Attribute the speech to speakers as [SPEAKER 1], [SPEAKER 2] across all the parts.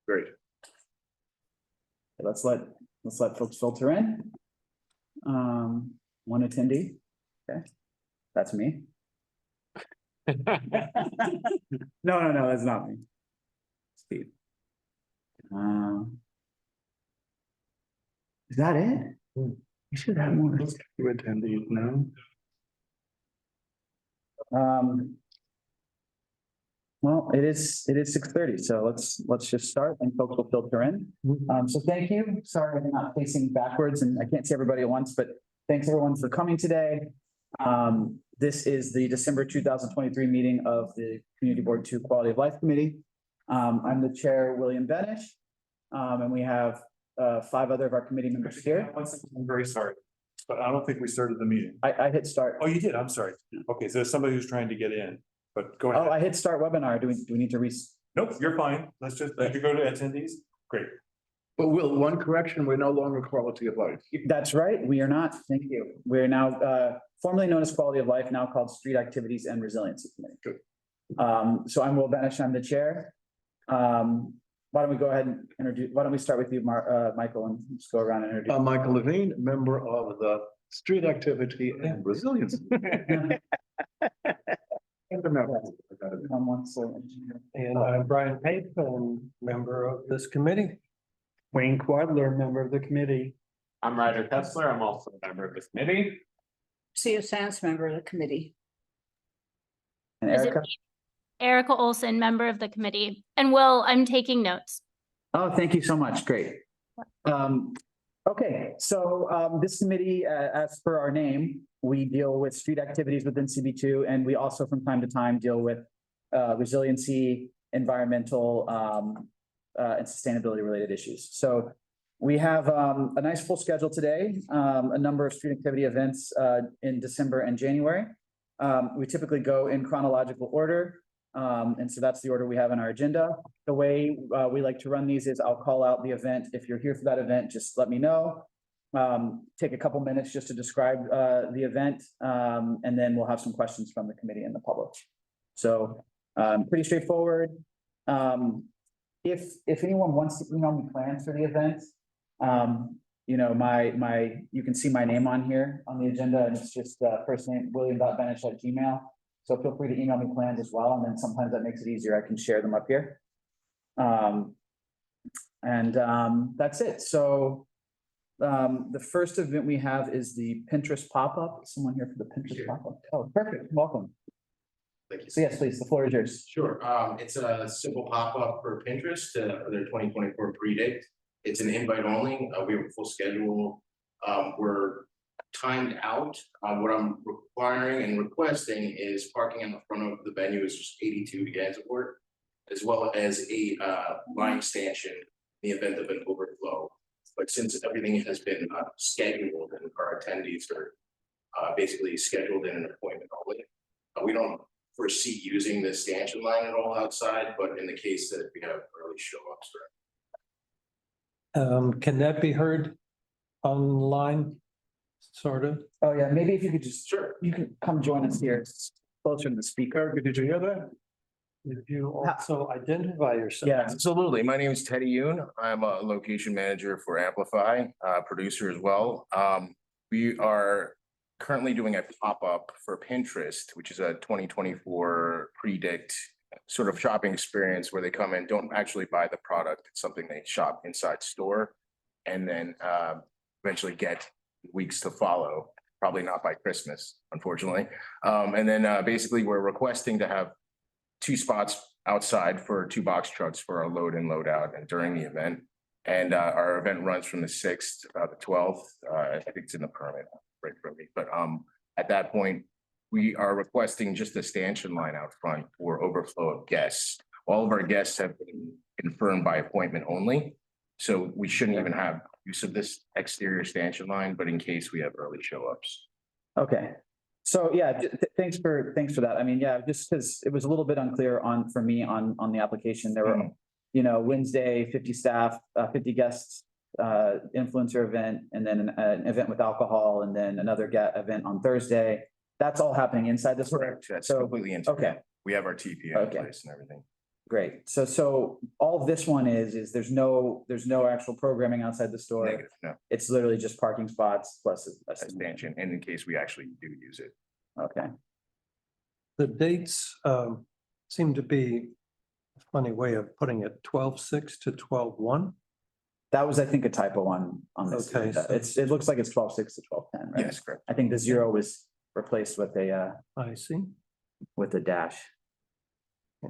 [SPEAKER 1] Great.
[SPEAKER 2] Let's let folks filter in. One attendee. Okay, that's me. No, that's not me. Steve. Is that it? You should have more.
[SPEAKER 1] Two attendees now.
[SPEAKER 2] Well, it is 6:30, so let's just start and folks will filter in. So thank you. Sorry, I'm not facing backwards and I can't see everybody at once, but thanks everyone for coming today. This is the December 2023 meeting of the Community Board 2 Quality of Life Committee. I'm the chair, William Benish, and we have 5 other of our committee members here.
[SPEAKER 1] I'm very sorry, but I don't think we started the meeting.
[SPEAKER 2] I hit start.
[SPEAKER 1] Oh, you did? I'm sorry. Okay, so there's somebody who's trying to get in, but go ahead.
[SPEAKER 2] Oh, I hit start webinar. Do we need to
[SPEAKER 1] Nope, you're fine. Let's just let you go to attendees. Great.
[SPEAKER 3] But Will, one correction, we're no longer quality of life.
[SPEAKER 2] That's right. We are not. Thank you. We're now formerly known as Quality of Life, now called Street Activities and Resiliency Committee.
[SPEAKER 3] Good.
[SPEAKER 2] So I'm Will Benish. I'm the chair. Why don't we go ahead and introduce? Why don't we start with you, Michael, and just go around and introduce.
[SPEAKER 3] Michael Levine, member of the Street Activity and Resiliency.
[SPEAKER 4] And I'm Brian Pape, and member of this committee.
[SPEAKER 5] Wayne Quadler, member of the committee.
[SPEAKER 6] I'm Ryder Kessler. I'm also a member of this committee.
[SPEAKER 7] Sia Sands, member of the committee.
[SPEAKER 2] And
[SPEAKER 8] Is it
[SPEAKER 2] Erica.
[SPEAKER 8] Erica Olson, member of the committee. And Will, I'm taking notes.
[SPEAKER 2] Oh, thank you so much. Great. Okay, so this committee, as per our name, we deal with street activities within CB2, and we also from time to time deal with resiliency, environmental, and sustainability related issues. So we have a nice full schedule today, a number of street activity events in December and January. We typically go in chronological order. And so that's the order we have in our agenda. The way we like to run these is I'll call out the event. If you're here for that event, just let me know. Take a couple minutes just to describe the event, and then we'll have some questions from the committee and the public. So pretty straightforward. If anyone wants to email me plans for the event, you know, you can see my name on here on the agenda, and it's just first name william.benish@gmail. So feel free to email me plans as well, and then sometimes that makes it easier. I can share them up here. That's it. So the first event we have is the Pinterest pop-up. Someone here for the Pinterest pop-up? Oh, perfect. Welcome.
[SPEAKER 9] Thank you.
[SPEAKER 2] So yes, please, the floor is yours.
[SPEAKER 9] Sure. It's a simple pop-up for Pinterest for their 2024 predict. It's an invite only. We have a full schedule. We're timed out. What I'm requiring and requesting is parking in the front of the venue is just 82 to get into work, as well as a line stanchion in the event of an overflow. But since everything has been scheduled and our attendees are basically scheduled in an appointment only, we don't foresee using the stanchion line at all outside, but in the case that we have early show-ups.
[SPEAKER 4] Can that be heard online? Sort of.
[SPEAKER 2] Oh yeah, maybe if you could just,
[SPEAKER 9] Sure.
[SPEAKER 2] you can come join us here, closer to the speaker.
[SPEAKER 3] Did you hear that?
[SPEAKER 4] Did you also identify yourself?
[SPEAKER 2] Yeah.
[SPEAKER 9] Absolutely. My name is Teddy Yoon. I'm a location manager for Amplify, producer as well. We are currently doing a pop-up for Pinterest, which is a 2024 predict sort of shopping experience where they come in, don't actually buy the product. It's something they shop inside store and then eventually get weeks to follow, probably not by Christmas, unfortunately. And then basically we're requesting to have 2 spots outside for 2 box trucks for our load and load out and during the event. And our event runs from the 6th to the 12th. I think it's in the permit right from me. But at that point, we are requesting just a stanchion line out front for overflow of guests. All of our guests have been confirmed by appointment only. So we shouldn't even have use of this exterior stanchion line, but in case we have early show-ups.
[SPEAKER 2] Okay. So yeah, thanks for that. I mean, yeah, just because it was a little bit unclear for me on the application. There were, you know, Wednesday, 50 staff, 50 guests, influencer event, and then an event with alcohol, and then another event on Thursday. That's all happening inside this.
[SPEAKER 9] Correct. That's
[SPEAKER 2] so
[SPEAKER 9] completely inside.
[SPEAKER 2] Okay.
[SPEAKER 9] We have our TPA in place and everything.
[SPEAKER 2] Great. So all all of this one is there's no actual programming outside the store.
[SPEAKER 9] Negative, no,
[SPEAKER 2] It's literally just parking spots plus a
[SPEAKER 9] expansion, and in case we actually do use it.
[SPEAKER 2] Okay,
[SPEAKER 4] The dates seem to be a funny way of putting it, 12/6 to 12/1.
[SPEAKER 2] that was, I think, a typo on this.
[SPEAKER 4] Okay, so-
[SPEAKER 2] It looks like it's 12/6 to 12/10, right?
[SPEAKER 9] Yes, correct.
[SPEAKER 2] I think the 0 was replaced with
[SPEAKER 4] I see.
[SPEAKER 2] a dash.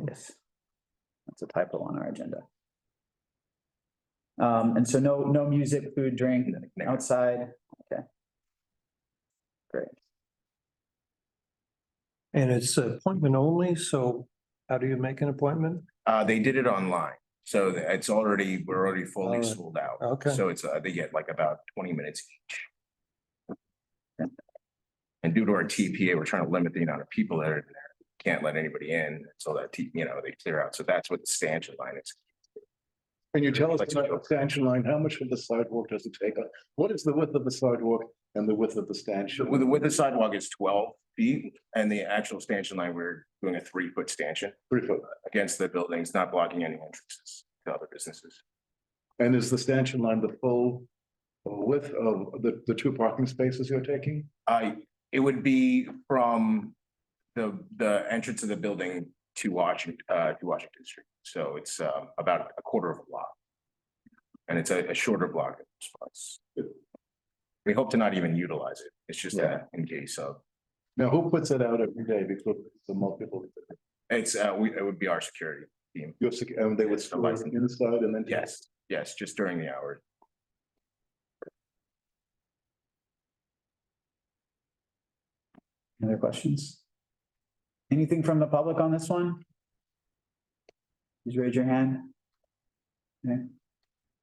[SPEAKER 2] Yes. That's a typo on our agenda. And so no music, food, drink
[SPEAKER 9] Negative.
[SPEAKER 2] outside. Okay. Great.
[SPEAKER 4] And it's appointment only, so how do you make an appointment?
[SPEAKER 9] They did it online, so it's already, we're already fully
[SPEAKER 4] Alright.
[SPEAKER 9] sold out.
[SPEAKER 4] Okay.
[SPEAKER 9] So it's, they get like about 20 minutes each. And due to our TPA, we're trying to limit the amount of people that are there. Can't let anybody in until that, they clear out. So that's what the stanchion line is.
[SPEAKER 3] Can you tell us about the expansion line? How much of the sidewalk does it take up? What is the width of the sidewalk and the width of the stanchion?
[SPEAKER 9] With the sidewalk is 12 feet, and the actual stanchion line, we're doing a 3-foot stanchion
[SPEAKER 3] 3 foot.
[SPEAKER 9] against the buildings, not blocking any entrances to other businesses.
[SPEAKER 3] And is the stanchion line the full width of the 2 parking spaces you're taking?
[SPEAKER 9] It would be from the entrance of the building to Washington Street. So it's about a quarter of a block. And it's a shorter block spots. We hope to not even utilize it. It's just that in case of.
[SPEAKER 3] Now, who puts it out every day? Because the multiple.
[SPEAKER 9] It's it would be our security team.
[SPEAKER 3] And they would store it inside and then.
[SPEAKER 9] Yes, just during the hours.
[SPEAKER 2] Any other questions? Anything from the public on this one? Please raise your hand.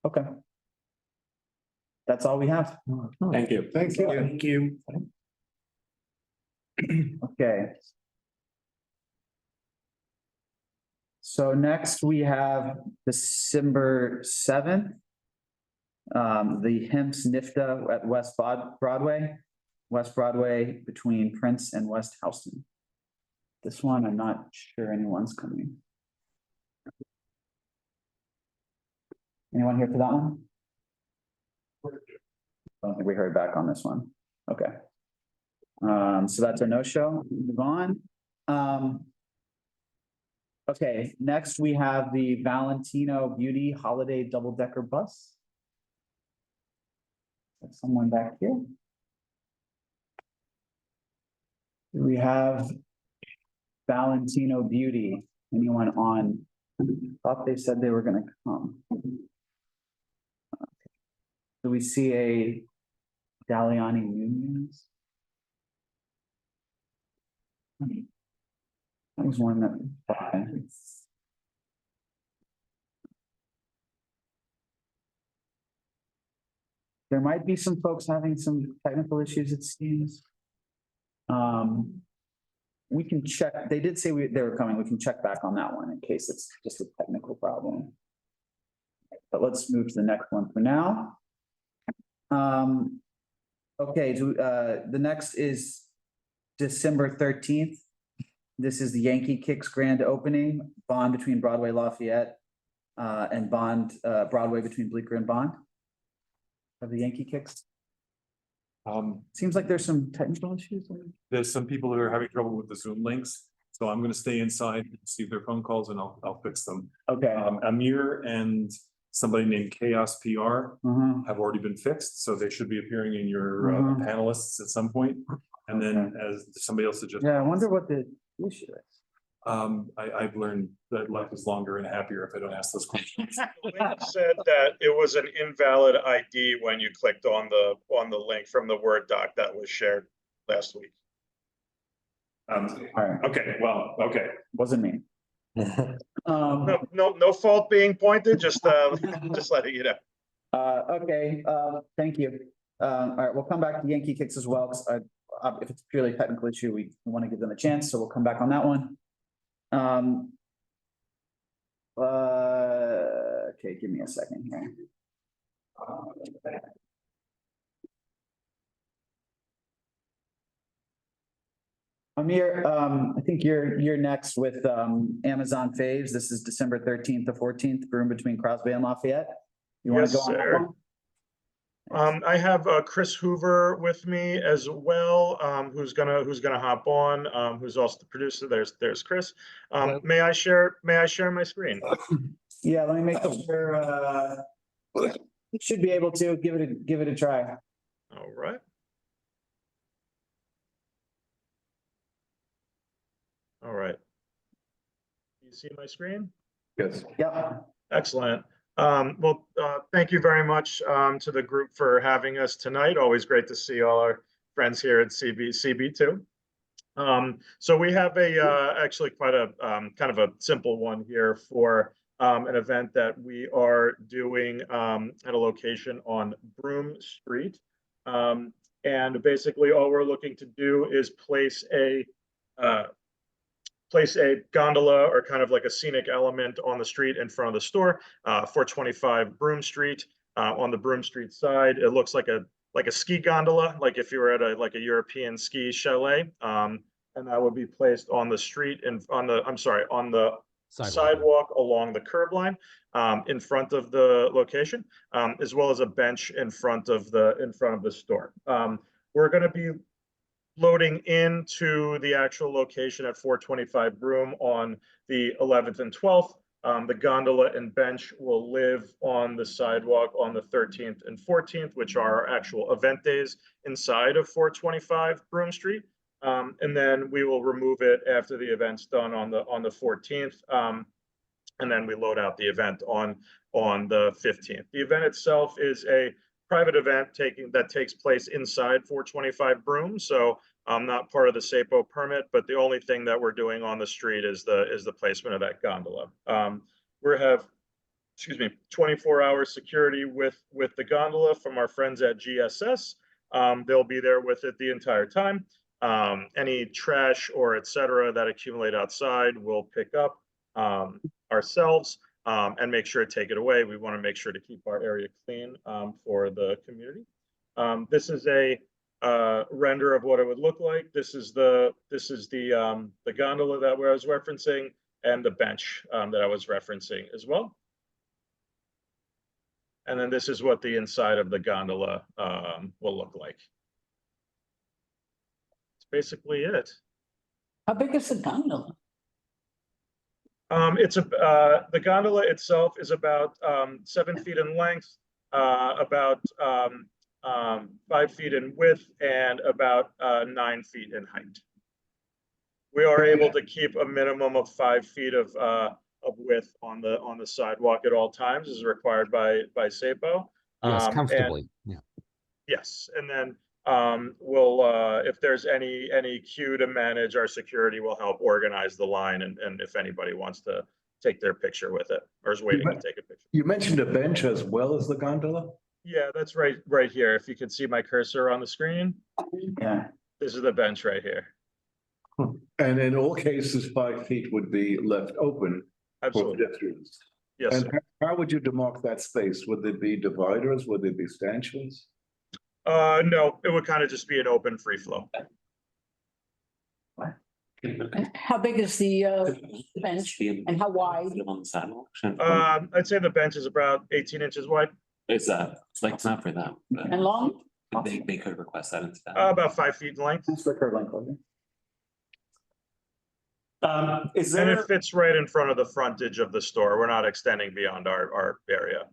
[SPEAKER 2] Okay. That's all we have.
[SPEAKER 1] Thank you.
[SPEAKER 3] Thank you.
[SPEAKER 1] Thank you.
[SPEAKER 2] Okay. So next we have December 7th. The HIMSS NIFTA at West Broadway between Prince and West Houston. This one, I'm not sure anyone's coming. Anyone here for that one? I don't think we heard back on this one. Okay. So that's a no-show. Move on. Okay, next we have the Valentino Beauty Holiday Double-Decker Bus. There's someone back here. Do we have Valentino Beauty? Anyone on? Thought they said they were gonna come. Do we see a Galliani Unions? That was one that. There might be some folks having some technical issues, it seems. We can check, they did say they were coming, we can check back on that one in case it's just a technical problem. But let's move to the next one for now. Okay, so the next is December 13th. This is the Yankee Kicks grand opening, Bond between Broadway Lafayette and Broadway between Bleecker and Bond. Of the Yankee Kicks. Seems like there's some technical issues.
[SPEAKER 1] There's some people who are having trouble with the Zoom links, so I'm gonna stay inside, and see their phone calls, and I'll fix them.
[SPEAKER 2] Okay.
[SPEAKER 1] Amir and somebody named Chaos PR
[SPEAKER 2] Mhm.
[SPEAKER 1] have already been fixed, so they should be appearing in your
[SPEAKER 2] Mhm.
[SPEAKER 1] panelists at some point. And then as somebody else suggested.
[SPEAKER 2] Yeah, I wonder what the issue is.
[SPEAKER 1] I've learned that life is longer and happier if I don't ask those questions.
[SPEAKER 10] Link said that it was an invalid ID when you clicked on the link from the Word doc that was shared last week.
[SPEAKER 2] All right,
[SPEAKER 1] Okay, well, okay.
[SPEAKER 2] wasn't me.
[SPEAKER 10] No fault being pointed, just letting you know.
[SPEAKER 2] Okay, thank you. All right, we'll come back to Yankee Kicks as well, because if it's purely a technical issue, we want to give them a chance, so we'll come back on that one. Okay, give me a second here. Amir, I think you're next with, Amazon Faves. This is December 13th to 14th, room between Crosby and Lafayette. You want to
[SPEAKER 10] Yes,
[SPEAKER 2] go on that
[SPEAKER 10] sir.
[SPEAKER 2] one?
[SPEAKER 10] I have Chris Hoover with me as well, who's gonna hop on, who's also the producer. There's Chris. May I share my screen?
[SPEAKER 2] Yeah, let me make sure, you should be able to give it a try.
[SPEAKER 10] All right. All right. You see my screen?
[SPEAKER 3] Yes.
[SPEAKER 2] Yep.
[SPEAKER 10] Excellent. Well, thank you very much to the group for having us tonight. Always great to see all our friends here at CB2. So we have actually quite a kind of a simple one here for an event that we are doing at a location on Broome Street. And basically all we're looking to do is place a gondola or kind of like a scenic element on the street in front of the store, 425 Broome Street. On the Broome Street side, it looks like a ski gondola, like if you were at a European ski chalet. And that would be placed on the street and on the sidewalk along the curb line in front of the location, as well as a bench in front of the store. We're going to be loading into the actual location at 425 Broome on the 11th and 12th. The gondola and bench will live on the sidewalk on the 13th and 14th, which are our actual event days inside of 425 Broome Street. And then we will remove it after the event's done on the 14th. And then we load out the event on the 15th. The event itself is a private event that takes place inside 425 Broome. So not part of the SAPO permit, but the only thing that we're doing on the street is the placement of that gondola. We have 24-hour security with the gondola from our friends at GSS. They'll be there with it the entire time. Any trash or etc. that accumulate outside, we'll pick up ourselves and make sure to take it away. We want to make sure to keep our area clean for the community. This is a render of what it would look like. This is the gondola that I was referencing and the bench that I was referencing as well. And then this is what the inside of the gondola will look like. That's basically it.
[SPEAKER 7] How big is the gondola?
[SPEAKER 10] The gondola itself is about 7 feet in length, about 5 feet in width, and about 9 feet in height. We are able to keep a minimum of 5 feet of width on the sidewalk at all times, as required by SAPO.
[SPEAKER 11] Yes, comfortably. Yeah.
[SPEAKER 10] Yes, and then we'll if there's any queue to manage, our security will help organize the line, and if anybody wants to take their picture with it or is waiting to take a picture.
[SPEAKER 3] You mentioned a bench as well as the gondola?
[SPEAKER 10] Yeah, that's right here. If you can see my cursor on the screen.
[SPEAKER 2] Yeah.
[SPEAKER 10] This is the bench right here.
[SPEAKER 3] And in all cases, 5 feet would be left open for
[SPEAKER 10] Absolutely.
[SPEAKER 3] pedestrians.
[SPEAKER 10] Yes,
[SPEAKER 3] And
[SPEAKER 10] sir.
[SPEAKER 3] how would you demarc that space? Would there be dividers? Would there be stanchions?
[SPEAKER 10] No, it would kind of just be an open free flow.
[SPEAKER 7] How big is the bench and how wide?
[SPEAKER 11] On the sidewalk.
[SPEAKER 10] I'd say the bench is about 18 inches wide.
[SPEAKER 11] It's like it's not for them. But
[SPEAKER 7] And long?
[SPEAKER 11] they could request that instead.
[SPEAKER 10] About 5 feet in length.
[SPEAKER 2] That's the curb length.
[SPEAKER 10] And it fits right in front of the frontage of the store. We're not extending beyond our area.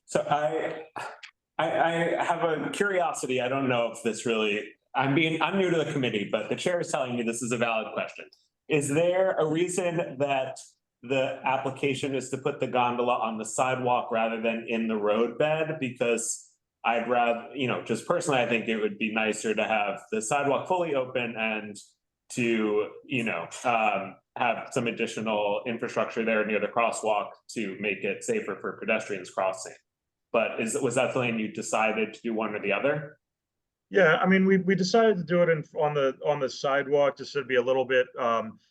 [SPEAKER 12] So I have a curiosity. I don't know if this really, I'm new to the committee, but the chair is telling me this is a valid question. Is there a reason that the application is to put the gondola on the sidewalk rather than in the roadbed? Because I'd rather, just personally, I think it would be nicer to have the sidewalk fully open and to, have some additional infrastructure there near the crosswalk to make it safer for pedestrians crossing. But was that something you decided to do one or the other?
[SPEAKER 10] Yeah, I mean, we decided to do it on the sidewalk just to be a little bit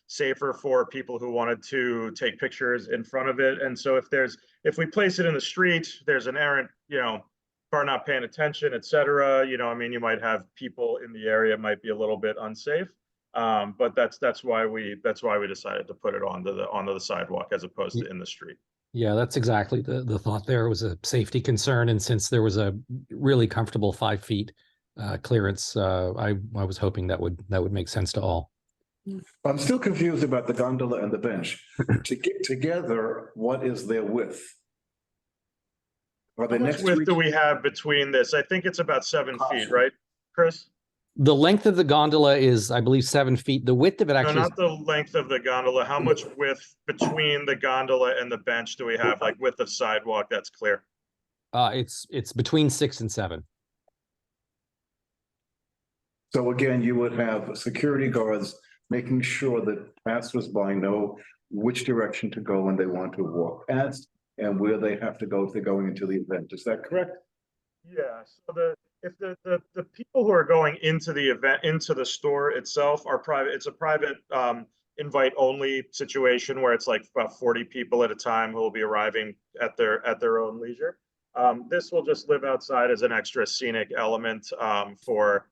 [SPEAKER 10] safer for people who wanted to take pictures in front of it. And so if we place it in the street, there's an errant, car not paying attention, et cetera. You might have people in the area might be a little bit unsafe. But that's why we decided to put it onto the sidewalk as opposed to in the street.
[SPEAKER 11] Yeah, that's exactly the thought there. Was a safety concern, and since there was a really comfortable 5 feet clearance, I was hoping that would make sense to all.
[SPEAKER 3] I'm still confused about the gondola and the bench. To get together, what is their width? Are they
[SPEAKER 10] How much
[SPEAKER 3] next to
[SPEAKER 10] width
[SPEAKER 3] each?
[SPEAKER 10] do we have between this? I think it's about 7 feet, right, Chris?
[SPEAKER 11] The length of the gondola is, I believe, 7 feet. The width of it
[SPEAKER 10] No,
[SPEAKER 11] actually is
[SPEAKER 10] not the length of the gondola. How much width between the gondola and the bench do we have? Like width of sidewalk, that's clear.
[SPEAKER 11] it's between 6 and 7.
[SPEAKER 3] So again, you would have security guards making sure that passersby know which direction to go when they want to walk past and where they have to go if they're going into the event. Is that correct?
[SPEAKER 10] Yeah, so if the people who are going into the event, into the store itself are private, it's a private invite only situation where it's like about 40 people at a time who will be arriving at their own leisure. This will just live outside as an extra scenic element for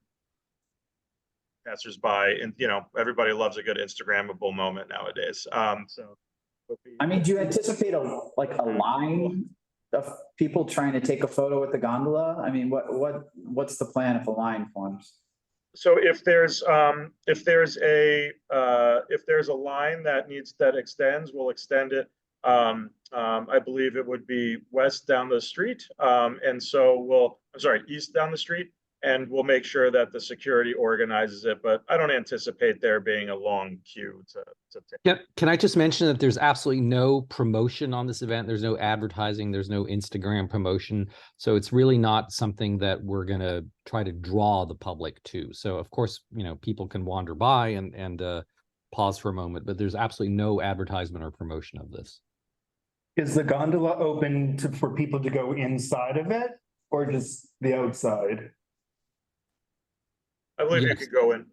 [SPEAKER 10] passersby, and everybody loves a good Instagrammable moment nowadays. So
[SPEAKER 2] I mean, do you anticipate a line of people trying to take a photo with the gondola? I mean, what's the plan if a line forms?
[SPEAKER 10] So if there's a line that extends, we'll extend it. I believe it would be west down the street. And so east down the street, and we'll make sure that the security organizes it. But I don't anticipate there being a long queue to take.
[SPEAKER 11] Can I just mention that there's absolutely no promotion on this event? There's no advertising, there's no Instagram promotion. So it's really not something that we're going to try to draw the public to. So of course, people can wander by and pause for a moment, but there's absolutely no advertisement or promotion of this.
[SPEAKER 5] Is the gondola open for people to go inside of it or just the outside?
[SPEAKER 10] I believe you could go in.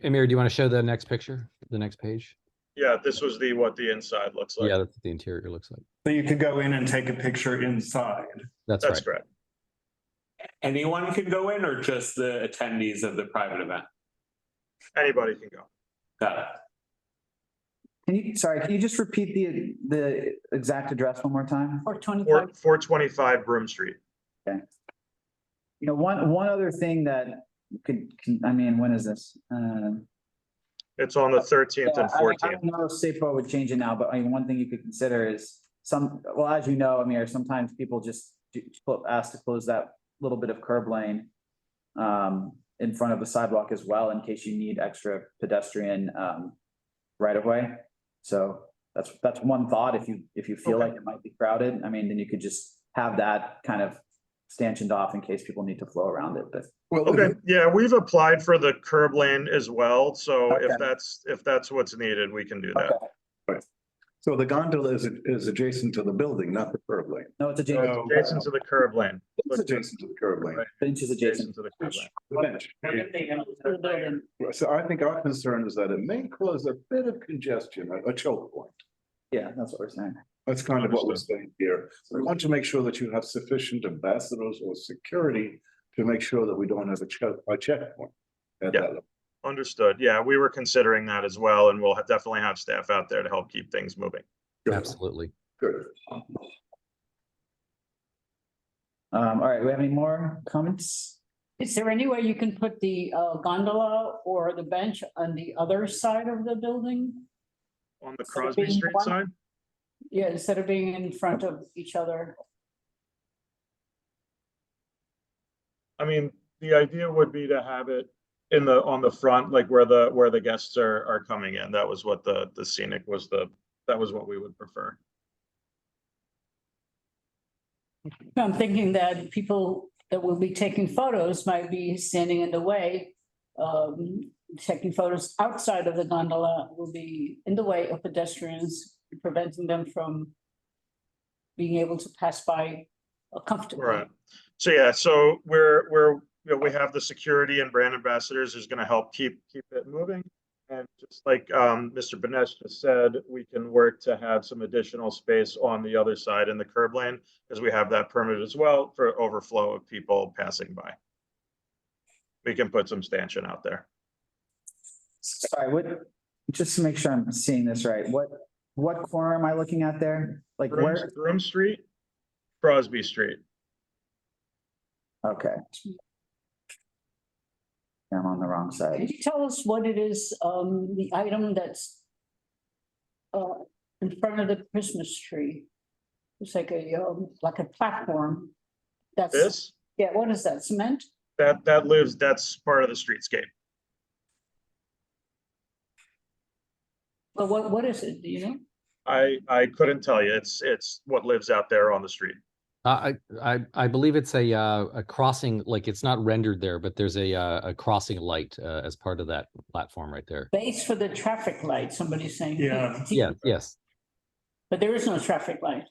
[SPEAKER 11] Amir, do you want to show the next picture, the next page?
[SPEAKER 10] Yeah, this was what the inside looks like.
[SPEAKER 11] Yeah, that's what the interior looks like.
[SPEAKER 5] So you could go in and take a picture inside.
[SPEAKER 11] That's right.
[SPEAKER 10] Correct.
[SPEAKER 12] Anyone can go in, or just the attendees of the private event?
[SPEAKER 10] Anybody can go.
[SPEAKER 12] Got it.
[SPEAKER 2] Can you just repeat the exact address one more time?
[SPEAKER 7] 425.
[SPEAKER 10] 425 Broom Street.
[SPEAKER 2] Okay. One other thing that I mean, when is this?
[SPEAKER 10] It's on the 13th and 14th.
[SPEAKER 2] I don't know if SAPO would change it now, but I mean, one thing you could consider is as you know, Amir, sometimes people just ask to close that little bit of curb lane in front of the sidewalk as well, in case you need extra pedestrian right of way. So that's one thought. If you feel like it might be crowded, I mean, then you could just have that kind of stanchioned off in case people need to flow around it. But
[SPEAKER 10] okay, yeah, we've applied for the curb lane as well. So
[SPEAKER 2] Okay.
[SPEAKER 10] if that's what's needed, we can do that.
[SPEAKER 2] Okay.
[SPEAKER 3] Right. So the gondola is adjacent to the building, not the curb lane.
[SPEAKER 2] No, it's adjacent.
[SPEAKER 10] Adjacent to the curb lane.
[SPEAKER 3] It's adjacent to the curb lane.
[SPEAKER 2] Bench is adjacent.
[SPEAKER 10] To the curb lane.
[SPEAKER 3] The bench. So I think our concern is that it may cause a bit of congestion, a choke point.
[SPEAKER 2] Yeah, that's what we're saying.
[SPEAKER 3] That's kind of what we're saying here. We want to make sure that you have sufficient ambassadors or security to make sure that we don't have a checkpoint at that level.
[SPEAKER 10] Understood. Yeah, we were considering that as well, and we'll definitely have staff out there to help keep things moving.
[SPEAKER 3] Good.
[SPEAKER 11] Absolutely.
[SPEAKER 3] Good.
[SPEAKER 2] All right, do we have any more comments?
[SPEAKER 7] Is there any way you can put the gondola or the bench on the other side of the building?
[SPEAKER 10] On the Crosby Street side?
[SPEAKER 7] Yeah, instead of being in front of each other.
[SPEAKER 10] I mean, the idea would be to have it on the front, like where the guests are coming in. That was what the scenic was that was what we would prefer.
[SPEAKER 7] I'm thinking that people that will be taking photos might be standing in the way. Taking photos outside of the gondola will be in the way of pedestrians, preventing them from being able to pass by comfortably.
[SPEAKER 10] Right. So yeah, so we have the security and brand ambassadors who's going to help keep it moving. And just like Mr. Benesh just said, we can work to have some additional space on the other side in the curb lane, because we have that permit as well for overflow of people passing by. We can put some stanchion out there.
[SPEAKER 2] Sorry, just to make sure I'm seeing this right, what corner am I looking at there? Like where?
[SPEAKER 10] Broom Street, Crosby Street.
[SPEAKER 2] Okay. I'm on the wrong
[SPEAKER 7] Can
[SPEAKER 2] side.
[SPEAKER 7] you tell us what it is, the item that's in front of the Christmas tree? It's like a platform. That's,
[SPEAKER 10] This,
[SPEAKER 7] yeah, what is that, cement?
[SPEAKER 10] that's part of the streetscape.
[SPEAKER 7] Well, what is it, do you know?
[SPEAKER 10] I couldn't tell you. It's what lives out there on the street.
[SPEAKER 11] I believe it's a crossing, like it's not rendered there, but there's a crossing light as part of that platform right there.
[SPEAKER 7] Base for the traffic light, somebody's saying.
[SPEAKER 12] Yeah.
[SPEAKER 11] Yeah, yes.
[SPEAKER 7] But there is no traffic light.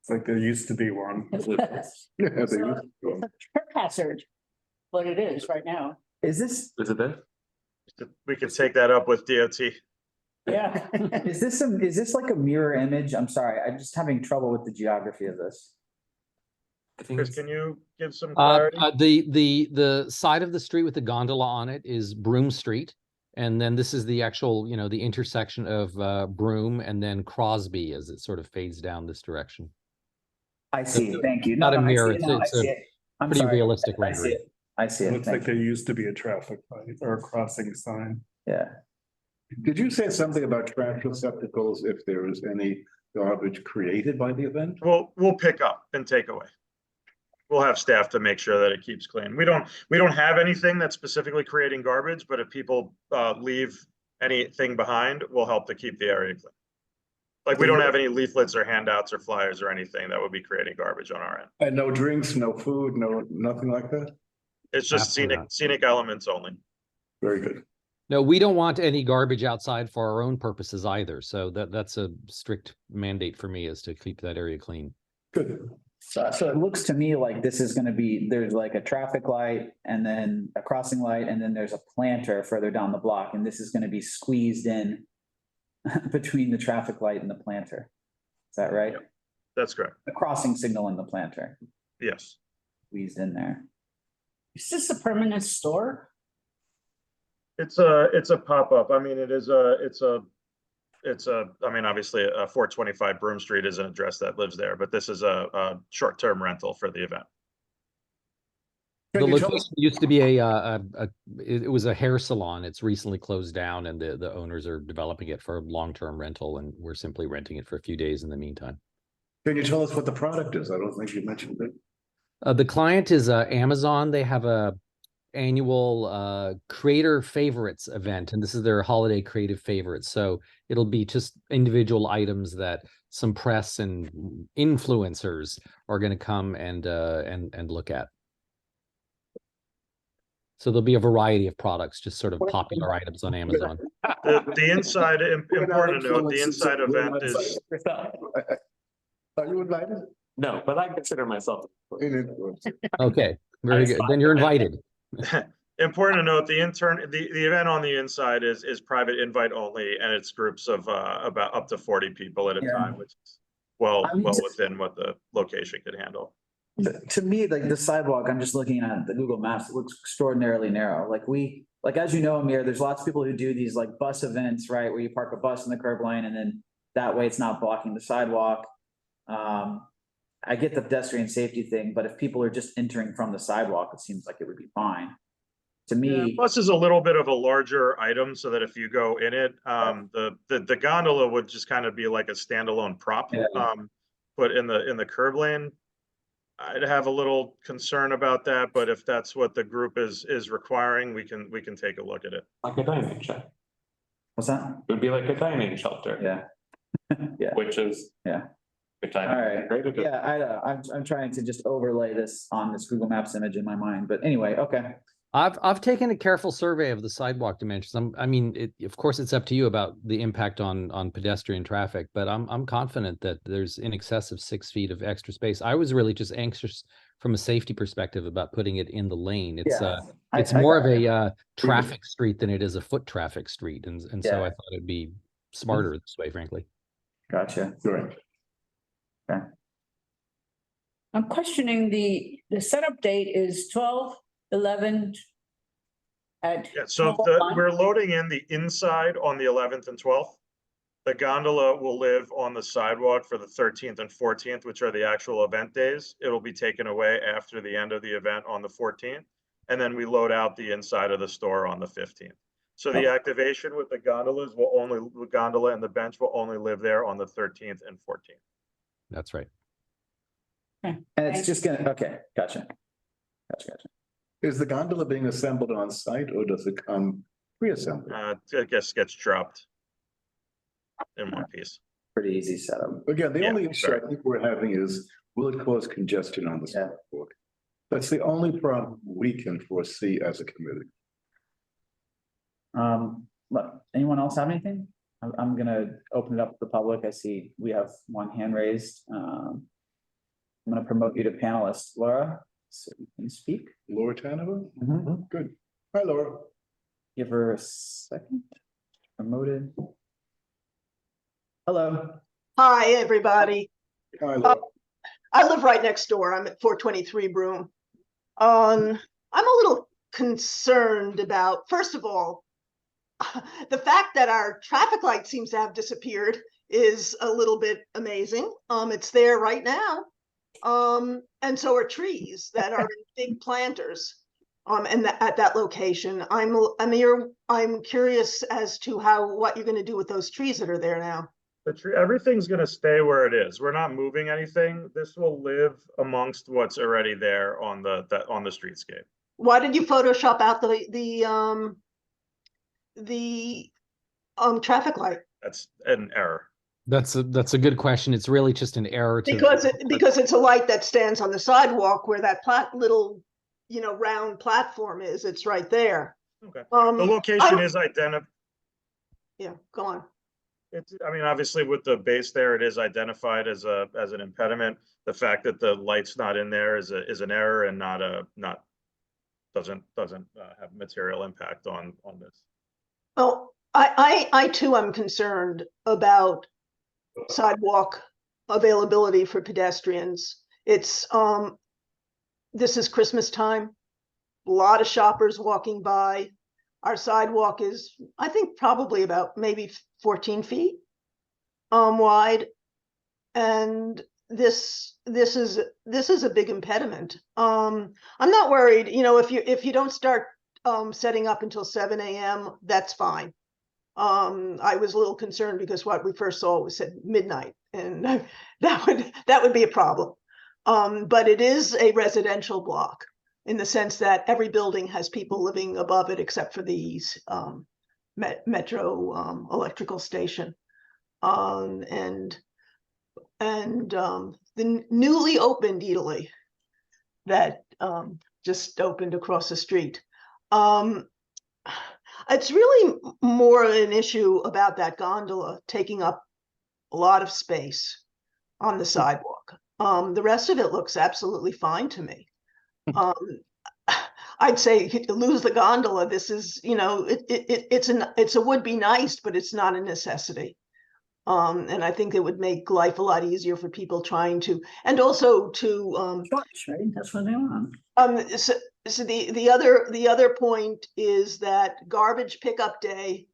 [SPEAKER 12] It's like there used to be one.
[SPEAKER 7] It's
[SPEAKER 3] Yeah,
[SPEAKER 7] a trip hazard, what it is right now.
[SPEAKER 2] Is this,
[SPEAKER 12] Is it there?
[SPEAKER 10] We could take that up with DOT.
[SPEAKER 7] Yeah.
[SPEAKER 2] is this like a mirror image? I'm sorry, I'm just having trouble with the geography of this.
[SPEAKER 12] I think
[SPEAKER 10] Chris,
[SPEAKER 12] it's-
[SPEAKER 10] can you give some clarity?
[SPEAKER 11] The side of the street with the gondola on it is Broome Street. And then this is the actual, the intersection of Broome and then Crosby as it sort of fades down this direction.
[SPEAKER 2] I see, thank you.
[SPEAKER 11] Not a
[SPEAKER 2] I see
[SPEAKER 11] mirror,
[SPEAKER 2] it now,
[SPEAKER 11] it's
[SPEAKER 2] I see
[SPEAKER 11] a
[SPEAKER 2] it. I'm
[SPEAKER 11] pretty
[SPEAKER 2] sorry.
[SPEAKER 11] realistic
[SPEAKER 2] I see
[SPEAKER 11] rendering.
[SPEAKER 2] it. I see it.
[SPEAKER 12] Looks
[SPEAKER 2] Thank
[SPEAKER 12] like there used to be a traffic light or a crossing sign.
[SPEAKER 2] you. Yeah.
[SPEAKER 3] Did you say something about trash receptacles if there is any garbage created by the event?
[SPEAKER 10] We'll pick up and take away. We'll have staff to make sure that it keeps clean. We don't have anything that's specifically creating garbage, but if people leave anything behind, we'll help to keep the area clean. Like we don't have any leaflets or handouts or flyers or anything that would be creating garbage on our end.
[SPEAKER 3] And no drinks, no food, nothing like that?
[SPEAKER 10] It's just
[SPEAKER 11] Absolutely not.
[SPEAKER 10] scenic elements only.
[SPEAKER 3] Very good.
[SPEAKER 11] No, we don't want any garbage outside for our own purposes either. So that's a strict mandate for me, is to keep that area clean.
[SPEAKER 3] Good.
[SPEAKER 2] So it looks to me like this is gonna be, there's like a traffic light and then a crossing light, and then there's a planter further down the block, and this is gonna be squeezed in between the traffic light and the planter. Is that right?
[SPEAKER 10] That's correct.
[SPEAKER 2] The crossing signal and the planter
[SPEAKER 10] Yes.
[SPEAKER 2] squeezed in there.
[SPEAKER 7] Is this a permanent store?
[SPEAKER 10] It's a pop-up. I mean, I mean, obviously, 425 Broome Street is an address that lives there, but this is a short-term rental for the event.
[SPEAKER 11] The location used to be it was a hair salon. It's recently closed down, and the owners are developing it for long-term rental, and we're simply renting it for a few days in the meantime.
[SPEAKER 3] Can you tell us what the product is? I don't think you mentioned it.
[SPEAKER 11] The client is Amazon. They have a annual creator favorites event, and this is their holiday creative favorites. So it'll be just individual items that some press and influencers are going to come and look at. So there'll be a variety of products, just sort of popular items on Amazon.
[SPEAKER 10] The inside, important to note, the inside event is,
[SPEAKER 3] Are you invited?
[SPEAKER 12] No, but I consider myself.
[SPEAKER 11] Okay, very good. Then you're invited.
[SPEAKER 10] important to note, the event on the inside is private invite only, and it's groups of about up to 40 people at a time, which is well within what the location could handle.
[SPEAKER 2] To me, like the sidewalk, I'm just looking at the Google Maps, it looks extraordinarily narrow. Like, as you know, Amir, there's lots of people who do these like bus events, right? Where you park a bus in the curb lane and then that way it's not blocking the sidewalk. I get the pedestrian safety thing, but if people are just entering from the sidewalk, it seems like it would be fine. To me.
[SPEAKER 10] Bus is a little bit of a larger item, so that if you go in it, the gondola would just kind of be like a standalone prop.
[SPEAKER 2] Yeah.
[SPEAKER 10] But in the curb lane, I'd have a little concern about that, but if that's what the group is requiring, we can take a look at it.
[SPEAKER 12] Like a dining shelter.
[SPEAKER 2] What's that?
[SPEAKER 12] It would be like a dining shelter.
[SPEAKER 2] Yeah. Yeah.
[SPEAKER 12] Which is.
[SPEAKER 2] Yeah.
[SPEAKER 12] Which I.
[SPEAKER 2] All right. Yeah, I'm trying to just overlay this on this Google Maps image in my mind, but anyway, okay.
[SPEAKER 11] I've taken a careful survey of the sidewalk dimensions. I mean, of course, it's up to you about the impact on pedestrian traffic, but I'm confident that there's in excess of 6 feet of extra space. I was really just anxious from a safety perspective about putting it in the lane. It's more of a traffic street than it is a foot traffic street, and so I thought it'd be smarter this way, frankly.
[SPEAKER 2] Gotcha.
[SPEAKER 3] Correct.
[SPEAKER 2] Okay.
[SPEAKER 7] I'm questioning the setup date is 12/11. at
[SPEAKER 10] Yeah, so
[SPEAKER 7] 12:01?
[SPEAKER 10] we're loading in the inside on the 11th and 12th. The gondola will live on the sidewalk for the 13th and 14th, which are the actual event days. It'll be taken away after the end of the event on the 14th. And then we load out the inside of the store on the 15th. So the activation with the gondolas the gondola and the bench will only live there on the 13th and 14th.
[SPEAKER 11] That's right.
[SPEAKER 2] And it's just gonna, okay, gotcha. Gotcha.
[SPEAKER 3] Is the gondola being assembled on site or does it come pre-assembled?
[SPEAKER 10] I guess gets dropped in one piece.
[SPEAKER 2] Pretty easy setup.
[SPEAKER 3] Again, the
[SPEAKER 10] Yeah,
[SPEAKER 3] only issue I think we're having is, will it cause congestion on the
[SPEAKER 2] Yeah.
[SPEAKER 3] sidewalk? That's the only problem we can foresee as a committee.
[SPEAKER 2] Look, anyone else have anything? I'm gonna open it up to the public. I see we have one hand raised. I'm gonna promote you to panelist, Laura, so you can speak.
[SPEAKER 3] Laura Tanova?
[SPEAKER 2] Mm-hmm.
[SPEAKER 3] Good. Hi, Laura.
[SPEAKER 2] Give her a second. Promoted. Hello.
[SPEAKER 13] Hi, everybody.
[SPEAKER 3] Hi, Laura.
[SPEAKER 13] I live right next door. I'm at 423 Broome. I'm a little concerned about, first of all, the fact that our traffic light seems to have disappeared is a little bit amazing. It's there right now. And so are trees that are in big planters. At that location, I'm curious as to what you're going to do with those trees that are there now.
[SPEAKER 10] Everything's going to stay where it is. We're not moving anything. This will live amongst what's already there on the streetscape.
[SPEAKER 13] Why did you Photoshop out the traffic light?
[SPEAKER 10] That's an error.
[SPEAKER 11] That's a good question. It's really just an error to.
[SPEAKER 13] Because it's a light that stands on the sidewalk where that little, round platform is. It's right there.
[SPEAKER 10] Okay. The location is identified.
[SPEAKER 13] Yeah, go on.
[SPEAKER 10] Obviously with the base there, it is identified as an impediment. The fact that the light's not in there is an error and doesn't have material impact on this.
[SPEAKER 13] Well, I too am concerned about sidewalk availability for pedestrians. It's this is Christmas time. A lot of shoppers walking by. Our sidewalk is, I think, probably about maybe 14 feet wide, and this is a big impediment. I'm not worried. If you don't start setting up until 7 a.m., that's fine. I was a little concerned because what we first saw was at midnight, and that would be a problem. But it is a residential block, in the sense that every building has people living above it, except for these metro electrical station. And the newly opened Eataly that just opened across the street. It's really more an issue about that gondola taking up a lot of space on the sidewalk. The rest of it looks absolutely fine to me. I'd say lose the gondola. This is, it's a would be nice, but it's not a necessity. And I think it would make life a lot easier for people trying to, and also to
[SPEAKER 7] Right? That's what they want.
[SPEAKER 13] so the other point is that garbage pickup day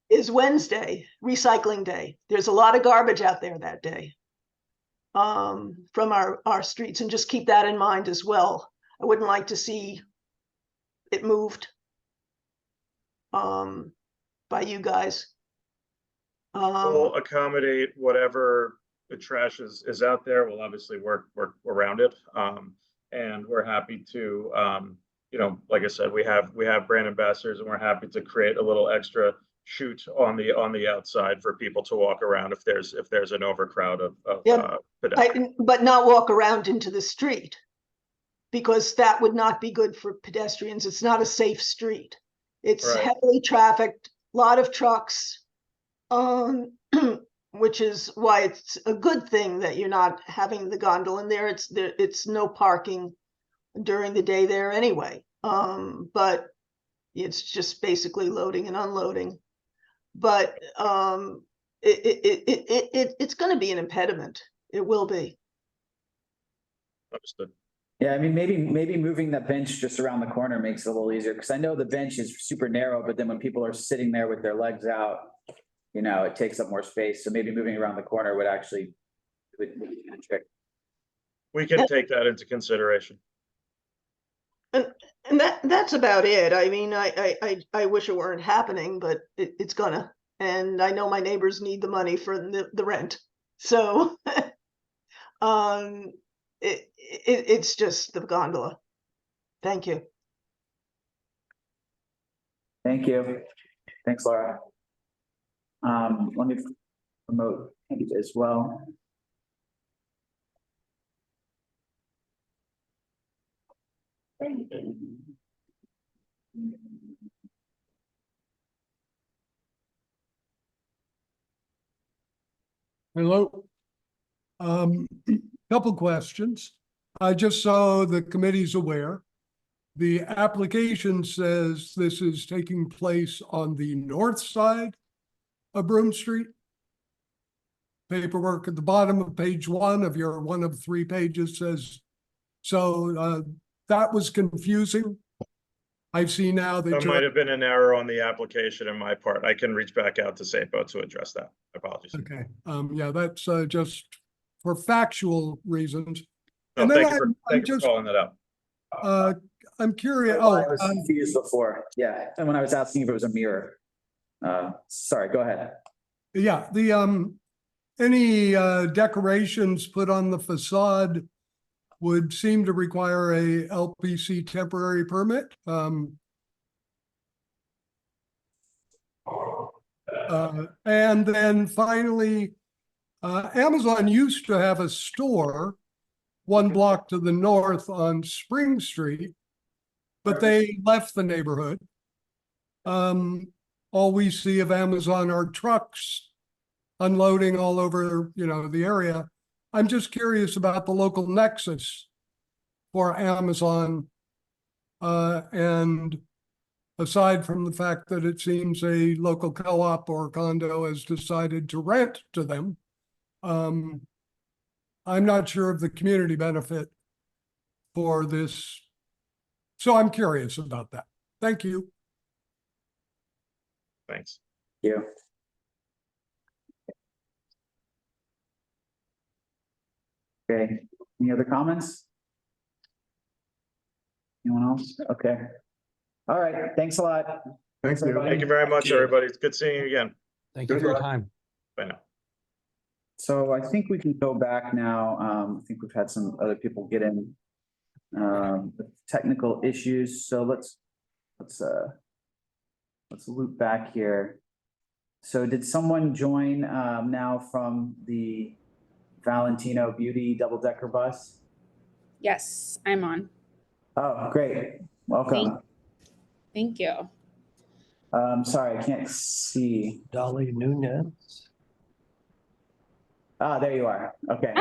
[SPEAKER 13] is Wednesday, recycling day. There's a lot of garbage out there that day from our streets, and just keep that in mind as well. I wouldn't like to see it moved by you guys.
[SPEAKER 10] We'll accommodate whatever the trash is out there. We'll obviously work around it. And we're happy to, like I said, we have brand ambassadors, and we're happy to create a little extra chute on the outside for people to walk around if there's an overcrowd of pedestrians.
[SPEAKER 13] But not walk around into the street, because that would not be good for pedestrians. It's not a safe street. It's heavily trafficked, a lot of trucks, which is why it's a good thing that you're not having the gondola in there. It's no parking during the day there anyway. But it's just basically loading and unloading. But it's going to be an impediment. It will be.
[SPEAKER 10] Understood.
[SPEAKER 2] Yeah, I mean, maybe moving that bench just around the corner makes it a little easier, because I know the bench is super narrow, but then when people are sitting there with their legs out, you know, it takes up more space. So maybe moving around the corner would actually would be a trick.
[SPEAKER 10] We can take that into consideration.
[SPEAKER 13] And that's about it. I mean, I wish it weren't happening, but it's gonna. And I know my neighbors need the money for the rent. So it's just the gondola. Thank you.
[SPEAKER 2] Thank you. Thanks, Laura. Let me promote Hank as well.
[SPEAKER 14] Hello. Couple questions. I just saw the committee's aware. The application says this is taking place on the north side of Broome Street. Paperwork at the bottom of page 1 of your 1 of 3 pages says, so that was confusing. I see now that
[SPEAKER 10] There might have been an error on the application in my part. I can reach back out to SAPO to address that. Apologies.
[SPEAKER 14] okay. Yeah, that's just for factual reasons.
[SPEAKER 10] No,
[SPEAKER 14] And then
[SPEAKER 10] thank you for calling that out.
[SPEAKER 14] I'm curious.
[SPEAKER 2] I was confused before. Yeah, and when I was asking if it was a mirror. Sorry, go ahead.
[SPEAKER 14] Yeah, the any decorations put on the facade would seem to require a LPC temporary permit. And then finally, Amazon used to have a store 1 block to the north on Spring Street, but they left the neighborhood. All we see of Amazon are trucks unloading all over, you know, the area. I'm just curious about the local nexus for Amazon. And aside from the fact that it seems a local co-op or condo has decided to rent to them, I'm not sure of the community benefit for this. So I'm curious about that. Thank you.
[SPEAKER 10] Thanks.
[SPEAKER 2] Yeah. Okay, any other comments? Anyone else? Okay. All right, thanks a lot.
[SPEAKER 3] Thank you.
[SPEAKER 10] Thank you very much, everybody. It's good seeing you again.
[SPEAKER 11] Thank you for your time.
[SPEAKER 10] Bye now.
[SPEAKER 2] So I think we can go back now. I think we've had some other people get in with technical issues. So let's loop back here. So did someone join now from the Valentino Beauty double-decker bus?
[SPEAKER 15] Yes, I'm on.
[SPEAKER 2] Oh, great. Welcome.
[SPEAKER 15] Thank you.
[SPEAKER 2] Sorry, I can't see.
[SPEAKER 4] Dolly Nunez.
[SPEAKER 2] Ah, there you are. Okay.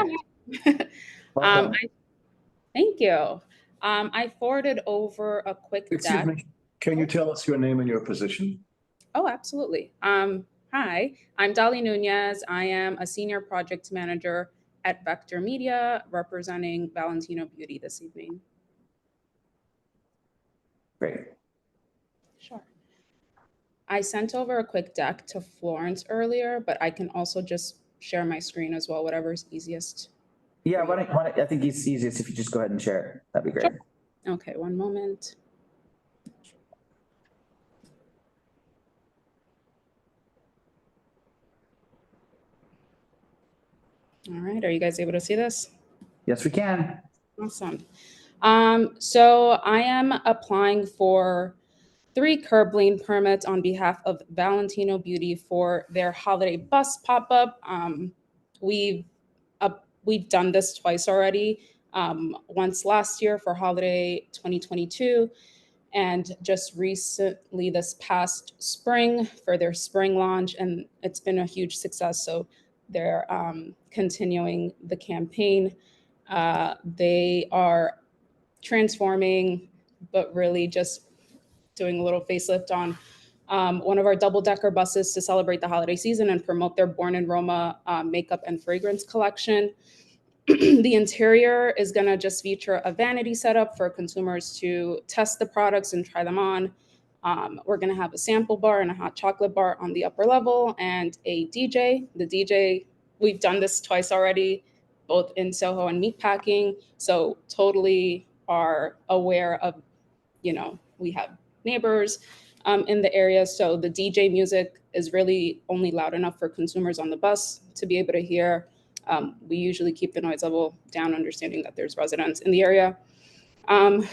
[SPEAKER 15] Thank you. I forwarded over a quick
[SPEAKER 3] Excuse
[SPEAKER 15] deck.
[SPEAKER 3] me, can you tell us your name and your position?
[SPEAKER 15] Oh, absolutely. Hi, I'm Dolly Nunez. I am a senior project manager at Vector Media, representing Valentino Beauty this evening.
[SPEAKER 2] Great.
[SPEAKER 15] Sure. I sent over a quick deck to Florence earlier, but I can also just share my screen as well, whatever is easiest.
[SPEAKER 2] Yeah, I think it's easiest if you just go ahead and share it. That'd be great.
[SPEAKER 15] Sure. Okay, one moment. All right, are you guys able to see this?
[SPEAKER 2] Yes, we can.
[SPEAKER 15] Awesome. So I am applying for 3 curb lane permits on behalf of Valentino Beauty for their holiday bus pop-up. We've done this twice already. Once last year for holiday 2022, and just recently this past spring for their spring launch, and it's been a huge success. So they're continuing the campaign. They are transforming, but really just doing a little facelift on one of our double-decker buses to celebrate the holiday season and promote their Born in Roma makeup and fragrance collection. The interior is gonna just feature a vanity setup for consumers to test the products and try them on. We're gonna have a sample bar and a hot chocolate bar on the upper level and a DJ. The DJ, we've done this twice already, both in Soho and Meatpacking. So totally are aware of, you know, we have neighbors in the area. So the DJ music is really only loud enough for consumers on the bus to be able to hear. We usually keep the noise level down, understanding that there's residents in the area.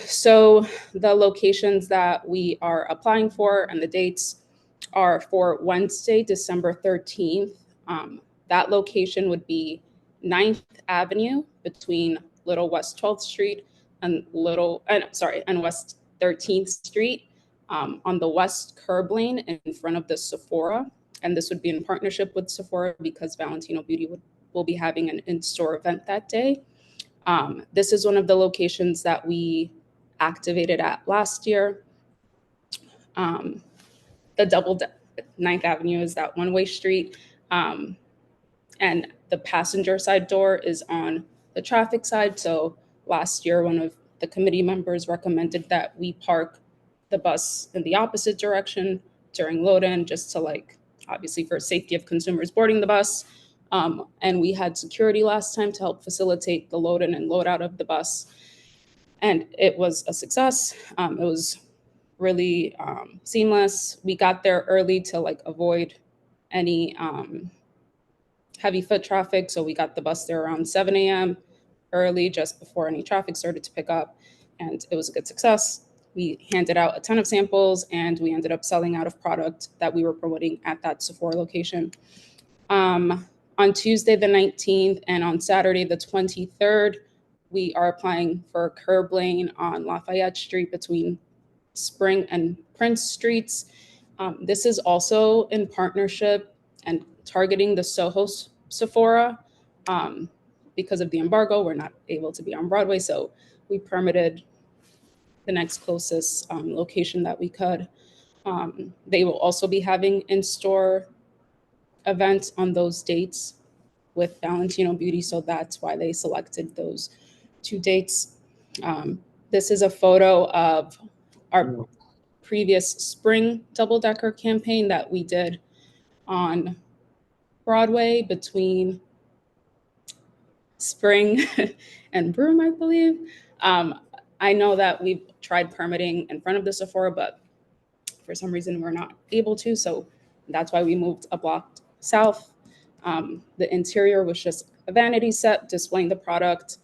[SPEAKER 15] So the locations that we are applying for and the dates are for Wednesday, December 13th. That location would be 9th Avenue between Little West 12th Street and West 13th Street, on the west curb lane in front of the Sephora. And this would be in partnership with Sephora because Valentino Beauty will be having an in-store event that day. This is one of the locations that we activated at last year. The 9th Avenue is that one-way street. And the passenger side door is on the traffic side. So last year, one of the committee members recommended that we park the bus in the opposite direction during load-in, just to, like, obviously for safety of consumers boarding the bus. And we had security last time to help facilitate the load in and load out of the bus. And it was a success. It was really seamless. We got there early to, like, avoid any heavy foot traffic. So we got the bus there around 7 a.m. early, just before any traffic started to pick up. And it was a good success. We handed out a ton of samples and we ended up selling out of product that we were promoting at that Sephora location. On Tuesday, the 19th, and on Saturday, the 23rd, we are applying for curb lane on Lafayette Street between Spring and Prince Streets. This is also in partnership and targeting the Soho Sephora. Because of the embargo, we're not able to be on Broadway, so we permitted the next closest location that we could. They will also be having in-store events on those dates with Valentino Beauty, so that's why they selected those 2 dates. This is a photo of our previous spring double-decker campaign that we did on Broadway between Spring and Broome, I believe. I know that we've tried permitting in front of the Sephora, but for some reason we're not able to, so that's why we moved a block south. The interior was just a vanity set displaying the product,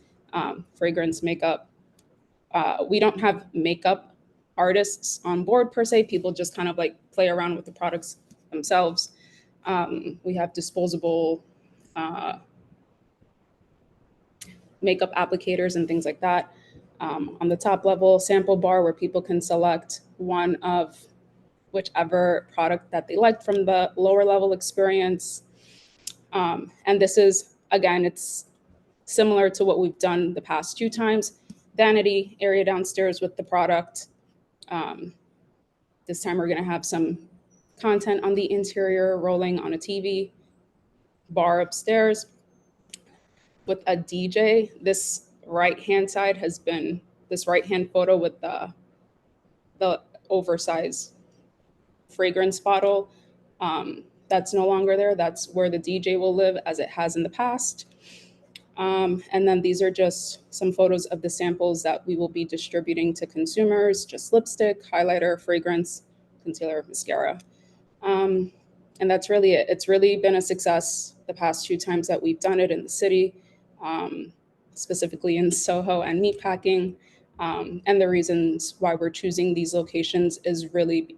[SPEAKER 15] fragrance, makeup. We don't have makeup artists on board per se. People just kind of like play around with the products themselves. We have disposable makeup applicators and things like that. On the top level, sample bar where people can select one of whichever product that they liked from the lower level experience. And this is, again, it's similar to what we've done the past 2 times. Vanity area downstairs with the product. This time we're gonna have some content on the interior rolling on a TV, bar upstairs with a DJ. This right-hand side has been, this right-hand photo with the oversized fragrance bottle. That's no longer there. That's where the DJ will live as it has in the past. And then these are just some photos of the samples that we will be distributing to consumers, just lipstick, highlighter, fragrance, concealer, mascara. And that's really it. It's really been a success the past 2 times that we've done it in the city, specifically in Soho and Meatpacking. And the reasons why we're choosing these locations is really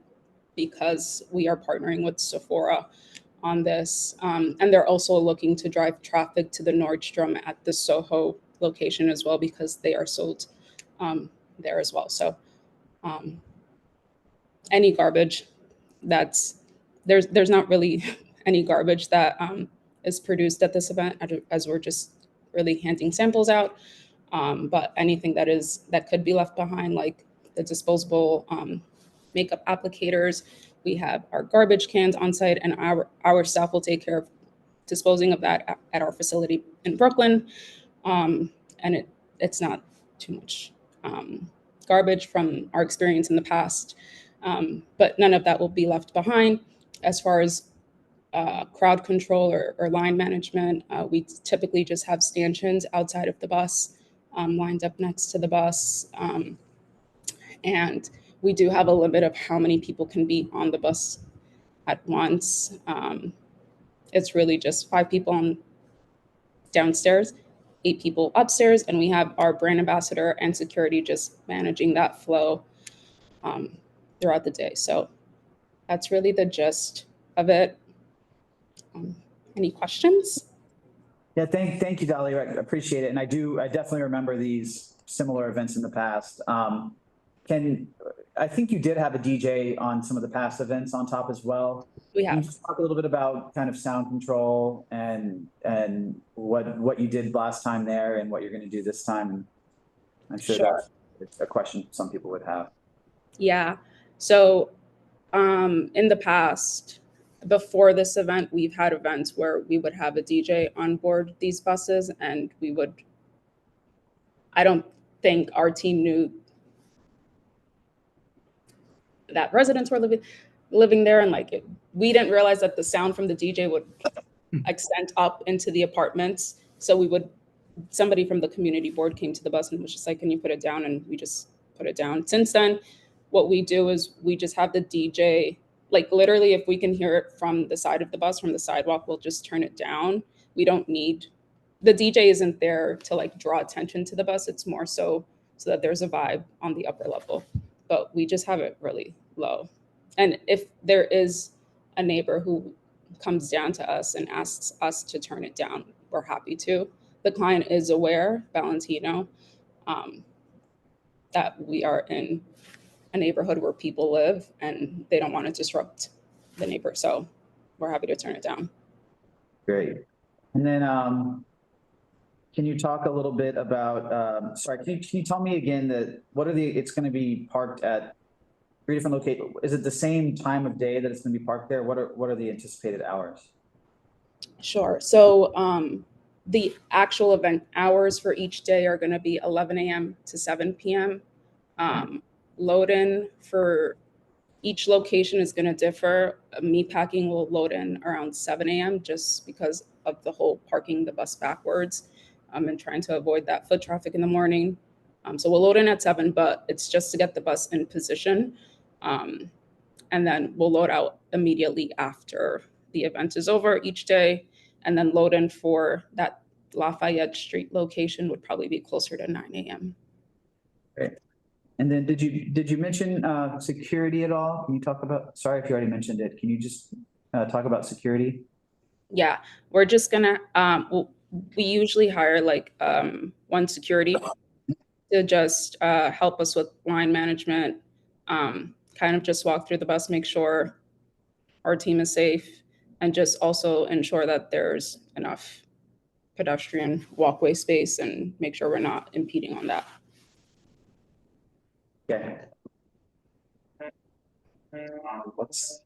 [SPEAKER 15] because we are partnering with Sephora on this. And they're also looking to drive traffic to the Nordstrom at the Soho location as well, because they are sold there as well. So any garbage that's, there's not really any garbage that is produced at this event, as we're just really handing samples out. But anything that could be left behind, like the disposable makeup applicators, we have our garbage cans on site, and our staff will take care of disposing of that at our facility in Brooklyn. And it's not too much garbage from our experience in the past. But none of that will be left behind. As far as crowd control or line management, we typically just have stanchions outside of the bus, lined up next to the bus. And we do have a limit of how many people can be on the bus at once. It's really just 5 people downstairs, 8 people upstairs, and we have our brand ambassador and security just managing that flow throughout the day. So that's really the gist of it. Any questions?
[SPEAKER 2] Yeah, thank you, Dolly. I appreciate it. And I definitely remember these similar events in the past. I think you did have a DJ on some of the past events on top as well.
[SPEAKER 15] We
[SPEAKER 2] Can you
[SPEAKER 15] have.
[SPEAKER 2] just talk a little bit about kind of sound control and what you did last time there and what you're going to do this time? And I'm sure that's a question some people would have.
[SPEAKER 15] Yeah. So in the past, before this event, we've had events where we would have a DJ on board these buses, and I don't think our team knew that residents were living there, and we didn't realize that the sound from the DJ would extend up into the apartments. So somebody from the community board came to the bus and was just like, "Can you put it down?" And we just put it down. Since then, what we do is we just have the DJ, literally, if we can hear it from the side of the bus, from the sidewalk, we'll just turn it down. We don't need, the DJ isn't there to draw attention to the bus. It's more so that there's a vibe on the upper level, but we just have it really low. And if there is a neighbor who comes down to us and asks us to turn it down, we're happy to. The client is aware, Valentino, that we are in a neighborhood where people live and they don't want to disrupt the neighbor. So we're happy to turn it down.
[SPEAKER 2] Great. And then can you talk a little bit about, sorry, can you tell me again it's going to be parked at 3 different locations. Is it the same time of day that it's going to be parked there? What are the anticipated hours?
[SPEAKER 15] Sure. So the actual event hours for each day are going to be 11 a.m. to 7 p.m. Load in for each location is going to differ. Meatpacking will load in around 7 a.m. just because of the whole parking the bus backwards and trying to avoid that foot traffic in the morning. So we'll load in at 7, but it's just to get the bus in position. And then we'll load out immediately after the event is over each day. And then load in for that Lafayette Street location would probably be closer to 9 a.m.
[SPEAKER 2] Great. And then did you mention security at all? Can you talk about, sorry if you already mentioned it, can you just talk about security?
[SPEAKER 15] Yeah, we're just gonna, we usually hire one security to just help us with line management, kind of just walk through the bus, make sure our team is safe, and just also ensure that there's enough pedestrian walkway space and make sure we're not impeding on that.
[SPEAKER 2] Okay. Let's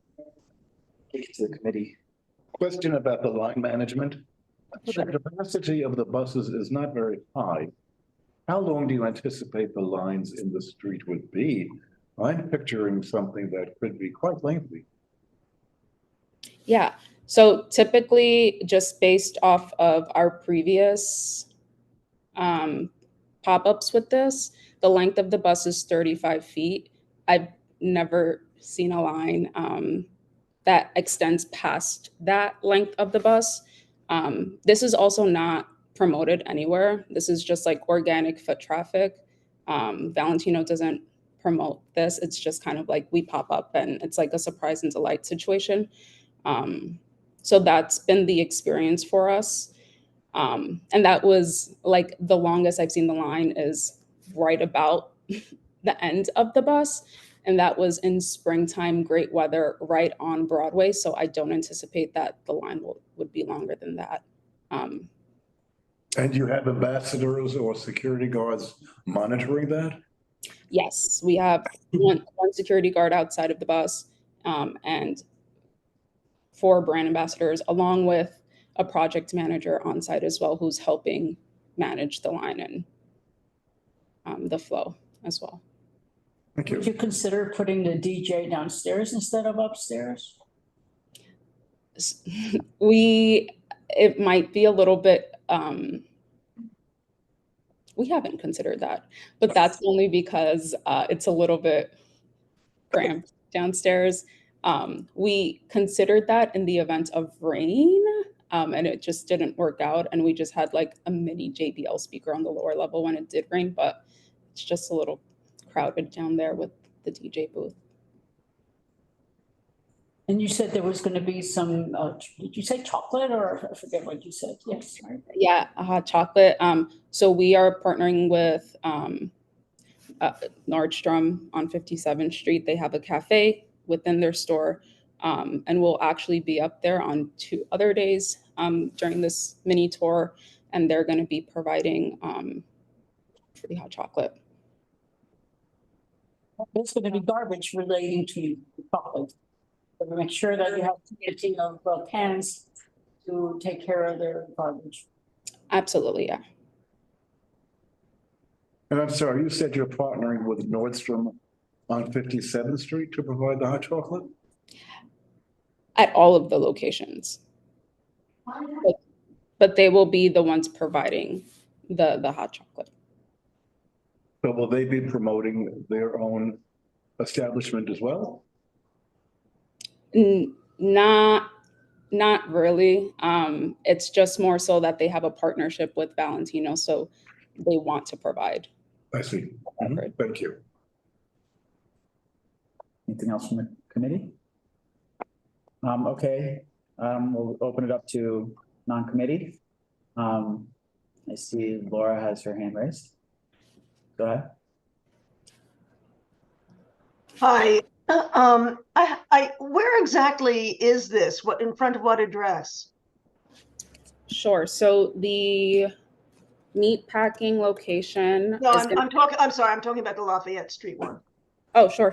[SPEAKER 2] take it to the committee.
[SPEAKER 3] Question about the line management. The capacity of the buses is not very high. How long do you anticipate the lines in the street would be? I'm picturing something that could be quite lengthy.
[SPEAKER 15] Yeah, so typically just based off of our previous pop-ups with this, the length of the bus is 35 feet. I've never seen a line that extends past that length of the bus. This is also not promoted anywhere. This is just organic foot traffic. Valentino doesn't promote this. It's just kind of we pop up and it's a surprise and delight situation. So that's been the experience for us. And that was the longest I've seen the line is right about the end of the bus. And that was in springtime, great weather, right on Broadway. So I don't anticipate that the line would be longer than that.
[SPEAKER 3] And you have ambassadors or security guards monitoring that?
[SPEAKER 15] Yes, we have one security guard outside of the bus and 4 brand ambassadors, along with a project manager on site as well, who's helping manage the line and the flow as well.
[SPEAKER 3] Thank
[SPEAKER 7] Would
[SPEAKER 3] you.
[SPEAKER 7] you consider putting the DJ downstairs instead of upstairs?
[SPEAKER 15] It might be a little bit, we haven't considered that, but that's only because it's a little bit cramped downstairs. We considered that in the event of rain, and it just didn't work out. And we just had like a mini JBL speaker on the lower level when it did rain, but it's just a little crowded down there with the DJ booth.
[SPEAKER 7] And you said there was going to be some, did you say chocolate or I forget what you said? Yes, right.
[SPEAKER 15] Yeah, hot chocolate. So we are partnering with Nordstrom on 57th Street. They have a cafe within their store, and we'll actually be up there on 2 other days during this mini tour, and they're going to be providing free hot chocolate.
[SPEAKER 7] There's going to be garbage relating to chocolate. But make sure that you have plenty of cans to take care of their garbage.
[SPEAKER 15] Absolutely, yeah.
[SPEAKER 3] And I'm sorry, you said you're partnering with Nordstrom on 57th Street to provide the hot chocolate?
[SPEAKER 15] At all of the locations. But they will be the ones providing the hot chocolate.
[SPEAKER 3] So will they be promoting their own establishment as well?
[SPEAKER 15] Not really. It's just more so that they have a partnership with Valentino, so they want to provide.
[SPEAKER 3] I see. Thank you.
[SPEAKER 2] Anything else from the committee? Okay, we'll open it up to non-committee. I see Laura has her hand raised. Go ahead.
[SPEAKER 13] Hi, where exactly is this? What, in front of what address?
[SPEAKER 15] Sure. So the meat packing location.
[SPEAKER 13] No, I'm sorry, I'm talking about the Lafayette Street one.
[SPEAKER 15] Oh, sure.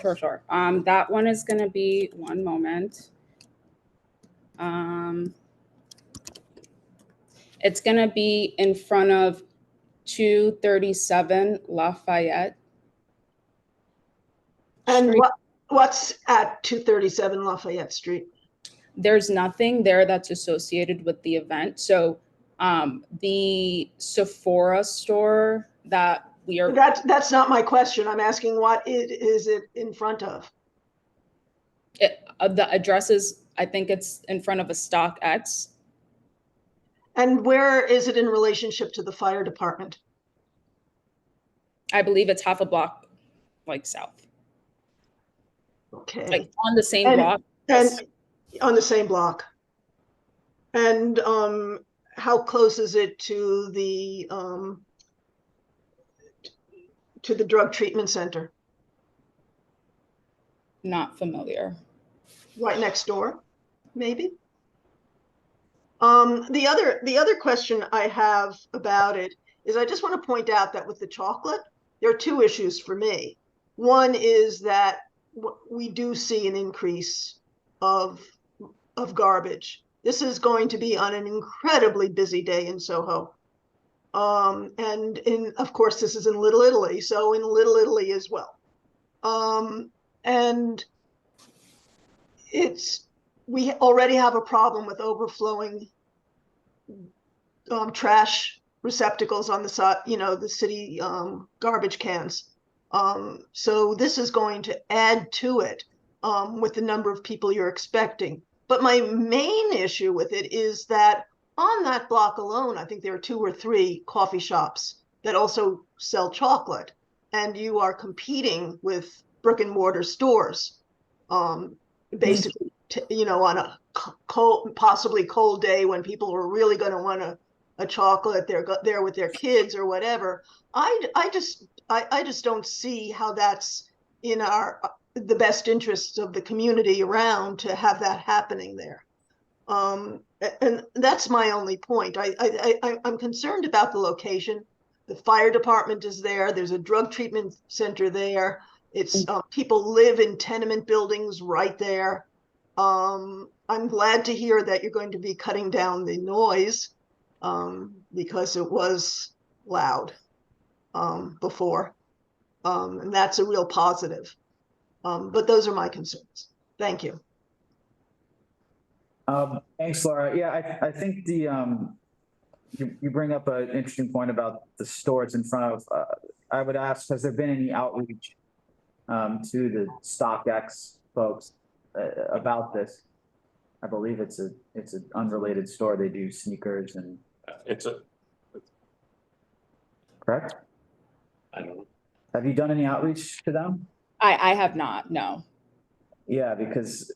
[SPEAKER 15] That one is going to be, one moment. It's going to be in front of 237 Lafayette.
[SPEAKER 13] And
[SPEAKER 15] Street.
[SPEAKER 13] what's at 237 Lafayette Street?
[SPEAKER 15] There's nothing there that's associated with the event. So the Sephora store that we are.
[SPEAKER 13] That's not my question. I'm asking what is it in front of?
[SPEAKER 15] The address is, I think it's in front of a StockX.
[SPEAKER 13] And where is it in relationship to the fire department?
[SPEAKER 15] I believe it's half a block, like south.
[SPEAKER 13] Okay.
[SPEAKER 15] Like on the same block.
[SPEAKER 13] And on the same block. And how close is it to the drug treatment center?
[SPEAKER 15] Not familiar.
[SPEAKER 13] Right next door, maybe? The other question I have about it is I just want to point out that with the chocolate, there are 2 issues for me. One is that we do see an increase of garbage. This is going to be on an incredibly busy day in Soho. And of course, this is in Little Italy, so in Little Italy as well. And we already have a problem with overflowing trash receptacles on the side, the city garbage cans. So this is going to add to it with the number of people you're expecting. But my main issue with it is that on that block alone, I think there are 2 or 3 coffee shops that also sell chocolate, and you are competing with brick and mortar stores, basically, on a possibly cold day when people are really going to want a chocolate, they're there with their kids or whatever. I just don't see how that's in the best interests of the community around to have that happening there. And that's my only point. I'm concerned about the location. The fire department is there. There's a drug treatment center there. It's people live in tenement buildings right there. I'm glad to hear that you're going to be cutting down the noise because it was loud before. And that's a real positive. But those are my concerns. Thank you.
[SPEAKER 2] Thanks, Laura. Yeah, I think the, you bring up an interesting point about the stores in front of, I would ask, has there been any outreach to the StockX folks about this? I believe it's an unrelated store. They do sneakers and. Correct?
[SPEAKER 12] I don't know.
[SPEAKER 2] Have you done any outreach to them?
[SPEAKER 15] I have not, no.
[SPEAKER 2] Yeah, because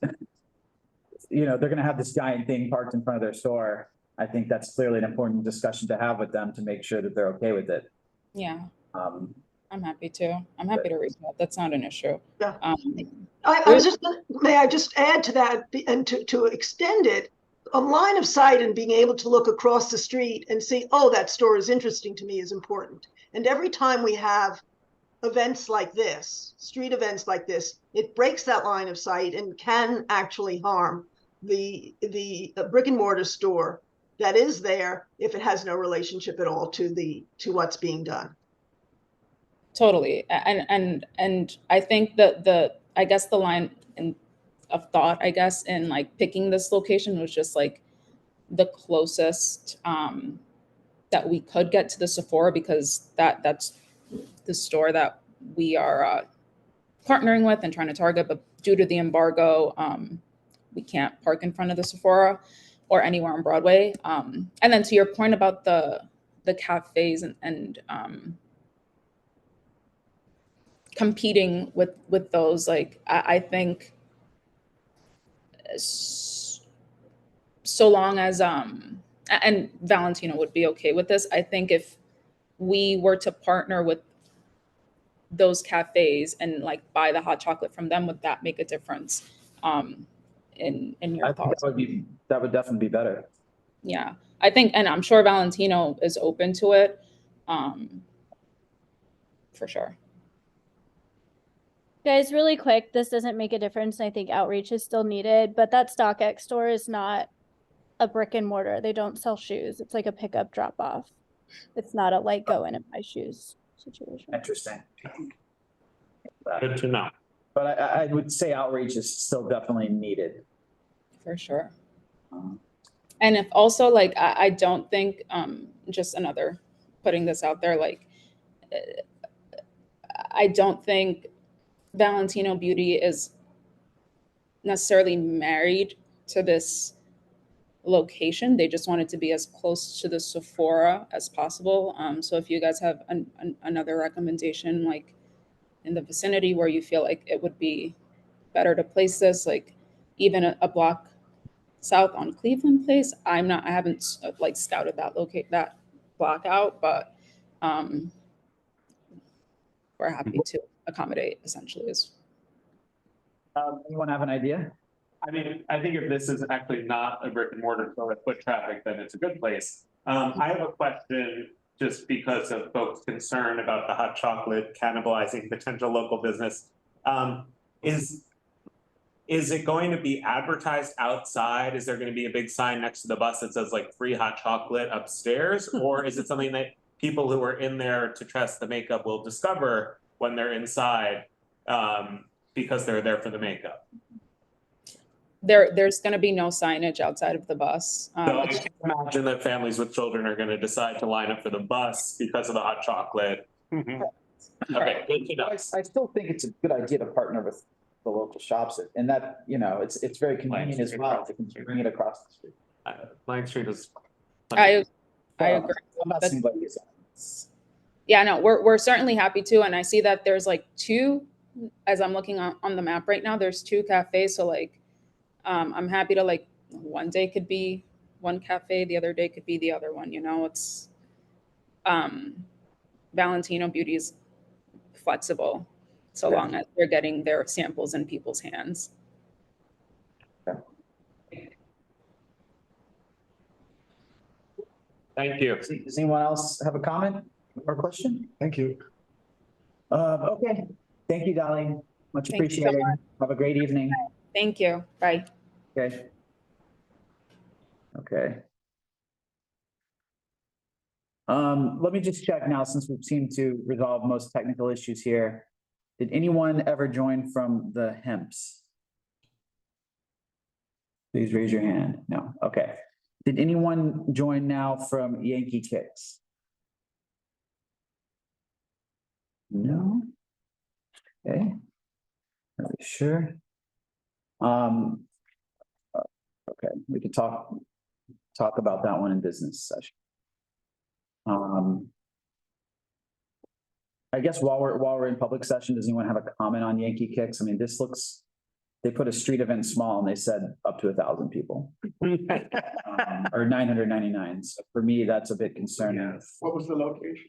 [SPEAKER 2] you know, they're gonna have this giant thing parked in front of their store. I think that's clearly an important discussion to have with them to make sure that they're okay with it.
[SPEAKER 15] Yeah. I'm happy to. I'm happy to reach out. That's not an issue.
[SPEAKER 13] Yeah. I was just, may I just add to that and to extend it, a line of sight and being able to look across the street and see, oh, that store is interesting to me is important. And every time we have events like this, street events like this, it breaks that line of sight and can actually harm the brick and mortar store that is there if it has no relationship at all to what's being done.
[SPEAKER 15] Totally. And I think that I guess the line of thought, I guess, in like picking this location was just like the closest that we could get to the Sephora, because that's the store that we are partnering with and trying to target, but due to the embargo, we can't park in front of the Sephora or anywhere on Broadway. And then to your point about the cafes and competing with those, like I think so long as and Valentino would be okay with this, I think if we were to partner with those cafes and like buy the hot chocolate from them, would that make a difference in your thoughts?
[SPEAKER 2] That would definitely be better.
[SPEAKER 15] Yeah, I think, and I'm sure Valentino is open to it for sure.
[SPEAKER 8] Guys, really quick, this doesn't make a difference. I think outreach is still needed, but that StockX store is not a brick and mortar. They don't sell shoes. It's like a pickup drop off. It's not a like go in and buy shoes situation.
[SPEAKER 2] Interesting.
[SPEAKER 12] Good to know.
[SPEAKER 2] But I would say outreach is still definitely needed.
[SPEAKER 15] For sure. And if also, like, I don't think, just another putting this out there, like, I don't think Valentino Beauty is necessarily married to this location. They just want it to be as close to the Sephora as possible. So if you guys have another recommendation, like in the vicinity where you feel like it would be better to place this, like even a block south on Cleveland Place, I haven't like scouted that block out, but we're happy to accommodate essentially.
[SPEAKER 2] Anyone have an idea?
[SPEAKER 12] I mean, I think if this is actually not a brick and mortar store with foot traffic, then it's a good place. I have a question just because of folks' concern about the hot chocolate cannibalizing potential local business. Is it going to be advertised outside? Is there going to be a big sign next to the bus that says like free hot chocolate upstairs? Or is it something that people who are in there to test the makeup will discover when they're inside because they're there for the makeup?
[SPEAKER 15] There's going to be no signage outside of the bus.
[SPEAKER 12] So I can imagine that families with children are going to decide to line up for the bus because of the hot chocolate. Okay, good to know.
[SPEAKER 2] I still think it's a good idea to partner with the local shops, and that, you know, it's very convenient as well. They can bring it across the street.
[SPEAKER 12] Line Street is.
[SPEAKER 15] I agree. Yeah, no, we're certainly happy to, and I see that there's like two, as I'm looking on the map right now, there's two cafes. So like, I'm happy to, like, one day could be one cafe, the other day could be the other one. You know, it's Valentino Beauty is flexible, so long as they're getting their samples in people's hands.
[SPEAKER 12] Thank you.
[SPEAKER 2] Does anyone else have a comment or question?
[SPEAKER 3] Thank you.
[SPEAKER 2] Okay. Thank you, Darlene. Much
[SPEAKER 15] Thank you so
[SPEAKER 2] appreciated.
[SPEAKER 15] much.
[SPEAKER 2] Have a great evening.
[SPEAKER 15] Thank you. Bye.
[SPEAKER 2] Okay. Okay. Let me just check now, since we've seemed to resolve most technical issues here. Did anyone ever join from the Hemps? Please raise your hand. No, okay. Did anyone join now from Yankee Kicks? No? Okay. Are we sure? Okay, we could talk about that one in business session. I guess while we're in public session, does anyone have a comment on Yankee Kicks? I mean, this looks, they put a street event small and they said up to 1,000 people. Or 999. So for me, that's a bit concerning.
[SPEAKER 3] What was the location?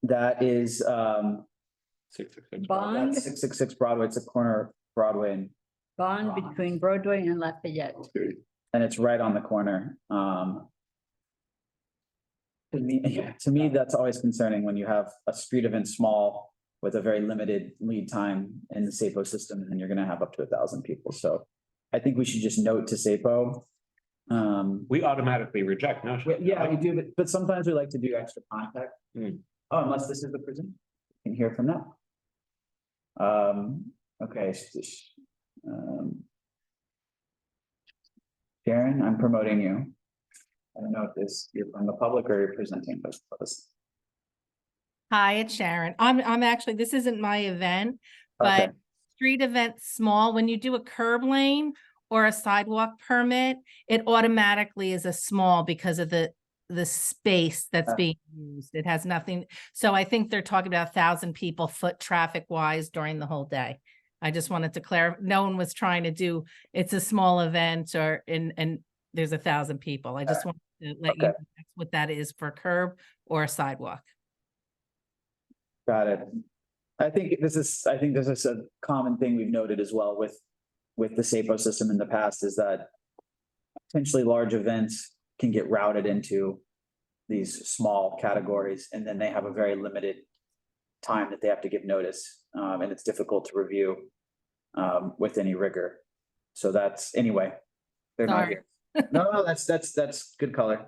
[SPEAKER 2] That is,
[SPEAKER 12] 666.
[SPEAKER 7] Bond,
[SPEAKER 2] 666 Broadway. It's a corner of Broadway and
[SPEAKER 7] bond between Broadway and Lafayette.
[SPEAKER 2] it's right on the corner. To me, that's always concerning when you have a street event small with a very limited lead time in the SAPO system, and then you're gonna have up to 1,000 people. So I think we should just note to SAPO.
[SPEAKER 12] We automatically reject, no?
[SPEAKER 2] Yeah, we do, but sometimes we like to do extra contact.
[SPEAKER 12] Hmm.
[SPEAKER 2] Oh, unless this is the prison, you can hear from that. Okay. Sharon, I'm promoting you. I don't know if you're from the public or you're presenting, but
[SPEAKER 16] Hi, it's Sharon. I'm actually, this isn't my event,
[SPEAKER 2] okay.
[SPEAKER 16] but street event small, when you do a curb lane or a sidewalk permit, it automatically is a small because of the space that's being used. It has nothing. So I think they're talking about 1,000 people foot traffic wise during the whole day. I just wanted to clarify, no one was trying to do, it's a small event or and there's 1,000 people. I just wanted to let you know that's what that is for curb or a sidewalk.
[SPEAKER 2] Got it. I think this is a common thing we've noted as well with the SAPO system in the past, is that potentially large events can get routed into these small categories, and then they have a very limited time that they have to give notice, and it's difficult to review with any rigor. So that's, anyway, they're not here. No, that's good color.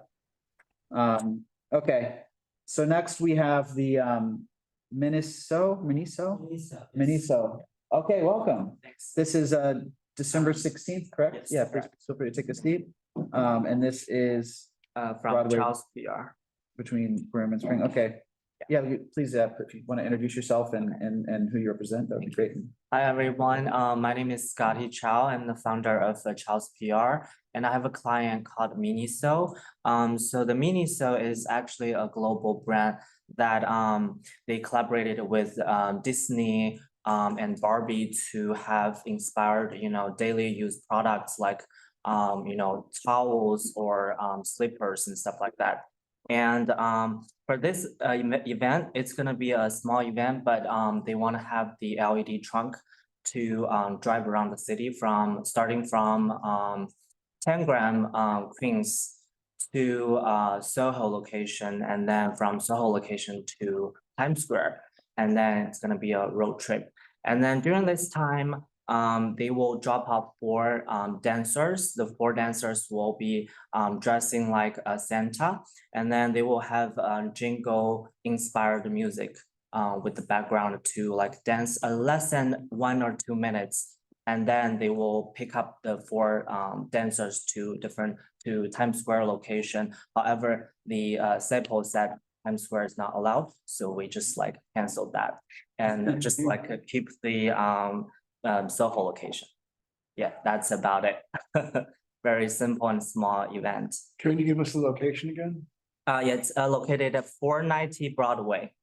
[SPEAKER 2] Okay, so next we have the Miniso. Okay, welcome. This is December 16th, correct?
[SPEAKER 17] Yes,
[SPEAKER 2] Yeah, please feel free to take a seat. And this is
[SPEAKER 17] from
[SPEAKER 2] Broadway.
[SPEAKER 17] Charles PR.
[SPEAKER 2] Between Broome and Spring. Okay. Yeah, please, if you want to introduce yourself and who you represent, that would be great.
[SPEAKER 17] Hi, everyone. My name is Scotty Chow. I'm the founder of Charles PR, and I have a client called Miniso. So the Miniso is actually a global brand that they collaborated with Disney and Barbie to have inspired, daily use products like, towels or slippers and stuff like that. And for this event, it's going to be a small event, but they want to have the LED trunk to drive around the city starting from 10-gram Queens to Soho location, and then from Soho location to Times Square. And then it's going to be a road trip. And then during this time, they will drop off 4 dancers. The 4 dancers will be dressing like a Santa, and then they will have jingle inspired music with the background to like dance less than 1 or 2 minutes. And then they will pick up the 4 dancers to Times Square location. However, the SAPO said Times Square is not allowed, so we just like canceled that and just like keep the Soho location. Yeah, that's about it. Very simple and small event.
[SPEAKER 3] Can you give us the location again?
[SPEAKER 17] Yeah, it's located at 490 Broadway.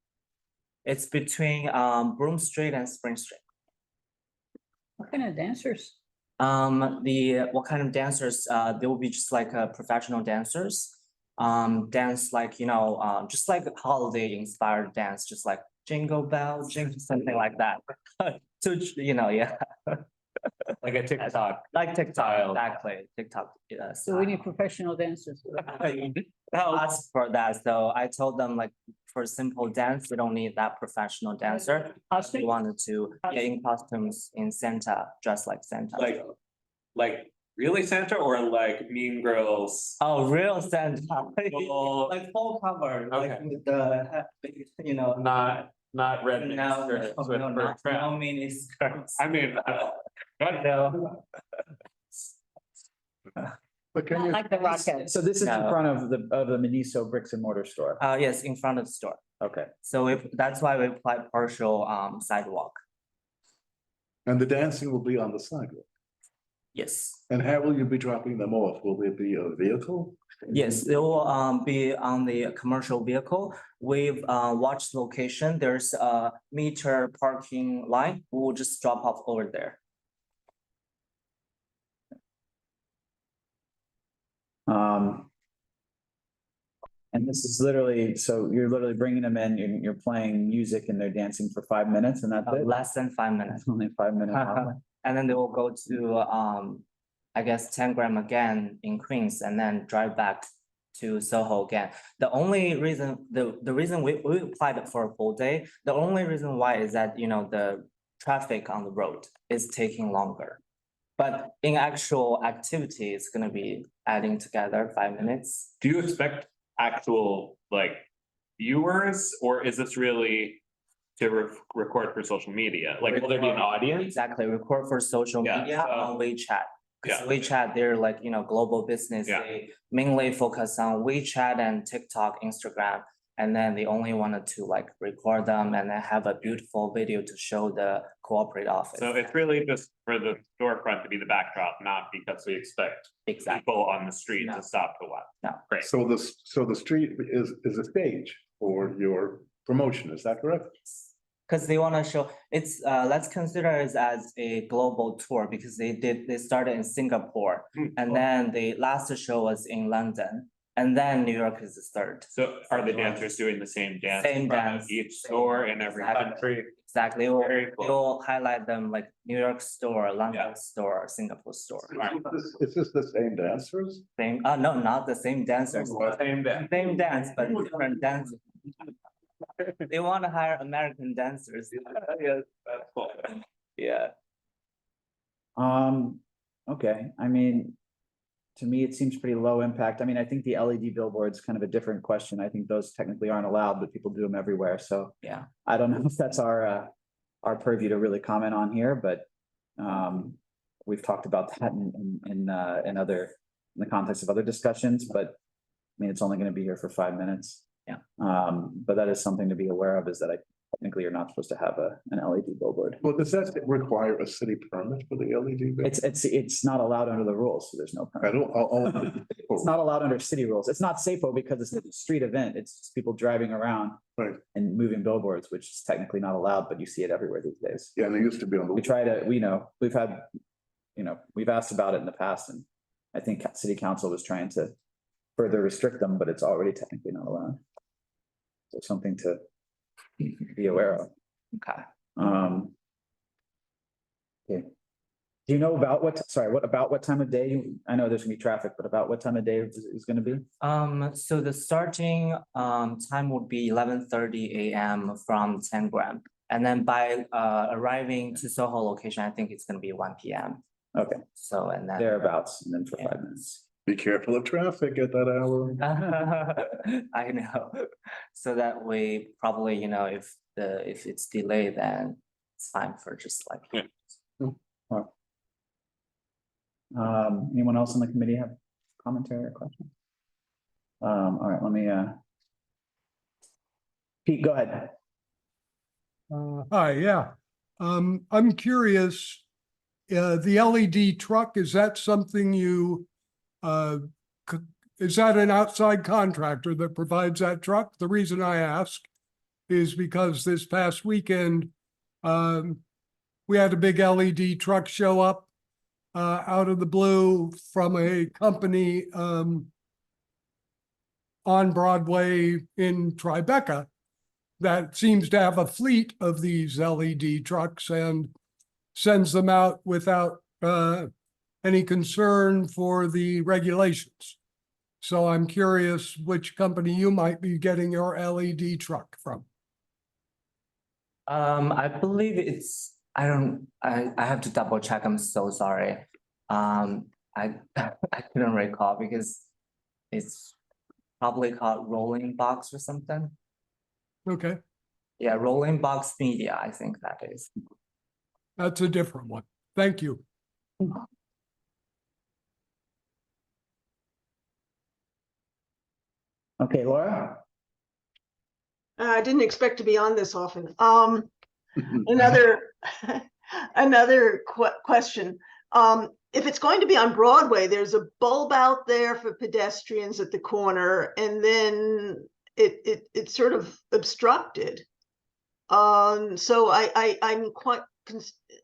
[SPEAKER 17] It's between Broome Street and Spring Street.
[SPEAKER 7] What kind of dancers?
[SPEAKER 17] What kind of dancers? They will be just like professional dancers. Dance like, just like holiday inspired dance, just like jingle bell, something like that. So, yeah.
[SPEAKER 12] Like a TikTok.
[SPEAKER 17] Like TikTok, exactly. TikTok.
[SPEAKER 7] So we need professional dancers.
[SPEAKER 17] Asked for that, so I told them like for simple dance, we don't need that professional dancer. We wanted to get in costumes in Santa, dressed like Santa.
[SPEAKER 12] Like really Santa or like Mean Girls?
[SPEAKER 17] Oh, real Santa,
[SPEAKER 12] Full-
[SPEAKER 17] like full cover, like
[SPEAKER 12] Okay.
[SPEAKER 17] with the, you know.
[SPEAKER 12] Not red mini
[SPEAKER 17] No,
[SPEAKER 12] skirts
[SPEAKER 17] no,
[SPEAKER 12] with
[SPEAKER 17] no,
[SPEAKER 12] fur
[SPEAKER 17] not,
[SPEAKER 12] trim.
[SPEAKER 17] no mini skirts.
[SPEAKER 12] I mean,
[SPEAKER 17] No.
[SPEAKER 3] But can
[SPEAKER 7] Not
[SPEAKER 3] you,
[SPEAKER 7] like the Rockettes.
[SPEAKER 2] So this is in
[SPEAKER 17] No.
[SPEAKER 2] front of the Miniso bricks and mortar store.
[SPEAKER 17] Yes, in front of the store.
[SPEAKER 2] Okay.
[SPEAKER 17] So if, that's why we applied partial sidewalk.
[SPEAKER 3] and the dancing will be on the sidewalk?
[SPEAKER 17] Yes.
[SPEAKER 3] And how will you be dropping them off? Will there be a vehicle?
[SPEAKER 17] Yes, it will be on the commercial vehicle. We've watched location. There's a meter parking line. We'll just drop off over there.
[SPEAKER 2] And this is literally, so you're literally bringing them in, you're playing music and they're dancing for 5 minutes and that's it?
[SPEAKER 17] Less than 5 minutes.
[SPEAKER 2] Only 5 minutes.
[SPEAKER 17] And then they will go to I guess 10 gram again in Queens and then drive back to Soho again. The only reason, the reason we applied for a full day, the only reason why is that, you know, the traffic on the road is taking longer. But in actual activity, it's gonna be adding together 5 minutes.
[SPEAKER 12] do you expect actual like viewers, or is this really to record for social media? Like, will there be an audience?
[SPEAKER 17] Exactly, record for social
[SPEAKER 12] Yeah,
[SPEAKER 17] media
[SPEAKER 12] so-
[SPEAKER 17] on WeChat. Cause
[SPEAKER 12] Yeah.
[SPEAKER 17] WeChat, they're like, you know, global business.
[SPEAKER 12] Yeah.
[SPEAKER 17] They mainly focus on WeChat and TikTok, Instagram. And then they only wanted to like record them and then have a beautiful video to show the corporate office.
[SPEAKER 12] So it's really just for the storefront to be the backdrop, not because we expect
[SPEAKER 17] Exactly.
[SPEAKER 12] people on the street
[SPEAKER 17] No.
[SPEAKER 12] to stop to watch.
[SPEAKER 17] No.
[SPEAKER 12] Great.
[SPEAKER 3] So the street is a stage for your promotion, is that correct?
[SPEAKER 17] Cause they wanna show, it's, let's consider it as a global tour because they started in Singapore. And then the last show was in London and then New York is the third.
[SPEAKER 12] So are the dancers doing the same dance?
[SPEAKER 17] Same
[SPEAKER 12] in front of
[SPEAKER 17] dance.
[SPEAKER 12] Each store in every
[SPEAKER 17] Exactly.
[SPEAKER 12] country?
[SPEAKER 17] Exactly, it will,
[SPEAKER 12] Very
[SPEAKER 17] it
[SPEAKER 12] cool.
[SPEAKER 17] will highlight them like New York store, London
[SPEAKER 12] Yeah.
[SPEAKER 17] store, Singapore store.
[SPEAKER 3] Is this the same dancers?
[SPEAKER 17] Same, no, not the same dancers.
[SPEAKER 12] Same dance.
[SPEAKER 17] Same dance, but different dances. They wanna hire American dancers.
[SPEAKER 12] Yes, that's cool.
[SPEAKER 17] Yeah.
[SPEAKER 2] Okay, I mean, to me, it seems pretty low impact. I mean, I think the LED billboard's kind of a different question. I think those technically aren't allowed, but people do them everywhere, so.
[SPEAKER 17] Yeah.
[SPEAKER 2] I don't know if that's our purview to really comment on here, but, we've talked about that in the context of other discussions, but I mean, it's only gonna be here for 5 minutes.
[SPEAKER 17] Yeah.
[SPEAKER 2] But that is something to be aware of, is that technically you're not supposed to have an LED billboard.
[SPEAKER 3] Well, does that require a city permit for the LED?
[SPEAKER 2] It's not allowed under the rules, so there's no
[SPEAKER 3] I
[SPEAKER 2] permit.
[SPEAKER 3] don't,
[SPEAKER 2] It's not allowed under city rules. It's not SAFO because it's a street event. It's just people driving around.
[SPEAKER 3] Right.
[SPEAKER 2] And moving billboards, which is technically not allowed, but you see it everywhere these days.
[SPEAKER 3] yeah, and they used to be on the.
[SPEAKER 2] We try to, we've asked about it in the past, and I think city council was trying to further restrict them, but it's already technically not allowed. So something to be aware of.
[SPEAKER 17] Okay.
[SPEAKER 2] Okay. Do you know about what time of day? I know there's gonna be traffic, but about what time of day is gonna be?
[SPEAKER 17] So the starting time would be 11:30 AM from 10 gram. And then by arriving to Soho location, I think it's gonna be 1 PM.
[SPEAKER 2] Okay,
[SPEAKER 17] So, and then.
[SPEAKER 2] thereabouts, and then for
[SPEAKER 17] Yeah.
[SPEAKER 2] 5 minutes.
[SPEAKER 3] Be careful of traffic at that hour.
[SPEAKER 17] I know. So that way, probably, you know, if it's delayed, then it's fine for just like.
[SPEAKER 2] Anyone else on the committee have commentary or question? All right, let me, Pete, go ahead.
[SPEAKER 14] Hi, yeah. I'm curious, the LED truck, is that something you, is that an outside contractor that provides that truck? The reason I ask is because this past weekend, we had a big LED truck show up out of the blue from a company on Broadway in Tribeca that seems to have a fleet of these LED trucks and sends them out without any concern for the regulations. So I'm curious which company you might be getting your LED truck from.
[SPEAKER 17] I believe it's, I have to double check, I'm so sorry. I couldn't recall because it's probably called Rolling Box or something.
[SPEAKER 14] Okay,
[SPEAKER 17] Yeah, Rolling Box Media, I think that is.
[SPEAKER 14] that's a different one. Thank you.
[SPEAKER 2] Okay, Laura?
[SPEAKER 13] I didn't expect to be on this often. Another, another question. If it's going to be on Broadway, there's a bulb out there for pedestrians at the corner, and then it's sort of obstructed. So I'm quite,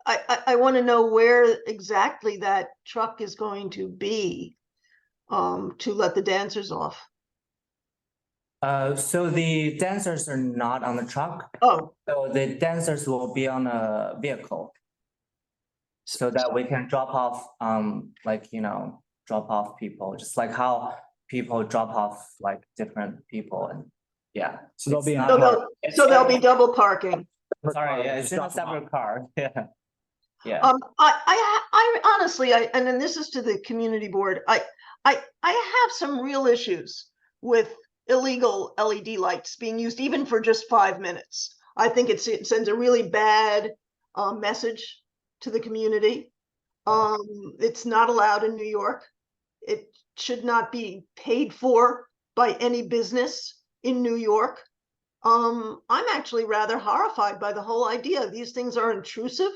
[SPEAKER 13] I want to know where exactly that truck is going to be, to let the dancers off.
[SPEAKER 17] So the dancers are not on the truck.
[SPEAKER 13] Oh,
[SPEAKER 17] So the dancers will be on a vehicle. So that we can drop off, like, drop off people, just like how people drop off like different people and yeah.
[SPEAKER 2] So they'll be in.
[SPEAKER 13] so there'll be double parking.
[SPEAKER 17] Sorry, yeah, it's in a separate car, yeah. Yeah.
[SPEAKER 13] I honestly, and then this is to the community board, I have some real issues with illegal LED lights being used even for just 5 minutes. I think it sends a really bad message to the community. It's not allowed in New York. It should not be paid for by any business in New York. I'm actually rather horrified by the whole idea. These things are intrusive.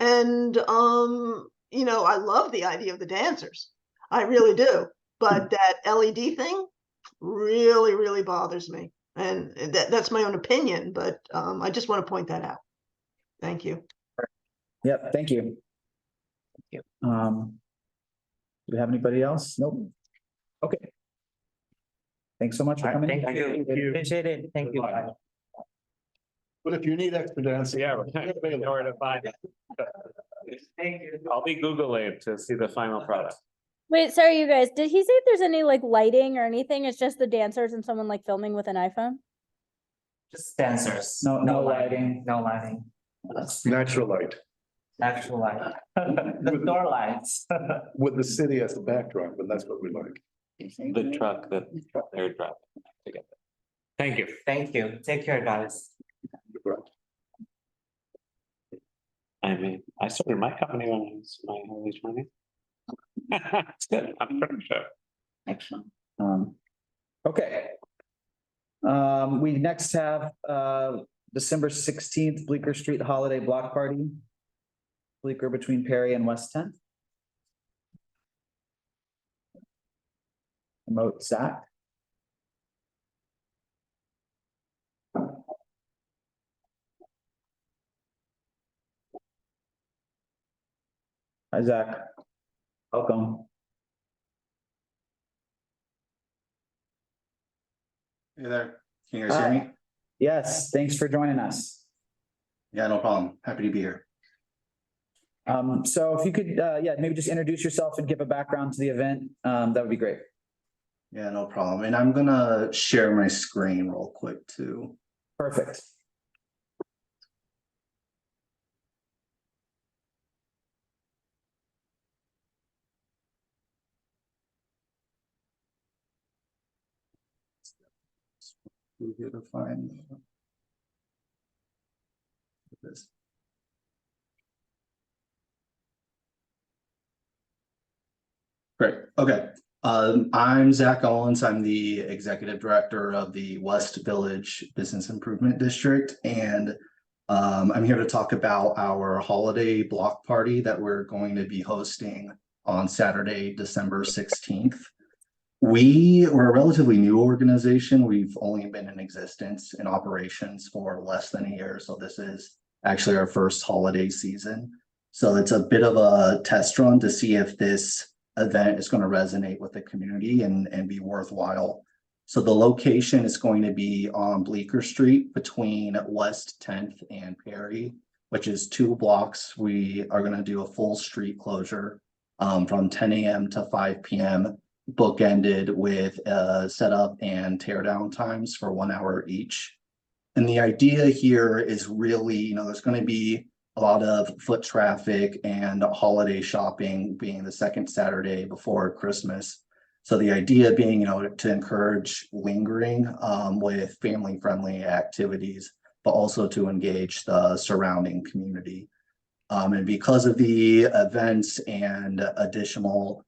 [SPEAKER 13] And, I love the idea of the dancers. I really do. But that LED thing really, really bothers me. And that's my own opinion, but I just want to point that out. Thank you.
[SPEAKER 2] Yep, thank you.
[SPEAKER 17] Thank you.
[SPEAKER 2] Do we have anybody else? Nope. Okay. Thanks so much for coming.
[SPEAKER 17] Thank you. Appreciate it. Thank you.
[SPEAKER 3] But if you need extra dancing.
[SPEAKER 12] Yeah, in order to find it.
[SPEAKER 17] Thank you.
[SPEAKER 12] I'll be Googling to see the final product.
[SPEAKER 8] Wait, sorry, you guys, did he say if there's any like lighting or anything? It's just the dancers and someone like filming with an iPhone?
[SPEAKER 17] Just dancers.
[SPEAKER 2] No lighting.
[SPEAKER 17] No lighting.
[SPEAKER 3] Natural light,
[SPEAKER 17] Natural light. The door lights.
[SPEAKER 3] with the city as the backdrop, and that's what we like.
[SPEAKER 12] The truck that they're driving together. Thank you.
[SPEAKER 17] Thank you. Take care, guys.
[SPEAKER 12] I mean, I started my company when I was my early 20s. It's good. I'm pretty sure.
[SPEAKER 2] Excellent. Okay. We next have December 16th, Bleecker Street Holiday Block Party. Bleecker between Perry and West 10th. Remote Zach. Hi, Zach. Welcome.
[SPEAKER 18] Hey there, can you guys hear me?
[SPEAKER 2] Yes, thanks for joining us.
[SPEAKER 18] Yeah, no problem. Happy to be here.
[SPEAKER 2] So if you could, maybe just introduce yourself and give a background to the event, that would be great.
[SPEAKER 18] Yeah, no problem. And I'm gonna share my screen real quick too.
[SPEAKER 2] Perfect.
[SPEAKER 18] Easier to find this. Great. Okay. I'm Zach Owens. I'm the executive director of the West Village Business Improvement District, and I'm here to talk about our holiday block party that we're going to be hosting on Saturday, December 16th. We were a relatively new organization. We've only been in existence in operations for less than a year. So this is actually our first holiday season. So it's a bit of a test run to see if this event is going to resonate with the community and be worthwhile. So the location is going to be on Bleecker Street between West 10th and Perry, which is 2 blocks. We are going to do a full street closure from 10 a.m. to 5 p.m. bookended with setup and tear down times for 1 hour each. And the idea here is really, there's going to be a lot of foot traffic and holiday shopping being the second Saturday before Christmas. So the idea being, to encourage lingering with family-friendly activities, but also to engage the surrounding community. And because of the events and additional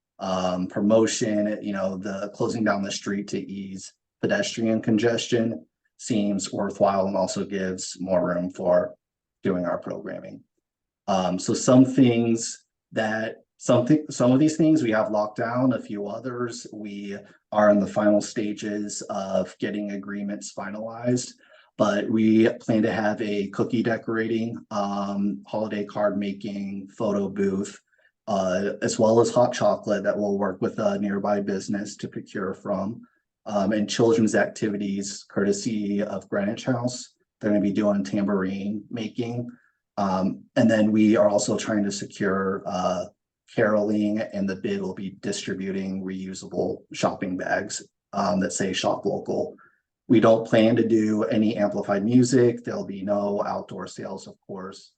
[SPEAKER 18] promotion, the closing down the street to ease pedestrian congestion seems worthwhile and also gives more room for doing our programming. So some of these things we have locked down, a few others we are in the final stages of getting agreements finalized, but we plan to have a cookie decorating, holiday card making, photo booth, as well as hot chocolate that we'll work with a nearby business to procure from, and children's activities courtesy of Greenwich House. They're going to be doing tambourine making. And then we are also trying to secure caroling, and the bid will be distributing reusable shopping bags that say shop local. We don't plan to do any amplified music. There'll be no outdoor sales, of course.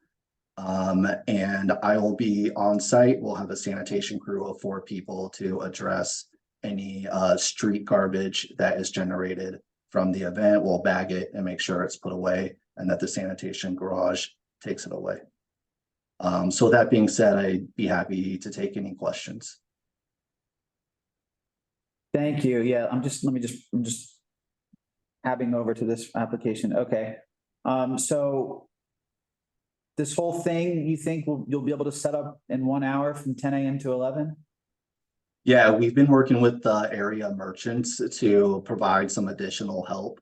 [SPEAKER 18] And I will be on site. We'll have a sanitation crew of 4 people to address any street garbage that is generated from the event. We'll bag it and make sure it's put away and that the sanitation garage takes it away. So that being said, I'd be happy to take any questions.
[SPEAKER 2] Thank you. Yeah, I'm just tabbing over to this application. Okay. So this whole thing, you think you'll be able to set up in 1 hour from 10 a.m. to 11?
[SPEAKER 18] Yeah, we've been working with the area merchants to provide some additional help.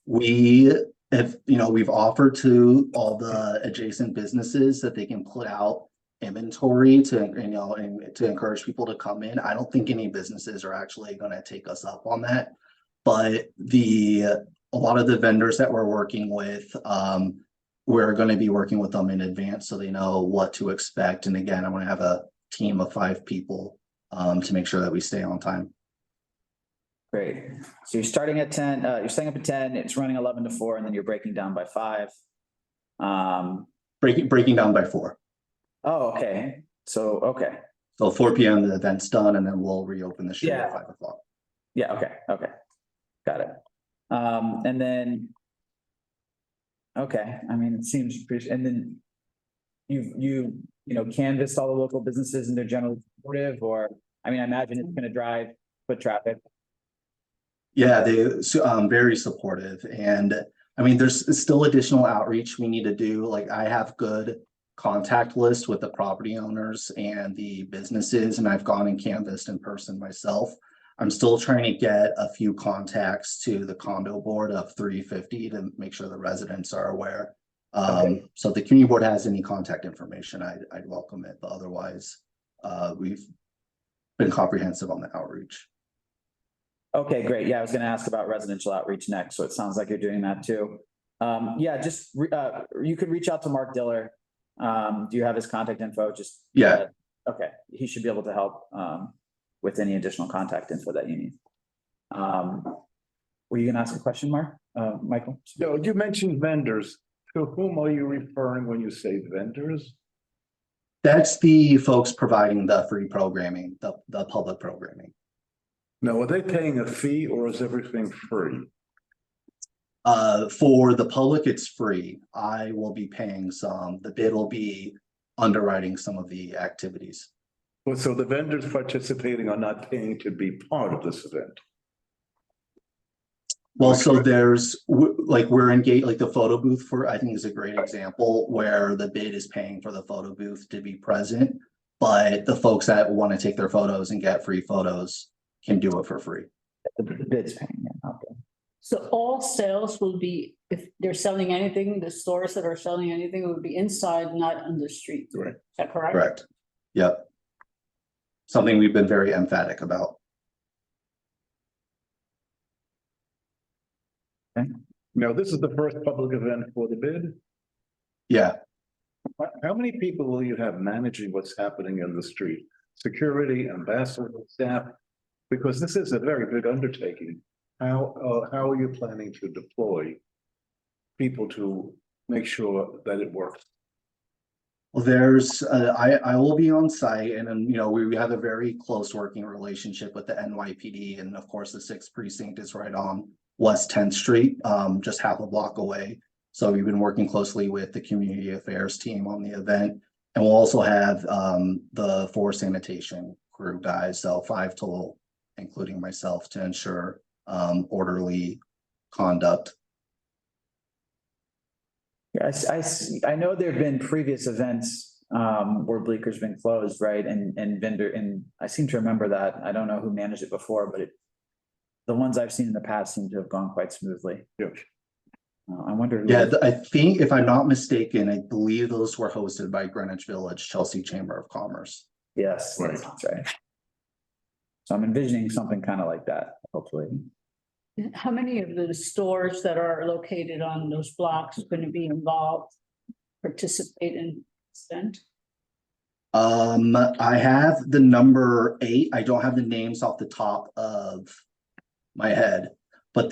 [SPEAKER 18] We've offered to all the adjacent businesses that they can put out inventory to, and to encourage people to come in. I don't think any businesses are actually going to take us up on that, but a lot of the vendors that we're working with, we're going to be working with them in advance so they know what to expect. And again, I'm going to have a team of 5 people to make sure that we stay on time.
[SPEAKER 2] Great. So you're starting at 10, you're staying up at 10, it's running 11 to 4, and then you're breaking down by 5.
[SPEAKER 18] Breaking down by 4.
[SPEAKER 2] Oh, okay. So, okay.
[SPEAKER 18] So 4 p.m. the event's done, and then we'll reopen the street at 5 o'clock.
[SPEAKER 2] Yeah, okay. Got it. And then, okay, I mean, it seems pretty, and then you canvassed all the local businesses and they're generally supportive, or, I mean, I imagine it's going to drive foot traffic.
[SPEAKER 18] Yeah, they're very supportive. And I mean, there's still additional outreach we need to do. Like, I have good contact lists with the property owners and the businesses, and I've gone and canvassed in person myself. I'm still trying to get a few contacts to the condo board of 350 to make sure the residents are aware. So if the community board has any contact information, I'd welcome it. But otherwise, we've been comprehensive on the outreach.
[SPEAKER 2] Okay, great. Yeah, I was going to ask about residential outreach next. So it sounds like you're doing that too. Yeah, just you could reach out to Mark Diller. Do you have his contact info? Just
[SPEAKER 18] yeah.
[SPEAKER 2] Okay, he should be able to help with any additional contact info that you need. Were you going to ask a question, Mark? Michael?
[SPEAKER 3] No, you mentioned vendors. To whom are you referring when you say vendors?
[SPEAKER 18] That's the folks providing the free programming, the public programming.
[SPEAKER 3] Now, are they paying a fee or is everything free?
[SPEAKER 18] For the public, it's free. I will be paying some. The bid will be underwriting some of the activities.
[SPEAKER 3] Well, so the vendors participating are not paying to be part of this event?
[SPEAKER 18] Well, so there's we're engaged, like the photo booth I think is a great example where the bid is paying for the photo booth to be present, but the folks that want to take their photos and get free photos can do it for free.
[SPEAKER 2] The bid's paying, yeah. Okay.
[SPEAKER 7] So all sales will be, if they're selling anything, the stores that are selling anything would be inside, not on the street.
[SPEAKER 3] Right.
[SPEAKER 7] Is that correct?
[SPEAKER 18] Correct. Yep. Something we've been very emphatic about.
[SPEAKER 2] Okay.
[SPEAKER 3] Now, this is the first public event for the bid?
[SPEAKER 18] Yeah.
[SPEAKER 3] How many people will you have managing what's happening in the street? Security, ambassador, staff? Because this is a very big undertaking. How are you planning to deploy people to make sure that it works?
[SPEAKER 18] Well, I will be on site and then, we have a very close working relationship with the NYPD and of course the 6th precinct is right on West 10th Street, just half a block away. So we've been working closely with the community affairs team on the event. And we'll also have the 4 sanitation crew guys, so 5 total, including myself, to ensure orderly conduct.
[SPEAKER 2] Yes, I know there have been previous events where Bleeker's been closed, right? And vendor, and I seem to remember that. I don't know who managed it before, but the ones I've seen in the past seem to have gone quite smoothly.
[SPEAKER 3] Yes.
[SPEAKER 2] I wonder.
[SPEAKER 18] Yeah, I think if I'm not mistaken, I believe those were hosted by Greenwich Village, Chelsea Chamber of Commerce.
[SPEAKER 2] Yes, that's right. So I'm envisioning something kind of like that, hopefully.
[SPEAKER 7] How many of the stores that are located on those blocks are going to be involved, participate in this event?
[SPEAKER 18] I have the number 8. I don't have the names off the top of my head, but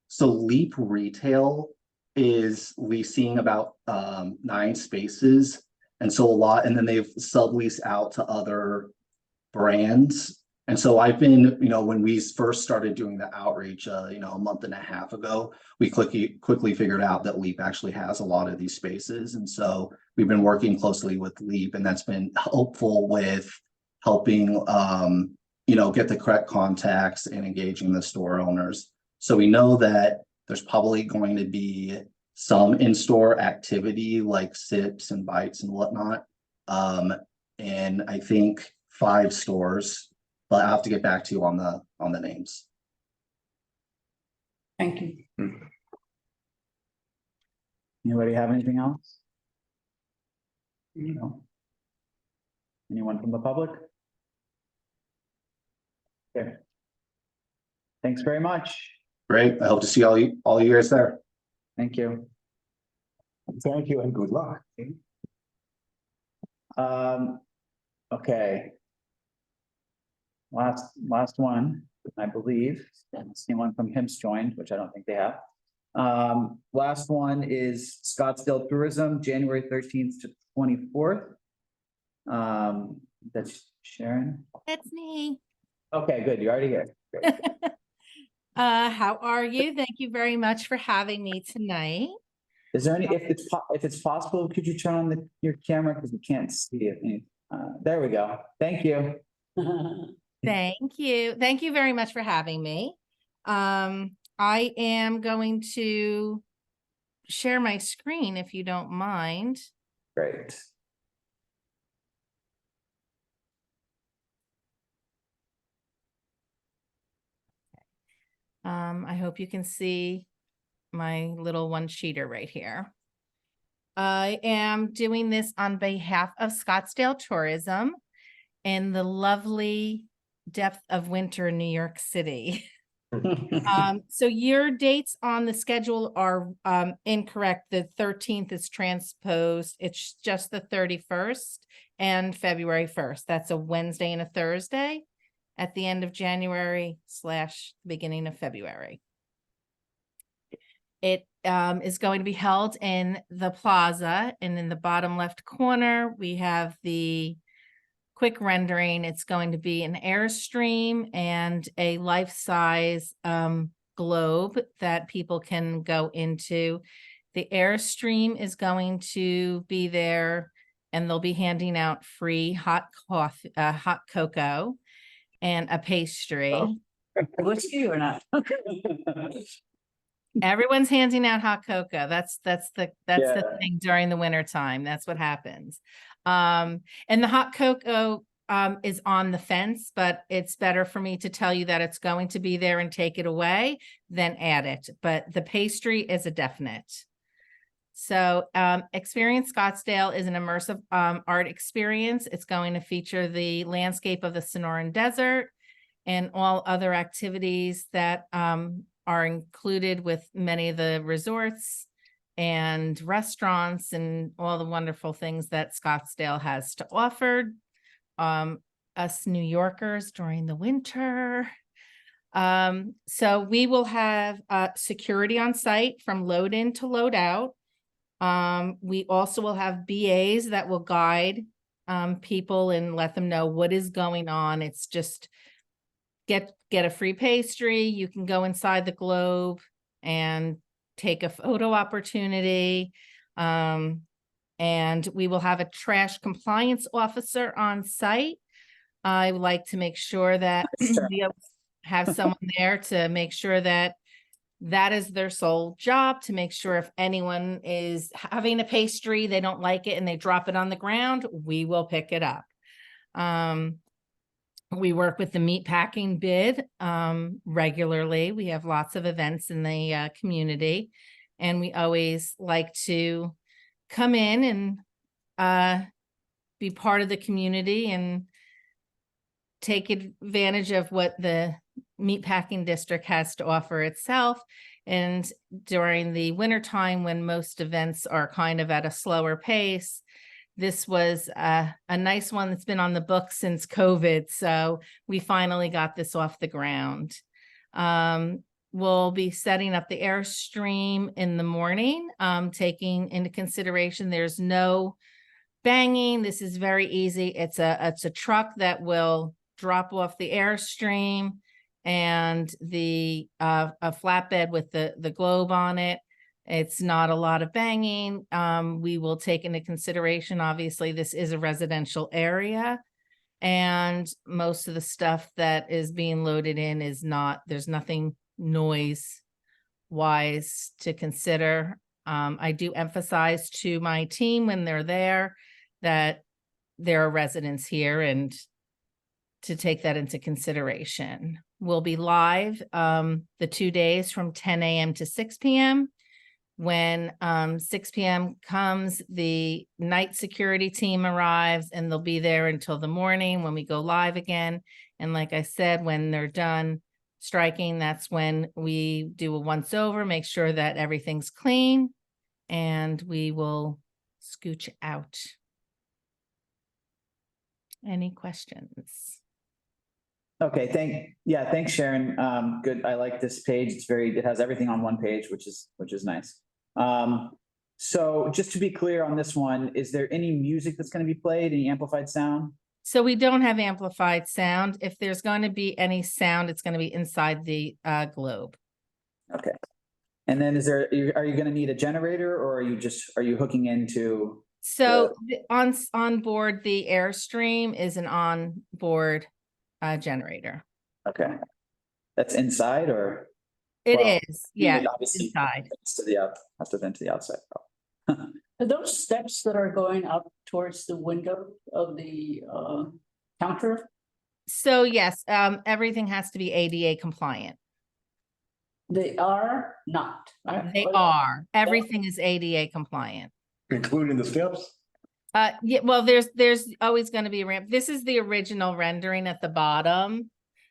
[SPEAKER 18] so Leap Retail is leasing about 9 spaces. And so and then they've subleased out to other brands. And so I've been, when we first started doing the outreach, a month and a half ago, we quickly figured out that Leap actually has a lot of these spaces. And so we've been working closely with Leap, and that's been helpful with helping, get the correct contacts and engaging the store owners. So we know that there's probably going to be some in-store activity like sips and bites and whatnot. And I think 5 stores. But I'll have to get back to you on the names.
[SPEAKER 7] Thank you.
[SPEAKER 2] Anybody have anything else? No. Anyone from the public? Okay. Thanks very much.
[SPEAKER 18] Great. I hope to see all you guys there.
[SPEAKER 2] Thank you.
[SPEAKER 3] Thank you and good luck.
[SPEAKER 2] Okay. Last one, I believe. Anyone from HIMSS joined, which I don't think they have. Last one is Scottsdale Tourism, January 13th to 24th. That's Sharon.
[SPEAKER 16] That's me.
[SPEAKER 2] Okay, good. You're already here. Great.
[SPEAKER 16] How are you? Thank you very much for having me tonight.
[SPEAKER 2] Is there if it's possible, could you turn on your camera because we can't see it? There we go. Thank you.
[SPEAKER 16] Thank you. Thank you very much for having me. I am going to share my screen if you don't mind.
[SPEAKER 2] Great.
[SPEAKER 16] I hope you can see my little one-sheeter right here. I am doing this on behalf of Scottsdale Tourism in the lovely depth of winter in New York City. So your dates on the schedule are incorrect. The 13th is transposed. It's just the 31st and February 1st. That's a Wednesday and a Thursday at the end of January / beginning of February. It is going to be held in the plaza, and in the bottom left corner, we have the quick rendering. It's going to be an Airstream and a life-size globe that people can go into. The Airstream is going to be there, and they'll be handing out free hot coffee, hot cocoa, and a pastry.
[SPEAKER 7] Whiskey or not?
[SPEAKER 16] Everyone's handing out hot cocoa. That's the thing during the winter time. That's what happens. And the hot cocoa is on the fence, but it's better for me to tell you that it's going to be there and take it away than add it. But the pastry is a definite. So Experience Scottsdale is an immersive art experience. It's going to feature the landscape of the Sonoran Desert and all other activities that are included with many of the resorts and restaurants and all the wonderful things that Scottsdale has to offer us New Yorkers during the winter. So we will have security on site from load in to load out. We also will have BAs that will guide people and let them know what is going on. It's just get a free pastry. You can go inside the Globe and take a photo opportunity. And we will have a trash compliance officer on site. I would like to make sure that we have someone there to make sure that that is their sole job, to make sure if anyone is having a pastry, they don't like it and they drop it on the ground, we will pick it up. We work with the meatpacking bid regularly. We have lots of events in the community, and we always like to come in and be part of the community and take advantage of what the meatpacking district has to offer itself. And during the wintertime, when most events are kind of at a slower pace, this was a nice one that's been on the books since COVID. So we finally got this off the ground. We'll be setting up the Airstream in the morning, taking into consideration there's no banging. This is very easy. It's a truck that will drop off the Airstream and the a flatbed with the globe on it. It's not a lot of banging. We will take into consideration, obviously, this is a residential area, and most of the stuff that is being loaded in is not, there's nothing noise wise to consider. I do emphasize to my team when they're there that there are residents here and to take that into consideration. We'll be live the 2 days from 10 a.m. to 6 p.m. When 6 p.m. comes, the night security team arrives and they'll be there until the morning when we go live again. And like I said, when they're done striking, that's when we do a once over, make sure that everything's clean, and we will scooch out. Any questions?
[SPEAKER 2] Okay, thanks, Sharon. Good. I like this page. It has everything on one page, which is nice. So just to be clear on this one, is there any music that's going to be played, any amplified sound?
[SPEAKER 16] So we don't have amplified sound. If there's going to be any sound, it's going to be inside the globe.
[SPEAKER 2] Okay. And then are you going to need a generator, or are you hooking into?
[SPEAKER 16] So on board the Airstream is an on-board generator.
[SPEAKER 2] Okay. That's inside, or?
[SPEAKER 16] It is, yeah,
[SPEAKER 2] obviously
[SPEAKER 16] inside.
[SPEAKER 2] Have to vent to the outside.
[SPEAKER 7] Are those steps that are going up towards the window of the counter?
[SPEAKER 16] So yes, everything has to be ADA compliant.
[SPEAKER 7] They are not.
[SPEAKER 16] They are. Everything is ADA compliant.
[SPEAKER 3] Including the steps?
[SPEAKER 16] Yeah, well, there's always going to be a ramp. This is the original rendering at the bottom.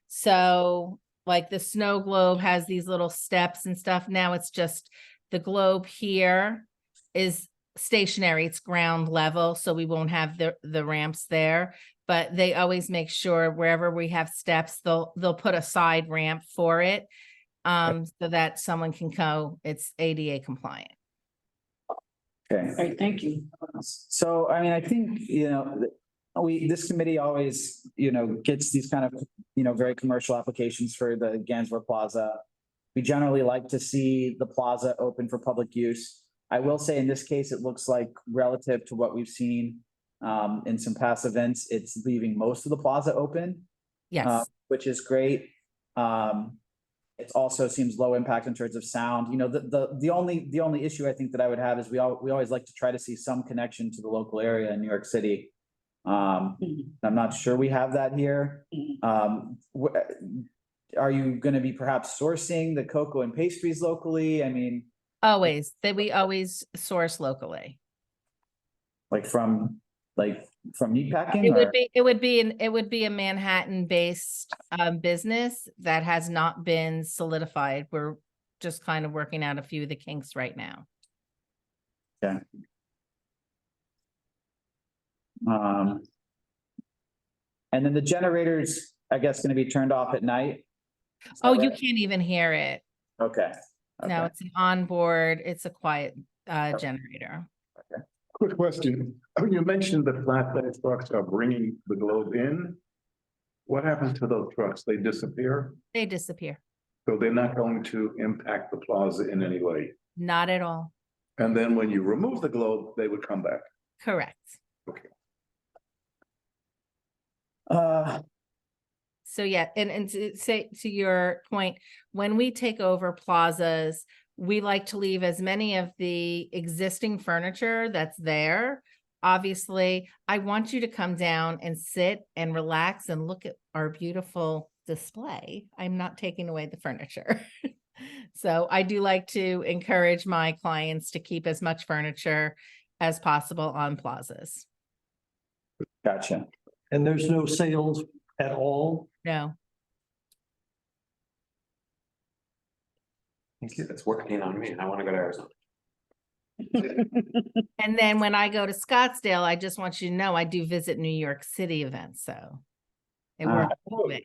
[SPEAKER 16] So like the snow globe has these little steps and stuff. Now it's just the globe here is stationary. It's ground level, so we won't have the ramps there. But they always make sure wherever we have steps, they'll put a side ramp for it, so that someone can go. It's ADA compliant.
[SPEAKER 2] Okay.
[SPEAKER 7] All right, thank you.
[SPEAKER 2] So, I mean, I think, this committee always, gets these kind of, very commercial applications for the Gansler Plaza. We generally like to see the plaza open for public use. I will say in this case, it looks like relative to what we've seen in some past events, it's leaving most of the plaza open.
[SPEAKER 16] Yes.
[SPEAKER 2] Which is great. It also seems low impact in terms of sound. The only issue I think that I would have is we always like to try to see some connection to the local area in New York City. I'm not sure we have that here. Are you going to be perhaps sourcing the cocoa and pastries locally? I mean,
[SPEAKER 16] we always source locally.
[SPEAKER 2] From meatpacking?
[SPEAKER 16] It would be a Manhattan-based business that has not been solidified. We're just kind of working out a few of the kinks right now.
[SPEAKER 2] Okay. And then the generator's, I guess, going to be turned off at night.
[SPEAKER 16] Oh, you can't even hear it.
[SPEAKER 2] Okay.
[SPEAKER 16] No, it's an onboard. It's a quiet generator.
[SPEAKER 3] Quick question. Oh, you mentioned the flatbed trucks are bringing the globe in. What happens to those trucks? They disappear?
[SPEAKER 16] They disappear.
[SPEAKER 3] So they're not going to impact the plaza in any way?
[SPEAKER 16] Not at all.
[SPEAKER 3] And then when you remove the globe, they would come back?
[SPEAKER 16] Correct.
[SPEAKER 3] Okay.
[SPEAKER 16] So yeah, and to say to your point, when we take over plazas, we like to leave as many of the existing furniture that's there. Obviously, I want you to come down and sit and relax and look at our beautiful display. I'm not taking away the furniture. So I do like to encourage my clients to keep as much furniture as possible on plazas.
[SPEAKER 2] Gotcha.
[SPEAKER 4] And there's no sales at all?
[SPEAKER 16] No.
[SPEAKER 12] Thank you. That's working on me. I want to go to Arizona.
[SPEAKER 16] And then when I go to Scottsdale, I just want you to know I do visit New York City events, so it works both ways.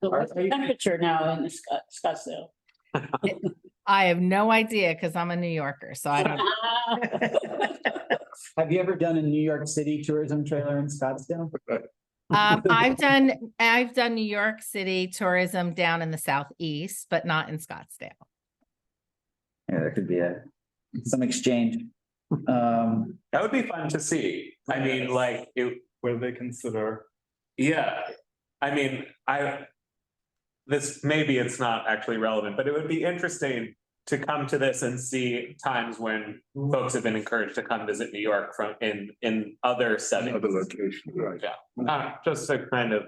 [SPEAKER 7] So what's the temperature now in Scottsdale?
[SPEAKER 16] I have no idea because I'm a New Yorker, so I don't.
[SPEAKER 2] Have you ever done a New York City tourism trailer in Scottsdale?
[SPEAKER 16] I've done New York City tourism down in the southeast, but not in Scottsdale.
[SPEAKER 2] Yeah, there could be some exchange.
[SPEAKER 12] That would be fun to see. I mean, like
[SPEAKER 1] Where they consider.
[SPEAKER 12] yeah. I mean, maybe it's not actually relevant, but it would be interesting to come to this and see times when folks have been encouraged to come visit New York from in other settings.
[SPEAKER 3] Other locations, right?
[SPEAKER 12] Yeah, just to kind of,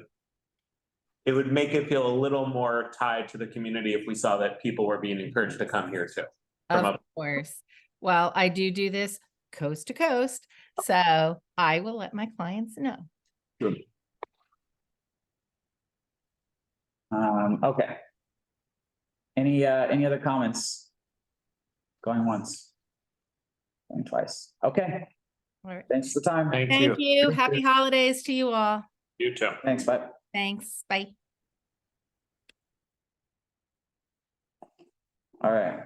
[SPEAKER 12] it would make it feel a little more tied to the community if we saw that people were being encouraged to come here too.
[SPEAKER 16] Of course. Well, I do this coast to coast, so I will let my clients know.
[SPEAKER 3] Good.
[SPEAKER 2] Okay. Any other comments? Going once. Going twice. Okay.
[SPEAKER 16] All right.
[SPEAKER 2] Thanks for the time.
[SPEAKER 16] Thank you. Happy holidays to you all.
[SPEAKER 12] You too.
[SPEAKER 2] Thanks, bye.
[SPEAKER 16] Thanks. Bye.
[SPEAKER 2] All right.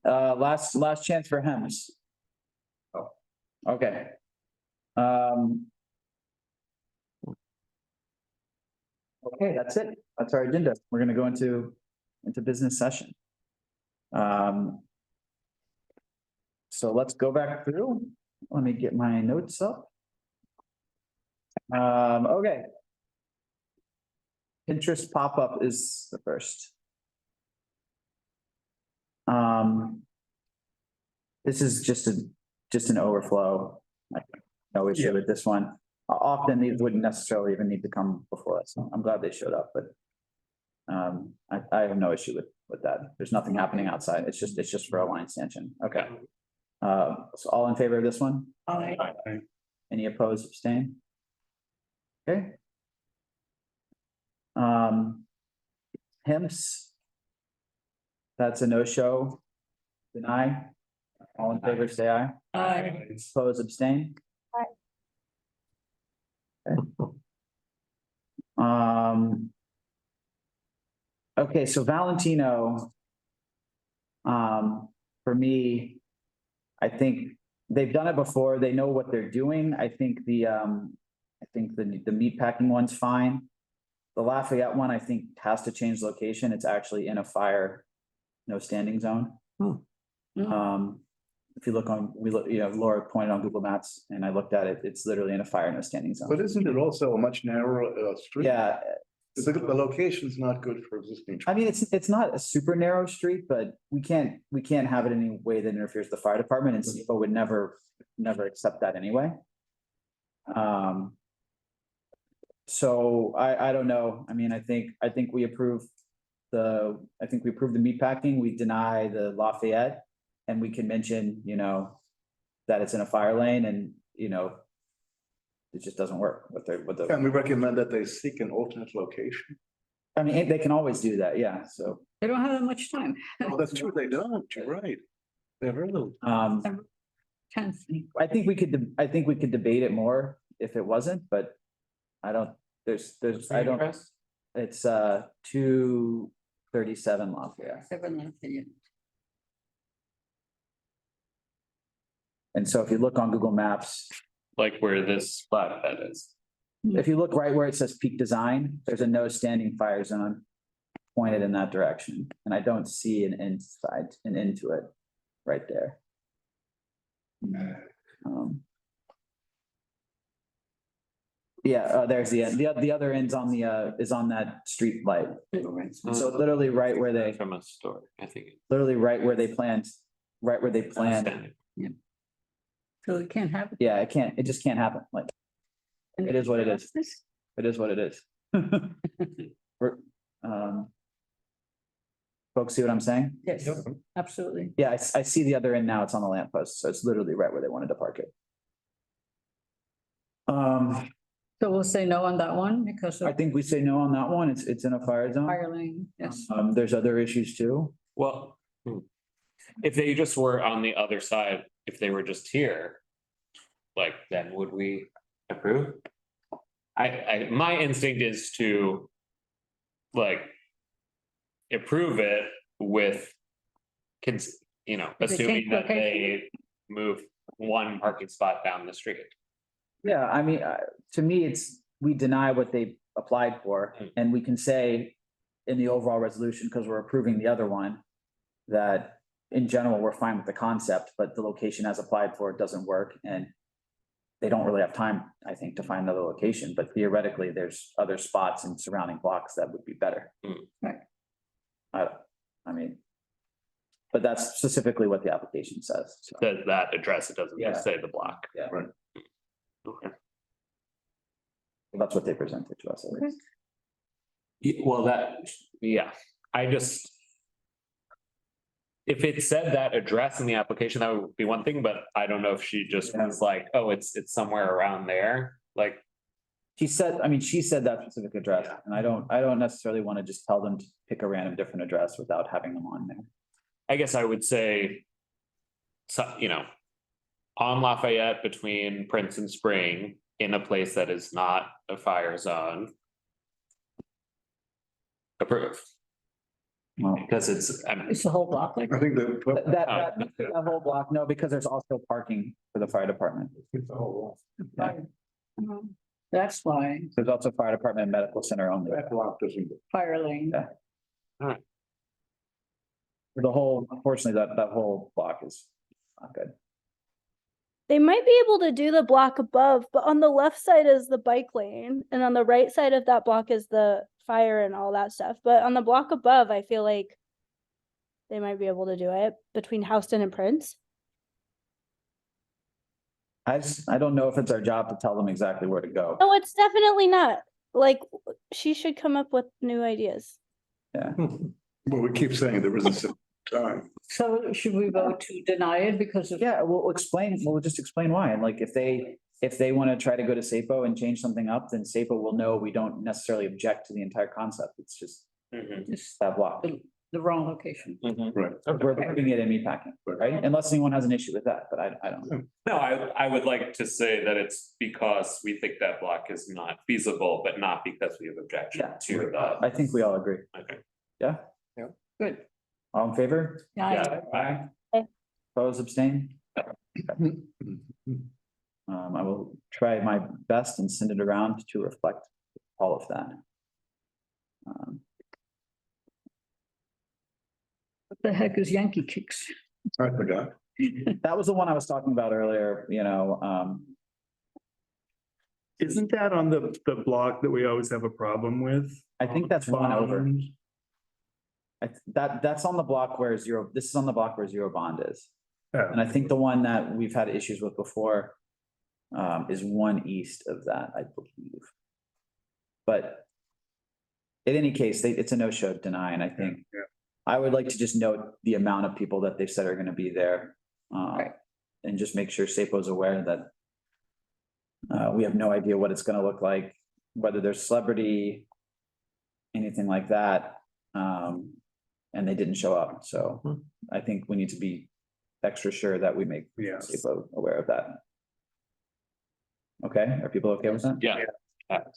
[SPEAKER 2] Last chance for Hems. Oh, okay. Okay, that's it. That's our agenda. We're gonna go into business session. So let's go back through. Let me get my notes up. Okay. Pinterest pop-up is the first. This is just an overflow. No issue with this one. Often these wouldn't necessarily even need to come before us. I'm glad they showed up, but I have no issue with that. There's nothing happening outside. It's just for a line extension. Okay. So all in favor of this one?
[SPEAKER 7] Aye.
[SPEAKER 2] Any opposed, abstain? Okay. HIMSS. That's a no-show. Deny. All in favor, say aye.
[SPEAKER 7] Aye.
[SPEAKER 2] Oppose, abstain? Okay. Okay, so Valentino. For me, I think they've done it before. They know what they're doing. I think the meatpacking one's fine. The Lafayette one, I think, has to change location. It's actually in a fire, no standing zone. If you look on, Laura pointed on Google Maps and I looked at it, it's literally in a fire, no standing zone.
[SPEAKER 3] But isn't it also a much narrower street?
[SPEAKER 2] Yeah.
[SPEAKER 3] The location's not good for existing.
[SPEAKER 2] I mean, it's not a super narrow street, but we can't have it any way that interferes with the fire department, and CFO would never accept that anyway. So I don't know. I mean, I think we approve the meatpacking, we deny the Lafayette, and we can mention, that it's in a fire lane and, it just doesn't work with the.
[SPEAKER 3] Can we recommend that they seek an alternate location?
[SPEAKER 2] I mean, they can always do that, yeah, so.
[SPEAKER 7] They don't have that much time.
[SPEAKER 3] Oh, that's true, they don't, you're right. They have very little.
[SPEAKER 2] I think we could debate it more if it wasn't, but I don't, it's 237 Lafayette. And so if you look on Google Maps,
[SPEAKER 12] Like where this flatbed is.
[SPEAKER 2] if you look right where it says peak design, there's a no standing fire zone pointed in that direction. And I don't see an into it right there. Yeah, there's the end. The other end's on the, is on that street light. So literally right where they,
[SPEAKER 12] From a store, I think.
[SPEAKER 2] literally right where they planned, right where they planned.
[SPEAKER 7] So it can't happen.
[SPEAKER 2] Yeah, it just can't happen. Like, it is what it is. It is what it is. We're, folks see what I'm saying?
[SPEAKER 7] Yes, absolutely.
[SPEAKER 2] Yeah, I see the other end now. It's on the lamppost, so it's literally right where they wanted to park it.
[SPEAKER 7] So we'll say no on that one because
[SPEAKER 2] I
[SPEAKER 7] of
[SPEAKER 2] think we say no on that one. It's in a fire zone.
[SPEAKER 7] fire lane, yes.
[SPEAKER 2] There's other issues too.
[SPEAKER 12] Well, if they just were on the other side, if they were just here, like, then would we approve? My instinct is to like approve it with assuming that they move one parking spot down the street.
[SPEAKER 2] Yeah, I mean, to me, we deny what they applied for, and we can say in the overall resolution, because we're approving the other one, that in general, we're fine with the concept, but the location as applied for doesn't work, and they don't really have time, I think, to find another location, but theoretically, there's other spots and surrounding blocks that would be better.
[SPEAKER 7] Right.
[SPEAKER 2] I mean, but that's specifically what the application says. So,
[SPEAKER 12] That address, it doesn't
[SPEAKER 2] Yeah.
[SPEAKER 12] just say the block.
[SPEAKER 2] yeah,
[SPEAKER 3] Right.
[SPEAKER 12] Okay.
[SPEAKER 2] that's what they presented to us. At least.
[SPEAKER 12] Well, I just. If it said that address in the application, that would be one thing, but I don't know if she just was like, oh, it's somewhere around there, like.
[SPEAKER 2] She said that specific address, and I don't necessarily want to just tell them to pick a random different address without having them on there.
[SPEAKER 12] I guess I would say. So, on Lafayette between Prince and Spring, in a place that is not a fire zone. Approve.
[SPEAKER 2] Well,
[SPEAKER 12] Because it's
[SPEAKER 7] It's the whole block like.
[SPEAKER 3] I think that.
[SPEAKER 2] that whole block, no, because there's also parking for the fire department. Yeah.
[SPEAKER 7] That's why
[SPEAKER 2] There's also fire department and medical center only.
[SPEAKER 3] That block doesn't.
[SPEAKER 7] fire lane.
[SPEAKER 2] Yeah.
[SPEAKER 12] Alright.
[SPEAKER 2] Unfortunately, that whole block is not good.
[SPEAKER 8] They might be able to do the block above, but on the left side is the bike lane, and on the right side of that block is the fire and all that stuff. But on the block above, I feel like they might be able to do it between Houston and Prince.
[SPEAKER 2] I don't know if it's our job to tell them exactly where to go.
[SPEAKER 8] No, it's definitely not. Like, she should come up with new ideas.
[SPEAKER 2] Yeah.
[SPEAKER 3] Well, we keep saying there isn't time.
[SPEAKER 7] So should we vote to deny it because of?
[SPEAKER 2] Yeah, we'll just explain why. And like, if they want to try to go to SAPO and change something up, then SAPO will know we don't necessarily object to the entire concept. It's just
[SPEAKER 7] Just
[SPEAKER 2] that block.
[SPEAKER 7] the wrong location.
[SPEAKER 3] Right.
[SPEAKER 2] We're putting it in meatpacking, right? Unless anyone has an issue with that, but I don't know.
[SPEAKER 12] No, I would like to say that it's because we think that block is not feasible, but not because we have objection to the.
[SPEAKER 2] I think we all agree.
[SPEAKER 12] Okay.
[SPEAKER 2] Yeah?
[SPEAKER 3] Yeah.
[SPEAKER 2] Good. All in favor?
[SPEAKER 7] Yeah.
[SPEAKER 12] Aye.
[SPEAKER 2] Opposed, abstain? I will try my best and send it around to reflect all of that.
[SPEAKER 7] What the heck is Yankee Kicks?
[SPEAKER 3] I forgot.
[SPEAKER 2] That was the one I was talking about earlier,
[SPEAKER 1] Isn't that on the block that we always have a problem with?
[SPEAKER 2] I think that's one over.
[SPEAKER 1] Bond?
[SPEAKER 2] That's on the block where this is on the block where Zero Bond is.
[SPEAKER 1] Oh.
[SPEAKER 2] And I think the one that we've had issues with before is one east of that, I believe. But in any case, it's a no-show deny, and I think I would like to just note the amount of people that they've said are gonna be there. And just make sure SAPO's aware that we have no idea what it's gonna look like, whether there's celebrity, anything like that. And they didn't show up, so I think we need to be extra sure that we make SAPO aware of that. Okay, are people okay with that?
[SPEAKER 12] Yeah.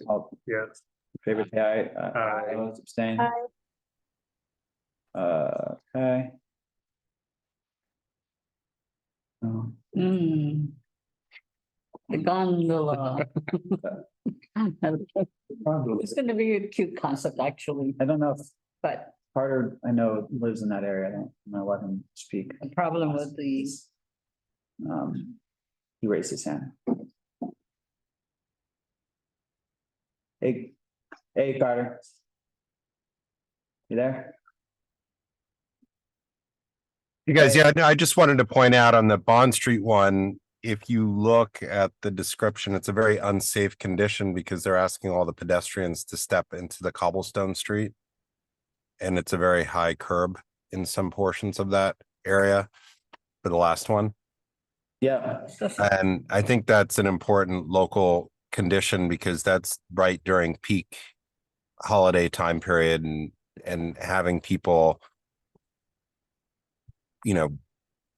[SPEAKER 2] All
[SPEAKER 1] Yes.
[SPEAKER 2] in favor, say aye.
[SPEAKER 1] Aye.
[SPEAKER 2] Opposed, abstain.
[SPEAKER 8] Aye.
[SPEAKER 2] Okay.
[SPEAKER 7] Hmm. The gondola. It's gonna be a cute concept, actually,
[SPEAKER 2] I don't know if
[SPEAKER 7] but
[SPEAKER 2] Carter, I know, lives in that area. I don't, I'm gonna let him speak.
[SPEAKER 7] the problem with the,
[SPEAKER 2] He raised his hand. Hey, hey, Carter. You there?
[SPEAKER 19] You guys, yeah, no, I just wanted to point out on the Bond Street one, if you look at the description, it's a very unsafe condition because they're asking all the pedestrians to step into the cobblestone street. And it's a very high curb in some portions of that area for the last one.
[SPEAKER 2] Yeah.
[SPEAKER 19] And I think that's an important local condition because that's right during peak holiday time period and having people,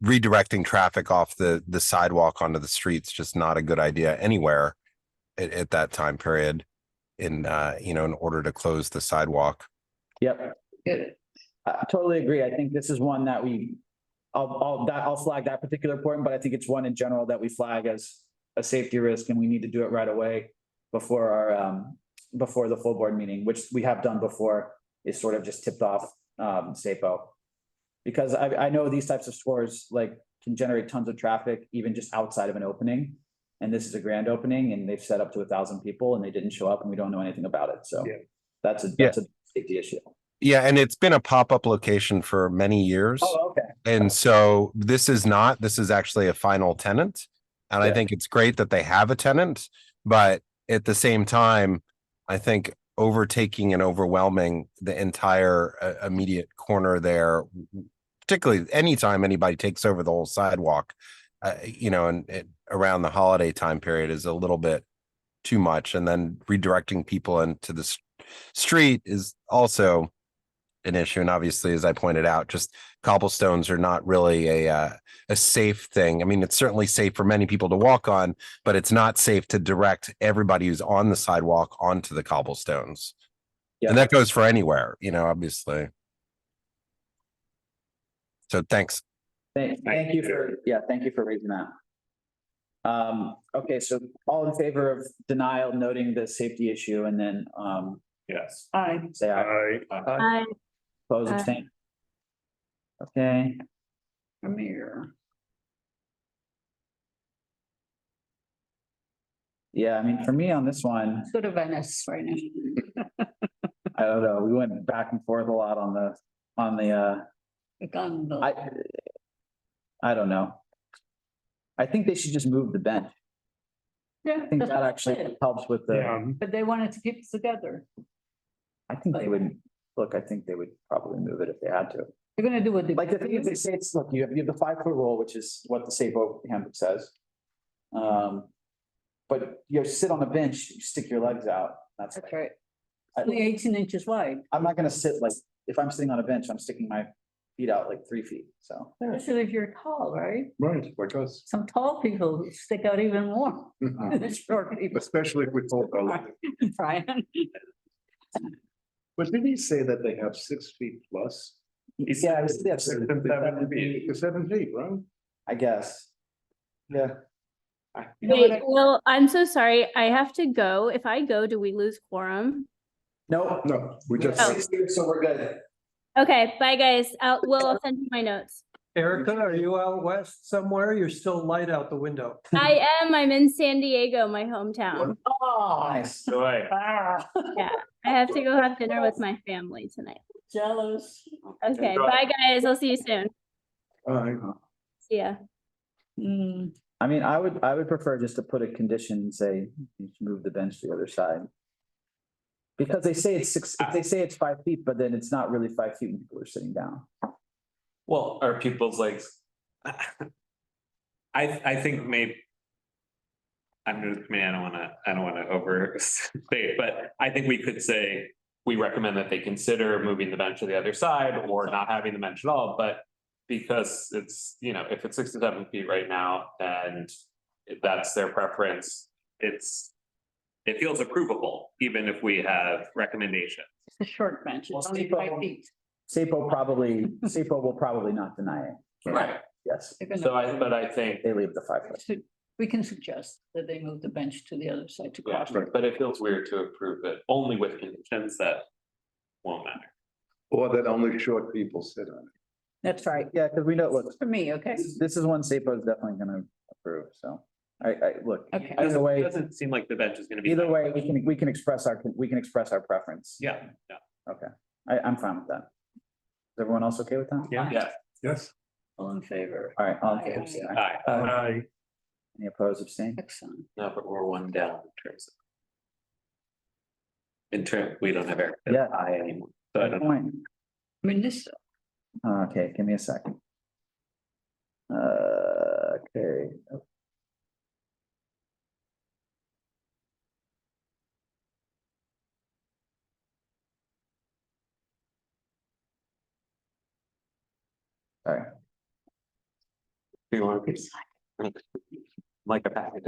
[SPEAKER 19] redirecting traffic off the sidewalk onto the streets, just not a good idea anywhere at that time period in order to close the sidewalk.
[SPEAKER 2] Yep. I totally agree. I think this is one that I'll flag that particular point, but I think it's one in general that we flag as a safety risk and we need to do it right away before before the full board meeting, which we have done before, is sort of just tipped off SAPO. Because I know these types of stores can generate tons of traffic, even just outside of an opening. And this is a grand opening and they've set up to 1,000 people and they didn't show up and we don't know anything about it. So that's a safety issue.
[SPEAKER 19] Yeah, and it's been a pop-up location for many years.
[SPEAKER 2] Oh, okay.
[SPEAKER 19] And so this is actually a final tenant. And I think it's great that they have a tenant, but at the same time, I think overtaking and overwhelming the entire immediate corner there, particularly anytime anybody takes over the whole sidewalk, and around the holiday time period is a little bit too much. And then redirecting people into the street is also an issue. And obviously, as I pointed out, just cobblestones are not really a safe thing. I mean, it's certainly safe for many people to walk on, but it's not safe to direct everybody who's on the sidewalk onto the cobblestones. Yeah. And that goes for anywhere, obviously. So thanks.
[SPEAKER 2] Thank you for raising that. Okay, so all in favor of denial, noting the safety issue, and then
[SPEAKER 1] Yes.
[SPEAKER 7] I,
[SPEAKER 2] say aye.
[SPEAKER 8] I,
[SPEAKER 2] Oppose, abstain. Okay.
[SPEAKER 7] Premier.
[SPEAKER 2] Yeah, I mean, for me on this one,
[SPEAKER 7] Let's go to Venice right now.
[SPEAKER 2] I don't know. We went back and forth a lot on the
[SPEAKER 7] The gondola.
[SPEAKER 2] I don't know. I think they should just move the bench.
[SPEAKER 7] Yeah,
[SPEAKER 2] I think
[SPEAKER 7] that's
[SPEAKER 2] that
[SPEAKER 7] what I
[SPEAKER 2] actually
[SPEAKER 7] said.
[SPEAKER 2] helps with the,
[SPEAKER 7] But they wanted to keep it together.
[SPEAKER 2] I think they would, look, I think they would probably move it if they had to.
[SPEAKER 7] They're gonna do what they.
[SPEAKER 2] Like the thing is, they say it's, look, you have the 5-foot rule, which is what the SAPO handbook says. But you sit on a bench, you stick your legs out. That's
[SPEAKER 7] right. Only 18 inches wide.
[SPEAKER 2] I'm not gonna sit if I'm sitting on a bench, I'm sticking my feet out 3 feet, so.
[SPEAKER 7] Especially if you're tall, right?
[SPEAKER 3] Right, like us.
[SPEAKER 7] Some tall people stick out even more than short people.
[SPEAKER 3] Especially if we talk about.
[SPEAKER 7] Brian.
[SPEAKER 3] But didn't he say that they have 6 feet plus?
[SPEAKER 2] Yeah, they have
[SPEAKER 3] 7 feet. 7 feet, right?
[SPEAKER 2] I guess. Yeah.
[SPEAKER 8] wait, well, I'm so sorry. I have to go. If I go, do we lose quorum?
[SPEAKER 2] No,
[SPEAKER 3] we just.
[SPEAKER 2] So we're good.
[SPEAKER 8] Okay, bye guys. I'll send you my notes.
[SPEAKER 4] Erica, are you out west somewhere? You're still light out the window.
[SPEAKER 8] I am. I'm in San Diego, my hometown.
[SPEAKER 7] Oh,
[SPEAKER 2] nice.
[SPEAKER 12] Joy.
[SPEAKER 8] Yeah, I have to go have dinner with my family tonight.
[SPEAKER 7] Jealous.
[SPEAKER 8] Okay, bye guys. I'll see you soon. See ya.
[SPEAKER 2] I mean, I would prefer just to put a condition and say, you should move the bench to the other side. Because they say it's 6, if they say it's 5 feet, but then it's not really 5 feet when people are sitting down.
[SPEAKER 12] Well, are people's legs? I think maybe. I'm new to the committee. I don't wanna overstate, but I think we could say, we recommend that they consider moving the bench to the other side or not having the bench at all, but. Because it's, if it's 6 to 7 feet right now and that's their preference, it feels approvable, even if we have recommendations.
[SPEAKER 7] It's a short bench. It's
[SPEAKER 2] Well,
[SPEAKER 7] only 5 feet.
[SPEAKER 2] SAPO will probably not deny it.
[SPEAKER 12] Right.
[SPEAKER 2] Yes,
[SPEAKER 12] So but I think,
[SPEAKER 2] they leave the 5 foot.
[SPEAKER 7] We can suggest that they move the bench to the other side to
[SPEAKER 12] yeah,
[SPEAKER 7] cross.
[SPEAKER 12] but it feels weird to approve it only with conditions that won't matter.
[SPEAKER 3] Or that only short people sit on it.
[SPEAKER 7] That's right.
[SPEAKER 2] Yeah, because we know, look,
[SPEAKER 7] For me, okay?
[SPEAKER 2] this is one SAPO is definitely gonna approve, so look,
[SPEAKER 7] Okay.
[SPEAKER 2] either way,
[SPEAKER 12] It doesn't seem like the bench is gonna be.
[SPEAKER 2] either
[SPEAKER 12] that
[SPEAKER 2] way, we can express our preference.
[SPEAKER 12] Yeah, yeah.
[SPEAKER 2] Okay, I'm fine with that. Is everyone else okay with that?
[SPEAKER 12] Yeah. Yeah.
[SPEAKER 1] Yes.
[SPEAKER 7] All in favor?
[SPEAKER 2] All right, all in
[SPEAKER 7] Aye,
[SPEAKER 2] favor,
[SPEAKER 7] aye.
[SPEAKER 2] say aye.
[SPEAKER 12] Aye.
[SPEAKER 2] Any opposed, abstain?
[SPEAKER 7] Excellent.
[SPEAKER 12] No, but we're one down in terms of. In term, we don't have Eric.
[SPEAKER 2] Yeah.
[SPEAKER 12] I anymore, so I
[SPEAKER 2] Good
[SPEAKER 12] don't know.
[SPEAKER 2] point.
[SPEAKER 7] I mean, this,
[SPEAKER 2] Okay, give me a second. Okay. Sorry.
[SPEAKER 12] Do you want to be? Like a package.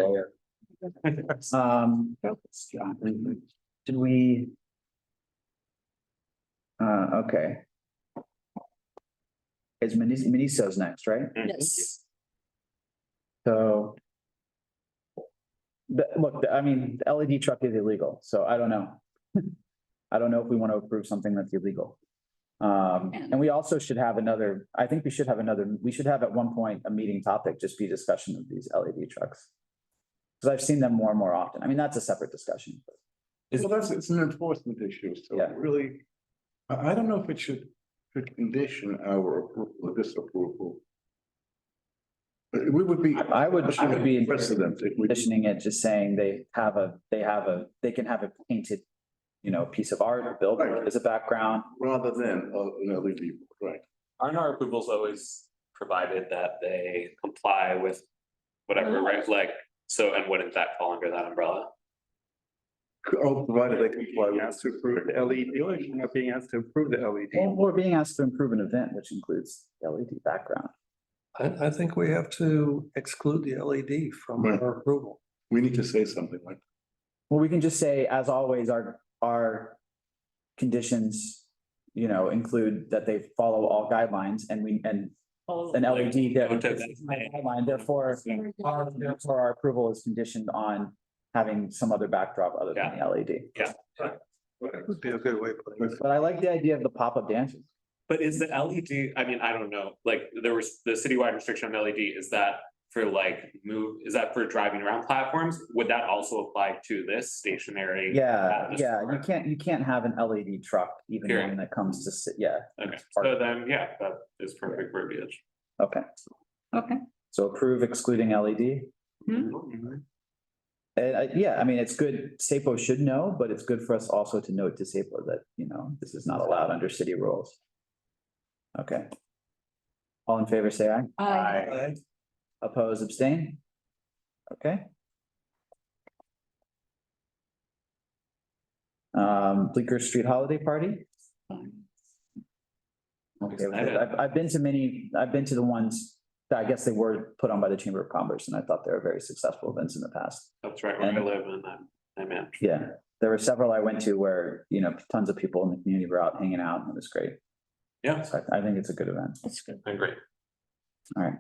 [SPEAKER 2] Did we? Okay. Is Miniso's next, right?
[SPEAKER 7] yes.
[SPEAKER 2] So. Look, I mean, the LED truck is illegal, so I don't know. I don't know if we want to approve something that's illegal. And we also should have another, I think we should have at one point a meeting topic, just be discussion of these LED trucks. Because I've seen them more and more often. I mean, that's a separate discussion.
[SPEAKER 3] Well, it's an enforcement issue, so
[SPEAKER 2] Yeah.
[SPEAKER 3] really, I don't know if it should condition our approval or disapproval. But we would be.
[SPEAKER 2] I would be
[SPEAKER 3] Precedent if we.
[SPEAKER 2] conditioning it, just saying they can have a painted, piece of art built as a background.
[SPEAKER 3] Rather than an LED, right?
[SPEAKER 12] Aren't our approvals always provided that they comply with whatever, right? Like, so, and wouldn't that fall under that umbrella?
[SPEAKER 3] Oh, provided they comply with.
[SPEAKER 5] Asked to approve the LED, or you're not being asked to approve the LED.
[SPEAKER 2] Well, we're being asked to improve an event, which includes LED background.
[SPEAKER 4] I think we have to exclude the LED from
[SPEAKER 3] Right.
[SPEAKER 4] our approval.
[SPEAKER 3] We need to say something like.
[SPEAKER 2] Well, we can just say, as always, our conditions, include that they follow all guidelines and an LED that is not a guideline, therefore our approval is conditioned on having some other backdrop other than the LED.
[SPEAKER 12] Yeah.
[SPEAKER 4] That would be a good way of putting it.
[SPEAKER 2] But I like the idea of the pop-up dancers.
[SPEAKER 12] But is the LED, I mean, I don't know, like, there was the citywide restriction on LED, is that for is that for driving around platforms? Would that also apply to this stationary?
[SPEAKER 2] Yeah, you can't have an LED truck, even
[SPEAKER 12] Period.
[SPEAKER 2] when it comes to, yeah.
[SPEAKER 12] Okay, so then, yeah, that is perfect verbiage.
[SPEAKER 2] Okay,
[SPEAKER 7] Okay.
[SPEAKER 2] so approve excluding LED. Yeah, I mean, it's good, SAPO should know, but it's good for us also to note to SAPO that, this is not allowed under city rules. Okay. All in favor, say aye.
[SPEAKER 7] Aye.
[SPEAKER 2] Oppose, abstain? Okay. Bleecker Street Holiday Party? Okay, I've been to the ones that I guess they were put on by the Chamber of Commerce, and I thought they were very successful events in the past.
[SPEAKER 12] That's right, where I live and I manage.
[SPEAKER 2] Yeah, there were several I went to where, tons of people in the community were out hanging out, and it was great.
[SPEAKER 12] Yeah,
[SPEAKER 2] So I think it's a good event.
[SPEAKER 7] That's good.
[SPEAKER 12] I agree.
[SPEAKER 2] All right,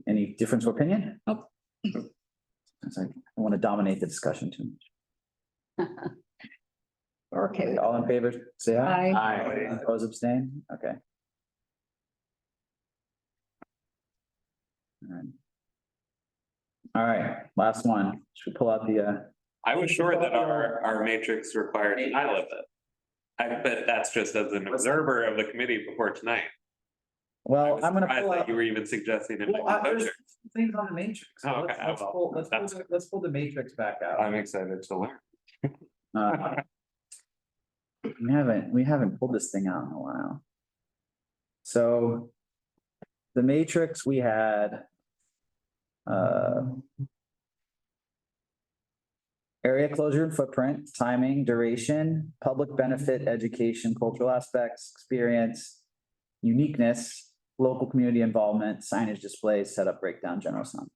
[SPEAKER 2] any difference of opinion?
[SPEAKER 7] Nope.
[SPEAKER 2] It's like, I want to dominate the discussion too much.
[SPEAKER 7] Okay.
[SPEAKER 2] All in favor, say aye.
[SPEAKER 12] Aye.
[SPEAKER 2] Oppose, abstain? Okay. All right, last one. Should we pull out the,
[SPEAKER 12] I was sure that our matrix required denial of it. But that's just as an observer of the committee before tonight.
[SPEAKER 2] well, I'm gonna
[SPEAKER 12] Surprised
[SPEAKER 2] pull
[SPEAKER 12] that
[SPEAKER 2] out.
[SPEAKER 12] you were even suggesting it. might
[SPEAKER 2] Well,
[SPEAKER 12] be
[SPEAKER 2] there's
[SPEAKER 12] kosher.
[SPEAKER 2] things on the matrix.
[SPEAKER 12] Oh, okay.
[SPEAKER 2] Let's pull the matrix back out.
[SPEAKER 12] I'm excited to learn.
[SPEAKER 2] We haven't pulled this thing out in a while. So the matrix we had area closure and footprint, timing, duration, public benefit, education, cultural aspects, experience, uniqueness, local community involvement, signage displays, setup, breakdown, general signs.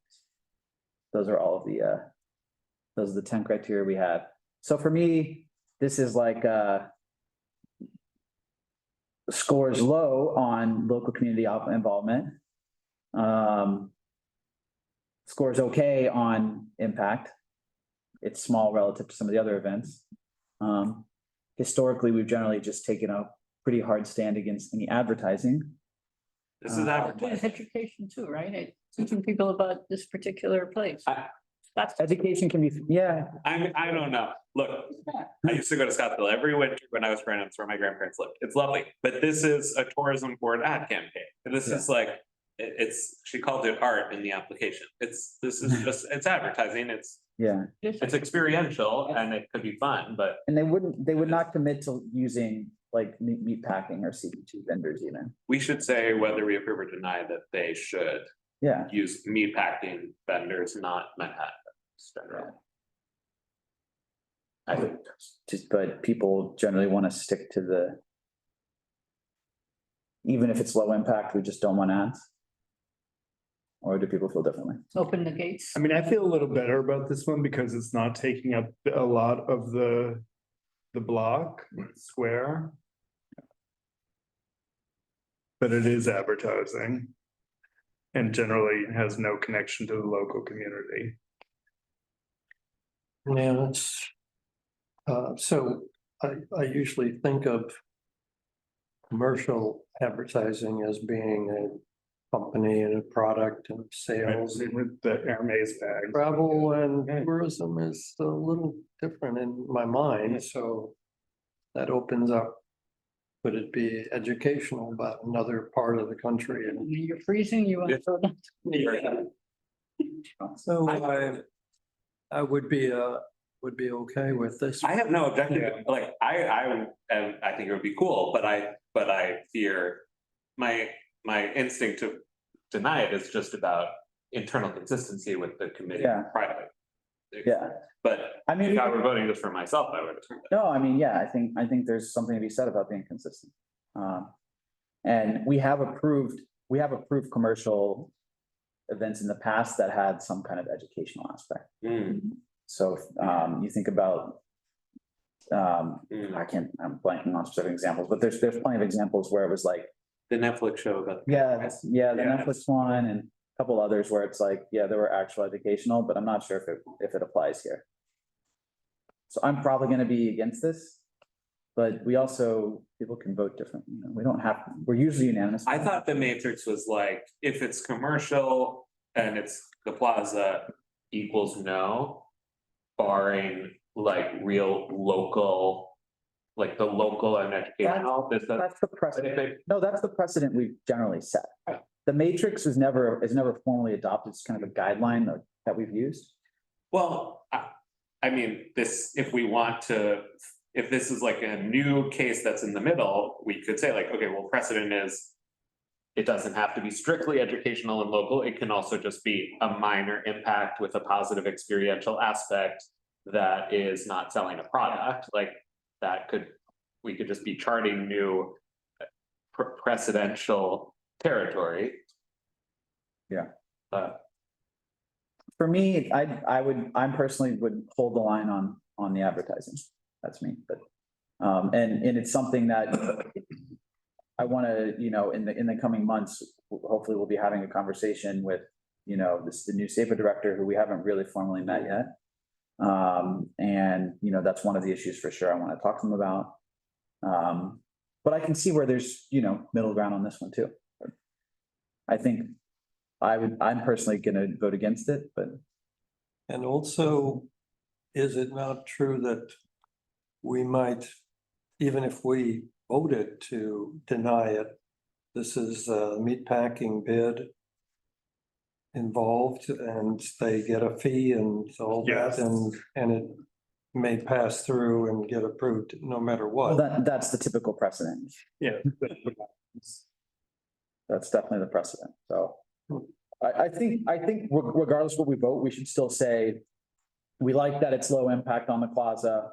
[SPEAKER 2] Those are all of those are the 10 criteria we had. So for me, this is like scores low on local community involvement. Scores okay on impact. It's small relative to some of the other events. Historically, we've generally just taken a pretty hard stand against any advertising.
[SPEAKER 12] This is
[SPEAKER 7] It's
[SPEAKER 12] advertising.
[SPEAKER 7] education too, right? Teaching people about this particular place. That's
[SPEAKER 2] Education can be, yeah,
[SPEAKER 12] I don't know. Look, I used to go to Scottsdale every winter when I was growing up. It's where my grandparents lived. It's lovely, but this is a tourism board ad campaign. This is like, it's, she called it art in the application. This is just, it's advertising. It's experiential and it could be fun, but.
[SPEAKER 2] and they would not commit to using like meat packing or CB2 vendors even.
[SPEAKER 12] We should say whether we approve or deny that they should use meat packing vendors, not Manhattan.
[SPEAKER 2] I would just, but people generally want to stick to the, even if it's low impact, we just don't want ads. Or do people feel differently?
[SPEAKER 7] Open the gates.
[SPEAKER 5] I mean, I feel a little better about this one because it's not taking up a lot of the block square. But it is advertising. And generally has no connection to the local community.
[SPEAKER 4] Yeah, it's, so I usually think of commercial advertising as being a company and a product and sales.
[SPEAKER 5] With the Hermes bag.
[SPEAKER 4] Travel and tourism is a little different in my mind, so that opens up. Could it be educational about another part of the country? And
[SPEAKER 7] You're freezing, you want to throw that?
[SPEAKER 4] so I would be okay with this.
[SPEAKER 12] I have no objection. Like I think it would be cool, but I fear my instinct to deny it is just about internal consistency with the committee. Private. But I mean, if I were voting just for myself, I would.
[SPEAKER 2] No, I mean, I think there's something to be said about being consistent. And we have approved commercial events in the past that had some kind of educational aspect. So you think about, I'm blanking on specific examples, but there's plenty of examples where it was like
[SPEAKER 12] the Netflix show about.
[SPEAKER 2] The Netflix one and a couple others where it's like, there were actual educational, but I'm not sure if it applies here. So I'm probably going to be against this, but we also, people can vote differently. We don't have, we're usually unanimous.
[SPEAKER 12] I thought the matrix was like, if it's commercial and it's the plaza equals no, barring like real local, like the local and educational.
[SPEAKER 2] That's the precedent. No, that's the precedent we've generally set. The matrix is never formally adopted. It's kind of a guideline that we've used.
[SPEAKER 12] Well, I mean, if we want to, if this is like a new case that's in the middle, we could say like, okay, well, precedent is, it doesn't have to be strictly educational and local. It can also just be a minor impact with a positive experiential aspect that is not selling a product. Like that we could just be charting new precedential territory.
[SPEAKER 2] For me, I personally would hold the line on the advertising. That's me, but and it's something that I want to, in the coming months, hopefully we'll be having a conversation with, the new SAFA director who we haven't really formally met yet. And that's one of the issues for sure I want to talk to them about. But I can see where there's, middle ground on this one too. I think I'm personally going to vote against it, but.
[SPEAKER 4] And also, is it not true that we might, even if we voted to deny it, this is a meatpacking bid involved and they get a fee and all that, and it may pass through and get approved no matter what.
[SPEAKER 2] Well, that's the typical precedent. That's definitely the precedent. So I think regardless of what we vote, we should still say, we like that it's low impact on the plaza.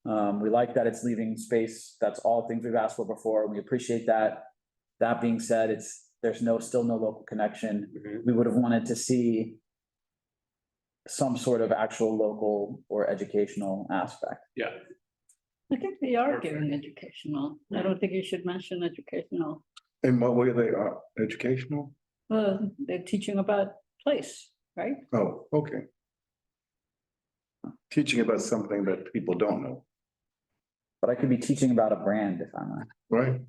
[SPEAKER 2] We like that it's leaving space. That's all things we've asked for before. We appreciate that. That being said, there's still no local connection. We would have wanted to see some sort of actual local or educational aspect.
[SPEAKER 7] I think they are giving educational. I don't think you should mention educational.
[SPEAKER 3] In what way they are educational?
[SPEAKER 7] They're teaching about place, right?
[SPEAKER 3] Oh, okay. Teaching about something that people don't know,
[SPEAKER 2] But I could be teaching about a brand if I'm not.
[SPEAKER 3] right?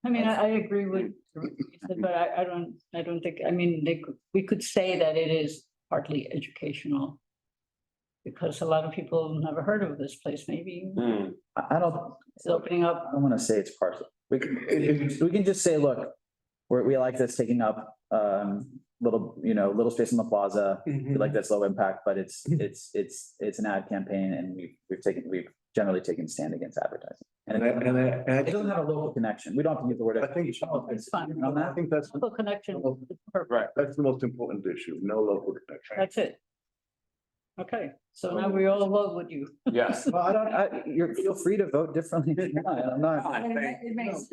[SPEAKER 7] I mean, I agree with, but I don't think, I mean, we could say that it is partly educational. Because a lot of people have never heard of this place, maybe
[SPEAKER 2] I don't,
[SPEAKER 7] it's opening up.
[SPEAKER 2] I don't want to say it's partial. We can just say, look, we like this taking up little space in the plaza. We like that's low impact, but it's an ad campaign and we've generally taken stand against advertising. And it doesn't have a local connection. We don't have to use the word.
[SPEAKER 3] I think
[SPEAKER 7] It's fine.
[SPEAKER 3] I think that's
[SPEAKER 7] Local connection.
[SPEAKER 3] right. That's the most important issue. No local connection.
[SPEAKER 7] That's it. Okay, so now we all vote with you.
[SPEAKER 12] Yes.
[SPEAKER 2] Well, you're feel free to vote differently. if you want. I'm not.
[SPEAKER 7] It makes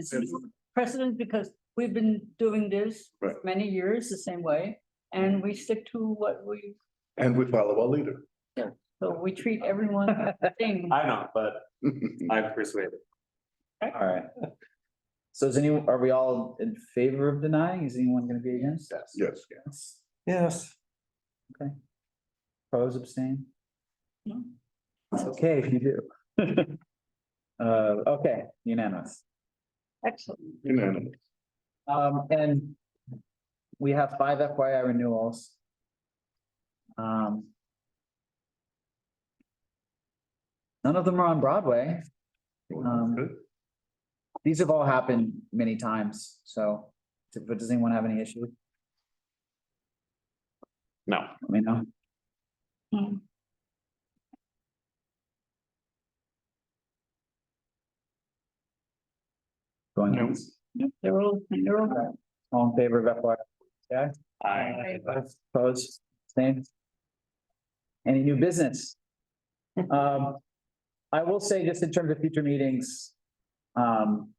[SPEAKER 7] precedent because we've been doing this for
[SPEAKER 3] Right.
[SPEAKER 7] many years the same way, and we stick to what we,
[SPEAKER 3] And we follow our leader.
[SPEAKER 7] so we treat everyone the same.
[SPEAKER 12] I know, but I'm persuaded.
[SPEAKER 2] All right. So are we all in favor of denying? Is anyone going to be against?
[SPEAKER 3] Yes.
[SPEAKER 4] Yes.
[SPEAKER 2] Okay. Oppose, abstain?
[SPEAKER 7] No.
[SPEAKER 2] It's okay if you do. Okay, unanimous.
[SPEAKER 7] Excellent.
[SPEAKER 3] Unanimous.
[SPEAKER 2] And we have 5 FYI renewals. None of them are on Broadway. These have all happened many times, so, but does anyone have any issue?
[SPEAKER 12] No.
[SPEAKER 2] Let me know. Going on.
[SPEAKER 7] Yep, they're all right.
[SPEAKER 2] All in favor of FYI? Yeah.
[SPEAKER 12] I.
[SPEAKER 2] Opposed, same. Any new business? I will say just in terms of future meetings, I'm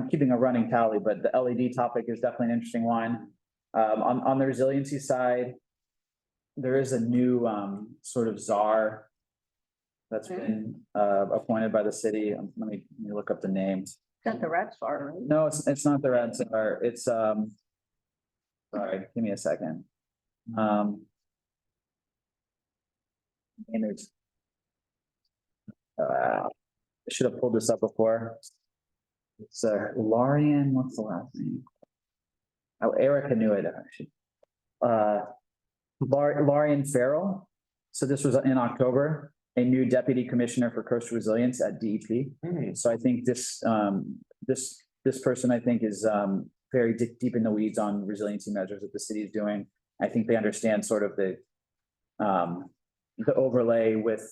[SPEAKER 2] keeping a running tally, but the LED topic is definitely an interesting one. On the resiliency side, there is a new sort of czar that's been appointed by the city. Let me look up the name.
[SPEAKER 7] Got the rats are, right?
[SPEAKER 2] No, it's not the red czar. It's sorry, give me a second. And it's I should have pulled this up before. It's Lorian, what's the last name? Oh, Erica knew it actually. Lorian Farrell. So this was in October, a new deputy commissioner for coastal resilience at DEP. So I think this person, I think, is very deep in the weeds on resiliency measures that the city is doing. I think they understand sort of the overlay with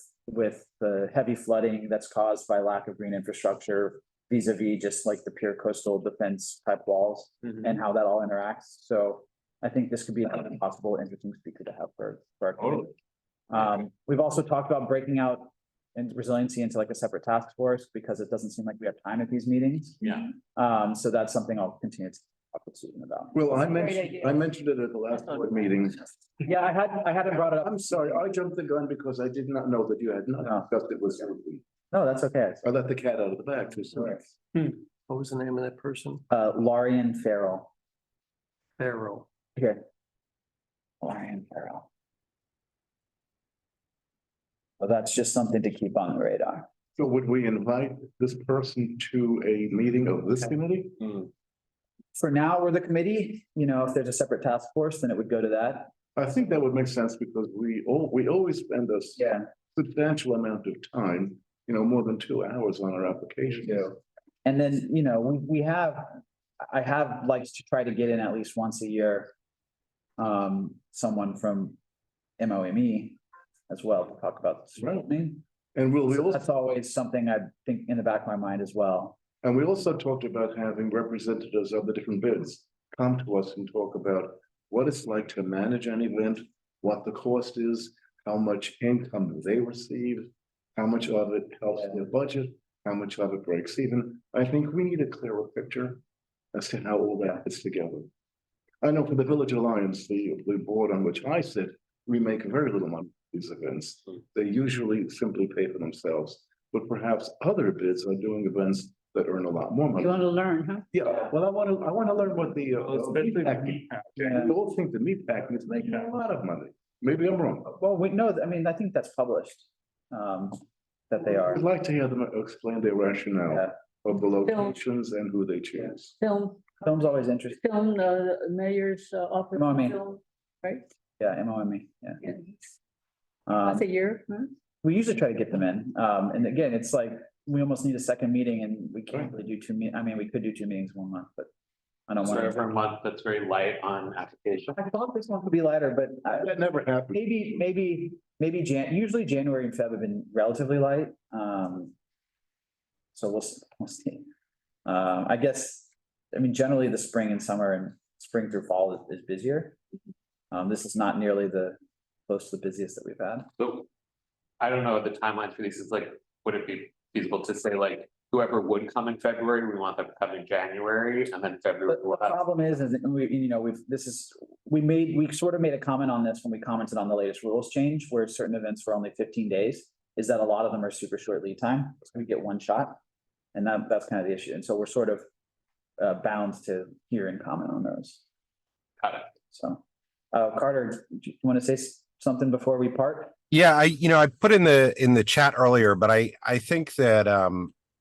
[SPEAKER 2] the heavy flooding that's caused by lack of green infrastructure vis-a-vis just like the pure coastal defense type walls and how that all interacts. So I think this could be a possible interesting speaker to have for our community. We've also talked about breaking out and resiliency into like a separate task force because it doesn't seem like we have time at these meetings.
[SPEAKER 12] Yeah.
[SPEAKER 2] So that's something I'll continue to talk with Susan about.
[SPEAKER 3] Well, I mentioned it at the last board meeting.
[SPEAKER 2] Yeah, I hadn't brought it up.
[SPEAKER 3] I'm sorry, I jumped the gun because I did not know that you had not discussed it with everybody.
[SPEAKER 2] No, that's okay.
[SPEAKER 3] I let the cat out of the bag too soon.
[SPEAKER 4] What was the name of that person?
[SPEAKER 2] Lorian Farrell.
[SPEAKER 4] Farrell.
[SPEAKER 2] Here. Lorian Farrell. Well, that's just something to keep on the radar.
[SPEAKER 3] So would we invite this person to a meeting of this committee?
[SPEAKER 2] For now, we're the committee, if there's a separate task force, then it would go to that.
[SPEAKER 3] I think that would make sense because we always spend a substantial amount of time, more than 2 hours on our application.
[SPEAKER 2] And then, I have liked to try to get in at least once a year. Someone from MOME as well to talk about this.
[SPEAKER 3] Right. And
[SPEAKER 2] that's always something I think in the back of my mind as well.
[SPEAKER 3] And we also talked about having representatives of the different bids come to us and talk about what it's like to manage an event, what the cost is, how much income they receive, how much of it helps their budget, how much of it breaks even. I think we need a clearer picture as to how all that fits together. I know for the Village Alliance, the board on which I sit, we make very little money for these events. They usually simply pay for themselves, but perhaps other bids are doing events that earn a lot more money.
[SPEAKER 7] You want to learn, huh?
[SPEAKER 3] Yeah, well, I want to learn what the,
[SPEAKER 5] especially
[SPEAKER 3] meat packing.
[SPEAKER 2] Yeah.
[SPEAKER 3] The whole thing, the meat packing is making a lot of money. Maybe I'm wrong.
[SPEAKER 2] Well, we know, I mean, I think that's published. That they are.
[SPEAKER 3] I'd like to hear them explain their rationale
[SPEAKER 2] Yeah.
[SPEAKER 3] of the locations and who they choose.
[SPEAKER 7] Film,
[SPEAKER 2] Film's always interesting.
[SPEAKER 7] film, mayor's office.
[SPEAKER 2] Mommy.
[SPEAKER 7] film, right?
[SPEAKER 2] Yeah, MOME, yeah.
[SPEAKER 7] Yeah.
[SPEAKER 2] Um,
[SPEAKER 7] Once a year, huh?
[SPEAKER 2] we usually try to get them in. And again, it's like, we almost need a second meeting and we can't really do I mean, we could do 2 meetings in 1 month, but I don't
[SPEAKER 12] So
[SPEAKER 2] want
[SPEAKER 12] over a month, that's very light on application.
[SPEAKER 2] I thought this one could be lighter, but
[SPEAKER 3] That never happened.
[SPEAKER 2] maybe usually January and Feb have been relatively light. So we'll see. I guess, I mean, generally the spring and summer and spring through fall is busier. This is not nearly close to the busiest that we've had.
[SPEAKER 12] So I don't know what the timeline for these is like, would it be feasible to say like, whoever would come in February, we want them to come in January and then February.
[SPEAKER 2] But the problem is that we sort of made a comment on this when we commented on the latest rules change, where certain events for only 15 days, is that a lot of them are super short lead time. So we get one shot. And that's kind of the issue. And so we're sort of bound to hear and comment on those.
[SPEAKER 12] Got it.
[SPEAKER 2] So, Carter, do you want to say something before we part?
[SPEAKER 19] Yeah, I put in the chat earlier, but I think that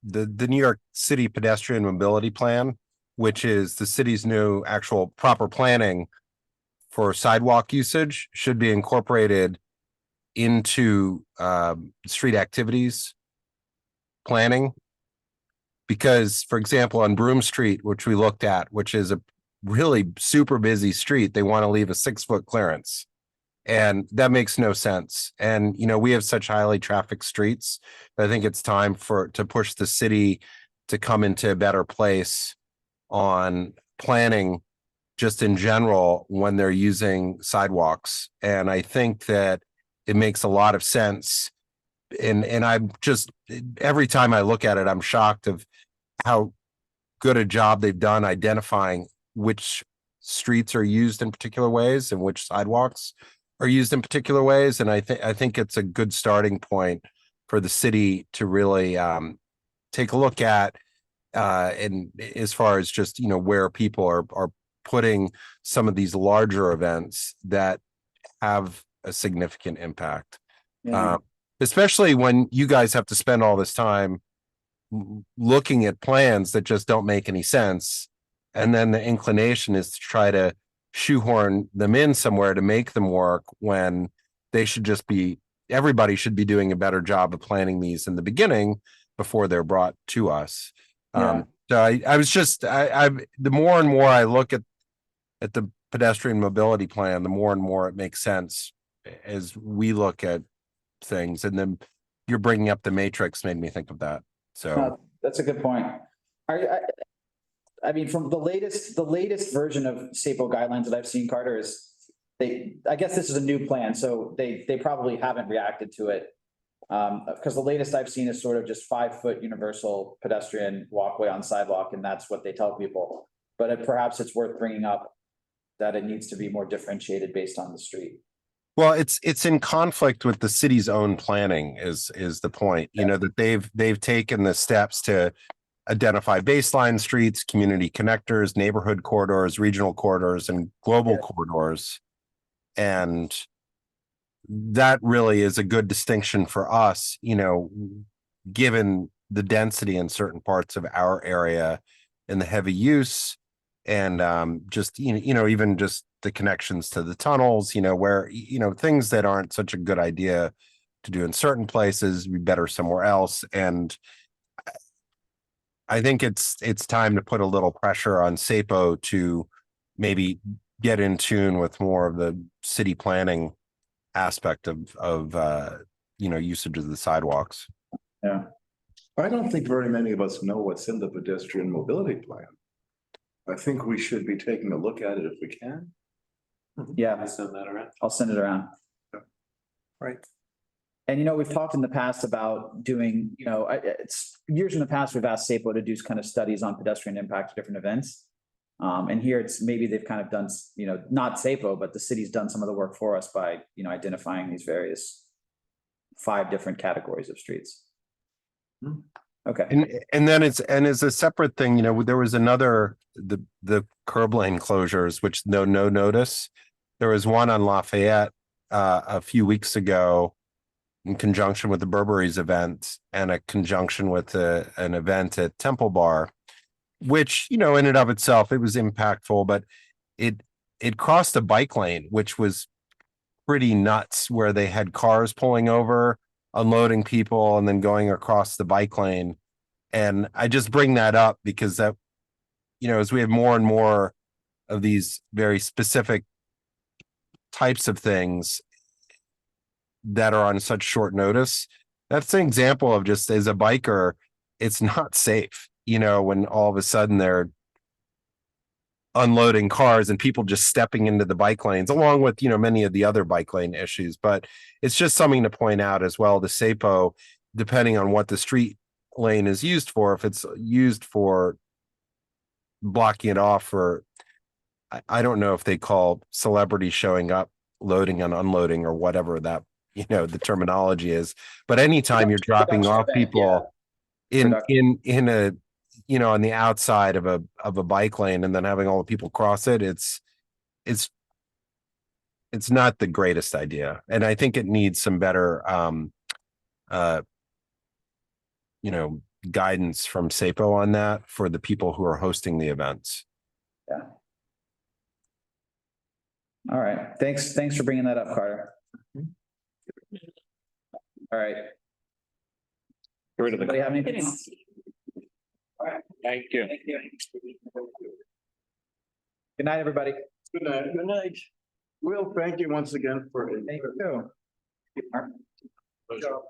[SPEAKER 19] the New York City pedestrian mobility plan, which is the city's new actual proper planning for sidewalk usage, should be incorporated into street activities planning. Because, for example, on Broome Street, which we looked at, which is a really super busy street, they want to leave a 6-foot clearance. And that makes no sense. And, we have such highly trafficked streets. I think it's time to push the city to come into a better place on planning just in general when they're using sidewalks. And I think that it makes a lot of sense. And I'm just, every time I look at it, I'm shocked of how good a job they've done identifying which streets are used in particular ways and which sidewalks are used in particular ways. And I think it's a good starting point for the city to really take a look at and as far as just, where people are putting some of these larger events that have a significant impact.
[SPEAKER 2] Yeah.
[SPEAKER 19] Especially when you guys have to spend all this time looking at plans that just don't make any sense. And then the inclination is to try to shoehorn them in somewhere to make them work when they should just be, everybody should be doing a better job of planning these in the beginning before they're brought to us.
[SPEAKER 2] Yeah.
[SPEAKER 19] So I was just, the more and more I look at the pedestrian mobility plan, the more and more it makes sense as we look at things. And then you're bringing up the matrix made me think of that. So
[SPEAKER 2] that's a good point. I mean, from the latest version of SAPO guidelines that I've seen, Carter, is I guess this is a new plan, so they probably haven't reacted to it. Because the latest I've seen is sort of just 5-foot universal pedestrian walkway on sidewalk, and that's what they tell people. But perhaps it's worth bringing up that it needs to be more differentiated based on the street.
[SPEAKER 19] Well, it's in conflict with the city's own planning is the point, that they've taken the steps to identify baseline streets, community connectors, neighborhood corridors, regional corridors, and global corridors. And that really is a good distinction for us, given the density in certain parts of our area and the heavy use and just, even just the connections to the tunnels, where, things that aren't such a good idea to do in certain places, be better somewhere else. And I think it's time to put a little pressure on SAPO to maybe get in tune with more of the city planning aspect of usage of the sidewalks.
[SPEAKER 2] Yeah.
[SPEAKER 3] I don't think very many of us know what's in the pedestrian mobility plan. I think we should be taking a look at it if we can.
[SPEAKER 2] Yeah.
[SPEAKER 12] I'll send that around.
[SPEAKER 2] I'll send it around.
[SPEAKER 4] Right.
[SPEAKER 2] And, we've talked in the past about doing, it's years in the past, we've asked SAPO to do kind of studies on pedestrian impact of different events. And here it's maybe they've kind of done, not SAPO, but the city's done some of the work for us by, identifying these various 5 different categories of streets. Okay.
[SPEAKER 19] And then it's a separate thing, you know, there was another, the curb lane closures, which no notice. There was one on Lafayette a few weeks ago in conjunction with the Burberry's event and a conjunction with an event at Temple Bar, which, you know, in and of itself, it was impactful, but it crossed a bike lane, which was pretty nuts, where they had cars pulling over, unloading people, and then going across the bike lane. And I just bring that up because that, you know, as we have more and more of these very specific types of things that are on such short notice, that's an example of just as a biker, it's not safe, you know, when all of a sudden they're unloading cars and people just stepping into the bike lanes, along with, you know, many of the other bike lane issues. But it's just something to point out as well. The SAPO, depending on what the street lane is used for, if it's used for blocking it off for, I don't know if they call celebrities showing up, loading and unloading, or whatever that, you know, the terminology is. But anytime you're dropping off people in a, you know, on the outside of a bike lane and then having all the people cross it, it's not the greatest idea. And I think it needs some better you know, guidance from SAPO on that for the people who are hosting the events.
[SPEAKER 2] Yeah. All right. Thanks for bringing that up, Carter. All right.
[SPEAKER 12] Get rid of the.
[SPEAKER 2] Anybody have anything else? All right.
[SPEAKER 12] Thank you.
[SPEAKER 2] Thank you. Good night, everybody.
[SPEAKER 3] Good night. Good night. Will, thank you once again for.
[SPEAKER 2] Thank you.
[SPEAKER 3] Good job.